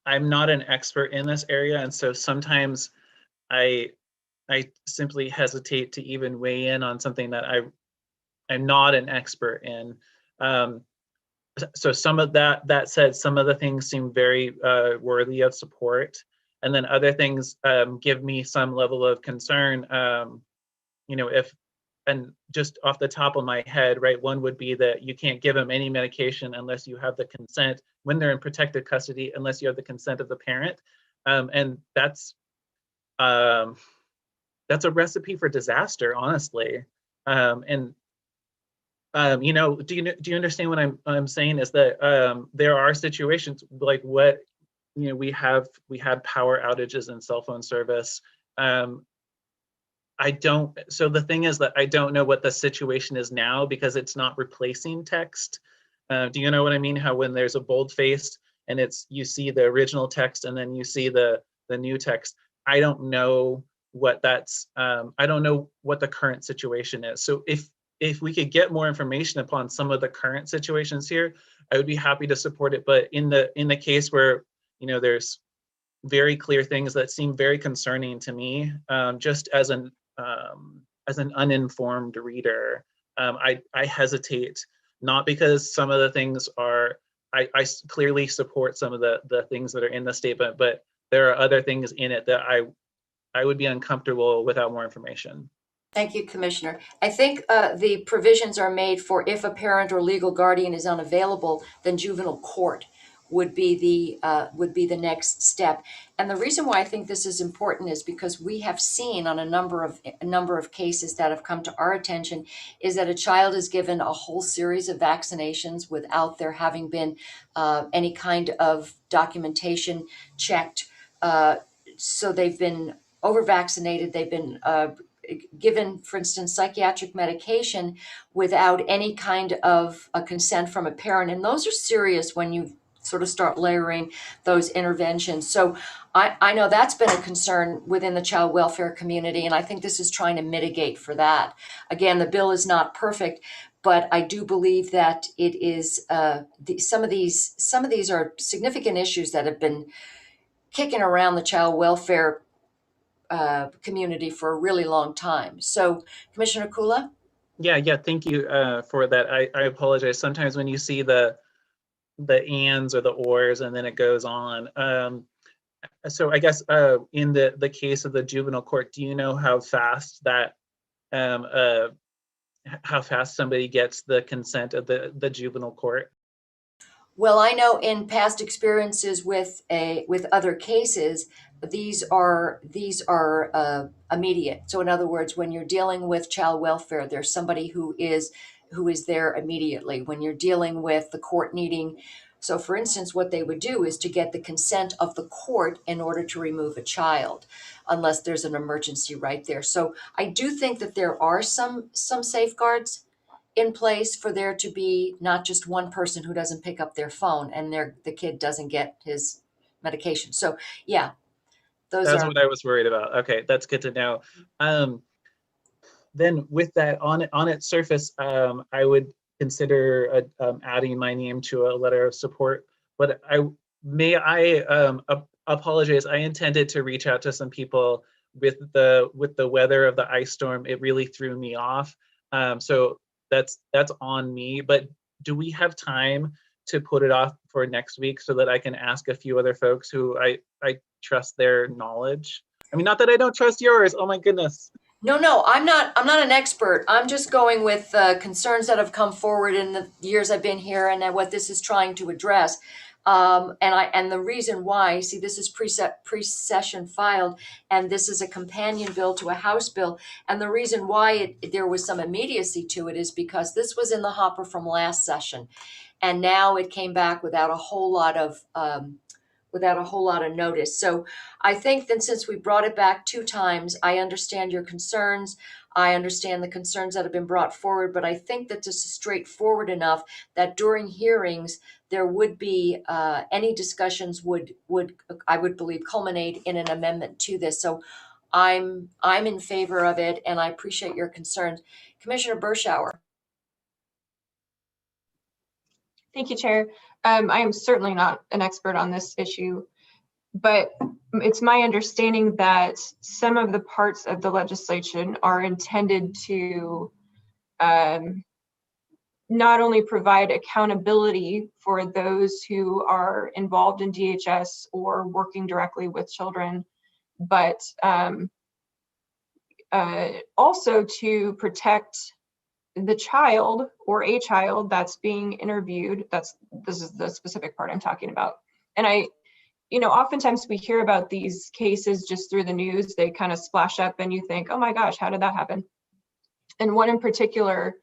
I'm not an expert in this area, and so sometimes I simply hesitate to even weigh in on something that I'm not an expert in. So some of that said, some of the things seem very worthy of support, and then other things give me some level of concern. You know, and just off the top of my head, right, one would be that you can't give them any medication unless you have the consent when they're in protective custody, unless you have the consent of the parent. And that's a recipe for disaster, honestly. You know, do you understand what I'm saying is that there are situations like what, you know, we had power outages and cell phone service. So the thing is that I don't know what the situation is now because it's not replacing text. Do you know what I mean? How when there's a boldface and you see the original text and then you see the new text. I don't know what I don't know what the current situation is. So if we could get more information upon some of the current situations here, I would be happy to support it. But in the case where, you know, there's very clear things that seem very concerning to me, just as an uninformed reader, I hesitate, not because some of the things are, I clearly support some of the things that are in the statement, but there are other things in it that I would be uncomfortable without more information. Thank you, Commissioner. I think the provisions are made for if a parent or legal guardian is unavailable, then juvenile court would be the next step. And the reason why I think this is important is because we have seen on a number of cases that have come to our attention is that a child is given a whole series of vaccinations without there having been any kind of documentation checked. So they've been over-vaccinated. They've been given, for instance, psychiatric medication without any kind of a consent from a parent. And those are serious when you sort of start layering those interventions. So I know that's been a concern within the child welfare community, and I think this is trying to mitigate for that. Again, the bill is not perfect, but I do believe that it is some of these are significant issues that have been kicking around the child welfare community for a really long time. So, Commissioner Kula? Yeah, thank you for that. I apologize. Sometimes when you see the ands or the ors and then it goes on. So I guess in the case of the juvenile court, do you know how fast somebody gets the consent of the juvenile court? Well, I know in past experiences with other cases, these are immediate. So in other words, when you're dealing with child welfare, there's somebody who is there immediately. When you're dealing with the court needing, so for instance, what they would do is to get the consent of the court in order to remove a child, unless there's an emergency right there. So I do think that there are some safeguards in place for there to be not just one person who doesn't pick up their phone and the kid doesn't get his medication. So yeah, That's what I was worried about. Okay, that's good to know. Then with that on its surface, I would consider adding my name to a letter of support. But I apologize. I intended to reach out to some people with the weather of the ice storm. It really threw me off. So that's on me. But do we have time to put it off for next week so that I can ask a few other folks who I trust their knowledge? I mean, not that I don't trust yours. Oh my goodness. No, I'm not an expert. I'm just going with concerns that have come forward in the years I've been here and what this is trying to address. And the reason why, see, this is pre-session filed, and this is a companion bill to a House bill. And the reason why there was some immediacy to it is because this was in the hopper from last session, and now it came back without a whole lot of notice. So I think that since we brought it back 2 times, I understand your concerns. I understand the concerns that have been brought forward, but I think that this is straightforward enough that during hearings, there would be any discussions would I would believe culminate in an amendment to this. So I'm in favor of it, and I appreciate your concerns. Commissioner Berschauer. Thank you, Chair. I am certainly not an expert on this issue, but it's my understanding that some of the parts of the legislation are intended to not only provide accountability for those who are involved in DHS or working directly with children, but also to protect the child or a child that's being interviewed. This is the specific part I'm talking about. And oftentimes we hear about these cases just through the news. They kind of splash up and you think, oh my gosh, how did that happen? And one in particular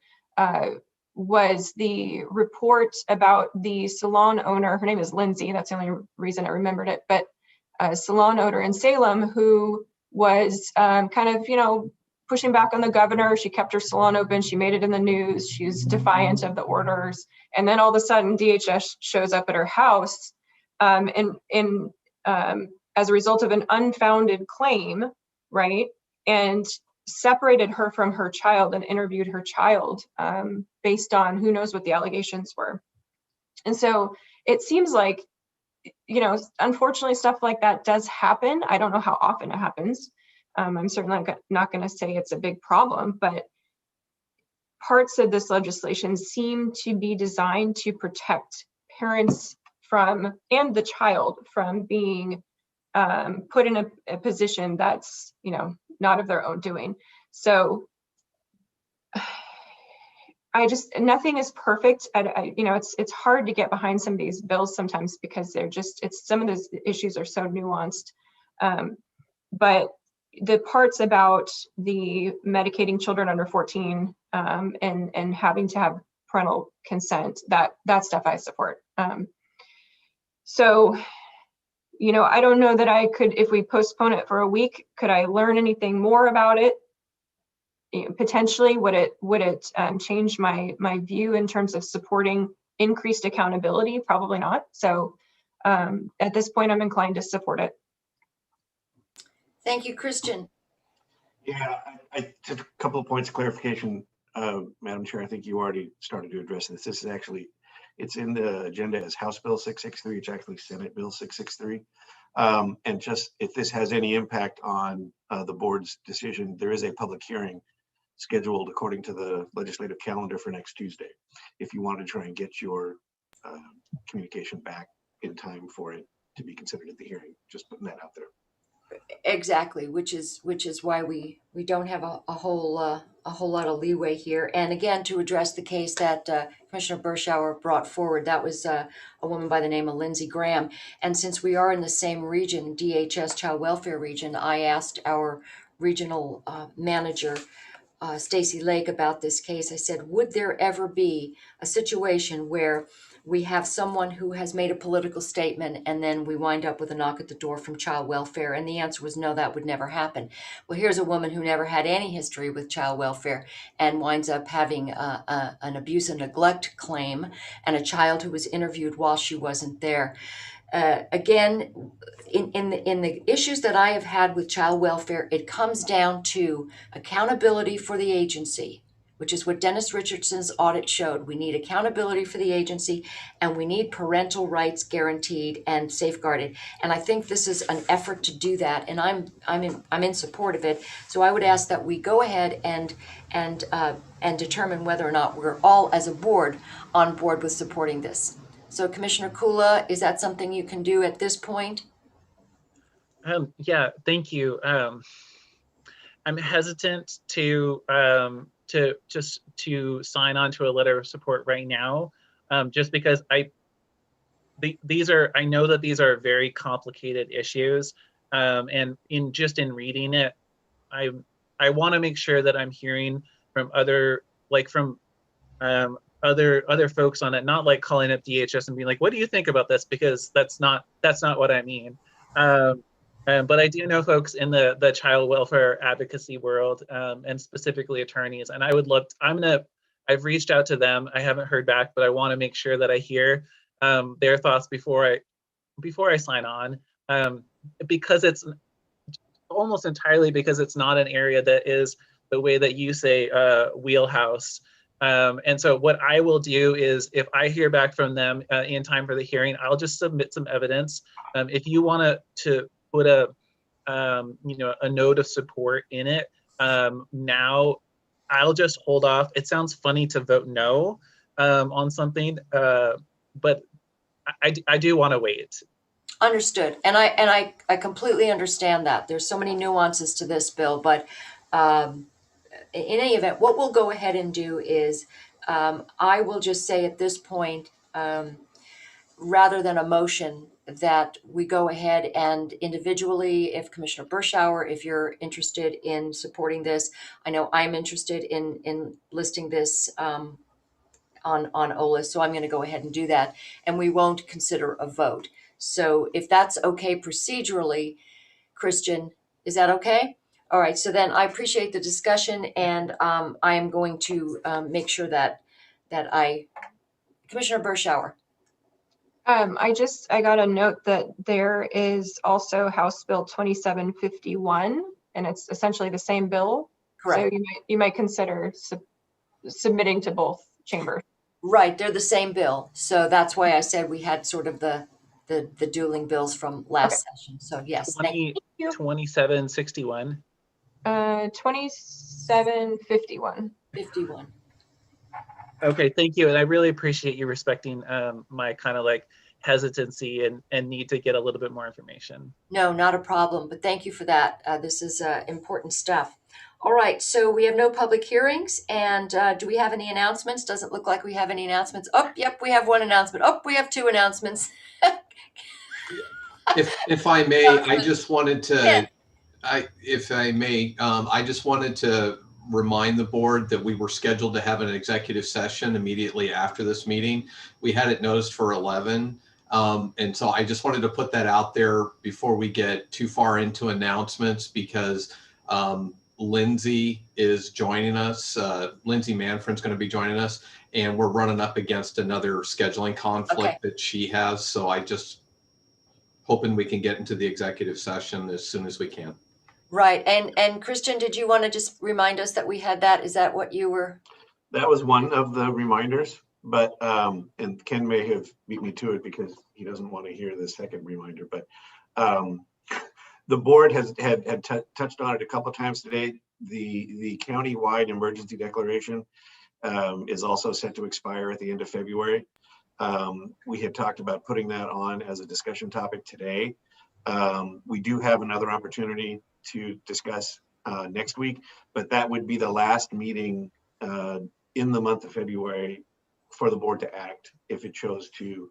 was the report about the salon owner. Her name is Lindsay. That's the only reason I remembered it. But a salon owner in Salem who was kind of, pushing back on the governor. She kept her salon open. She made it in the news. She's defiant of the orders. And then all of a sudden DHS shows up at her house as a result of an unfounded claim, right? And separated her from her child and interviewed her child based on who knows what the allegations were. And so it seems like, unfortunately stuff like that does happen. I don't know how often it happens. I'm certainly not going to say it's a big problem, but parts of this legislation seem to be designed to protect parents from, and the child from being put in a position that's, not of their own doing. So nothing is perfect. You know, it's hard to get behind some of these bills sometimes because some of those issues are so nuanced. But the parts about the medicating children under 14 and having to have parental consent, that stuff I support. So, you know, I don't know that I could, if we postpone it for a week, could I learn anything more about it? Potentially, would it change my view in terms of supporting increased accountability? Probably not. So at this point, I'm inclined to support it. Thank you, Christian. Yeah, I took a couple of points of clarification, Madam Chair. I think you already started to address this. This is actually, it's in the agenda as House Bill 663. It's actually Senate Bill 663. And just if this has any impact on the board's decision, there is a public hearing scheduled according to the legislative calendar for next Tuesday. If you want to try and get your communication back in time for it to be considered at the hearing, just putting that out there. Exactly, which is why we don't have a whole lot of leeway here. And again, to address the case that Commissioner Berschauer brought forward, that was a woman by the name of Lindsey Graham. And since we are in the same region, DHS Child Welfare Region, I asked our regional manager, Stacy Lake, about this case. I said, would there ever be a situation where we have someone who has made a political statement and then we wind up with a knock at the door from child welfare? And the answer was no, that would never happen. Well, here's a woman who never had any history with child welfare and winds up having an abuse and neglect claim, and a child who was interviewed while she wasn't there. Again, in the issues that I have had with child welfare, it comes down to accountability for the agency, which is what Dennis Richardson's audit showed. We need accountability for the agency, and we need parental rights guaranteed and safeguarded. And I think this is an effort to do that, and I'm in support of it. So I would ask that we go ahead and determine whether or not we're all, as a board, on board with supporting this. So Commissioner Kula, is that something you can do at this point? Yeah, thank you. I'm hesitant to sign on to a letter of support right now, just because I know that these are very complicated issues, and in reading it, I want to make sure that I'm hearing from other folks on it, not like calling up DHS and being like, what do you think about this? Because that's not what I mean. But I do know folks in the child welfare advocacy world, and specifically attorneys. And I would love I've reached out to them. I haven't heard back, but I want to make sure that I hear their thoughts before I sign on, because it's almost entirely because it's not an area that is the way that you say wheelhouse. And so what I will do is, if I hear back from them in time for the hearing, I'll just submit some evidence. If you want to put a note of support in it, now I'll just hold off. It sounds funny to vote no on something, but I do want to wait. Understood. And I completely understand that. There's so many nuances to this bill, but in any event, what we'll go ahead and do is, I will just say at this point, rather than a motion, that we go ahead and individually, if Commissioner Berschauer, if you're interested in supporting this, I know I'm interested in listing this on OLIS, so I'm going to go ahead and do that, and we won't consider a vote. So if that's okay procedurally, Christian, is that okay? All right, so then I appreciate the discussion, and I am going to make sure that Commissioner Berschauer. I got a note that there is also House Bill 2751, and it's essentially the same bill. Correct. So you might consider submitting to both chambers. Right, they're the same bill. So that's why I said we had sort of the dueling bills from last session. So yes, thank you. 2761. 2751. 51. Okay, thank you. And I really appreciate you respecting my kind of like hesitancy and need to get a little bit more information. No, not a problem, but thank you for that. This is important stuff. All right, so we have no public hearings, and do we have any announcements? Doesn't look like we have any announcements. Oh, yep, we have one announcement. Oh, we have two announcements. If I may, I just wanted to, if I may, I just wanted to remind the board that we were scheduled to have an executive session immediately after this meeting. We had it noticed for 11. And so I just wanted to put that out there before we get too far into announcements, because Lindsay is joining us. Lindsay Manfred's going to be joining us, and we're running up against another scheduling conflict that she has. So I just hoping we can get into the executive session as soon as we can. Right. And Christian, did you want to just remind us that we had that? Is that what you were? That was one of the reminders, but and Ken may have beat me to it because he doesn't want to hear the second reminder, but the board had touched on it a couple of times today. The county-wide emergency declaration is also set to expire at the end of February. We had talked about putting that on as a discussion topic today. We do have another opportunity to discuss next week, but that would be the last meeting in the month of February for the board to act if it chose to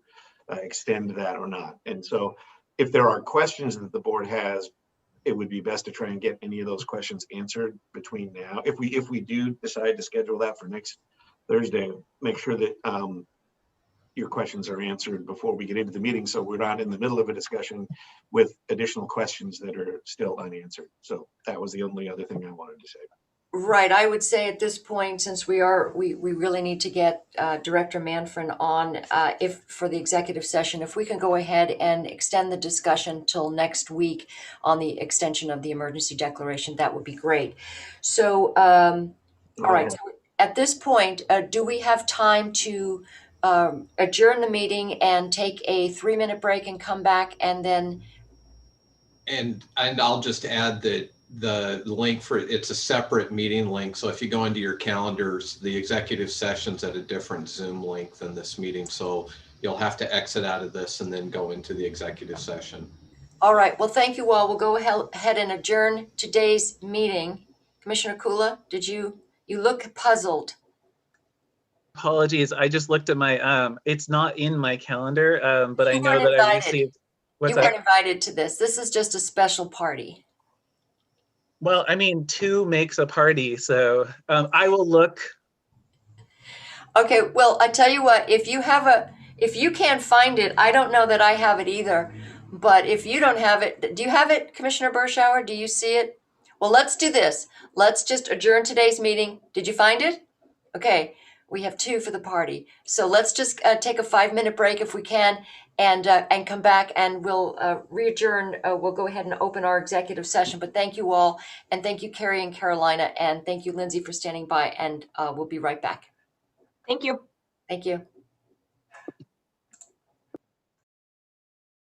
extend that or not. And so if there are questions that the board has, it would be best to try and get any of those questions answered between now. If we do decide to schedule that for next Thursday, make sure that your questions are answered before we get into the meeting, so we're not in the middle of a discussion with additional questions that are still unanswered. So that was the only other thing I wanted to say. Right. I would say at this point, since we really need to get Director Manfred on if for the executive session, if we can go ahead and extend the discussion till next week on the extension of the emergency declaration, that would be great. So, all right. So at this point, do we have time to adjourn the meeting and take a 3-minute break and come back and then? And I'll just add that the link for it's a separate meeting link. So if you go into your calendars, the executive session's at a different Zoom link than this meeting. So you'll have to exit out of this and then go into the executive session. All right. Well, thank you all. We'll go ahead and adjourn today's meeting. Commissioner Kula, you look puzzled. Apologies. I just looked at my, it's not in my calendar, but I know that I received. You weren't invited to this. This is just a special party. Well, I mean, 2 makes a party, so I will look. Okay, well, I tell you what, if you can't find it, I don't know that I have it either. But if you don't have it, do you have it, Commissioner Bershauer? Do you see it? Well, let's do this. Let's just adjourn today's meeting. Did you find it? Okay, we have 2 for the party. So let's just take a 5-minute break if we can, and come back, and we'll re-adjourn. We'll go ahead and open our executive session. But thank you all, and thank you, Carrie and Carolina, and thank you, Lindsay, for standing by, and we'll be right back. Thank you. Thank you.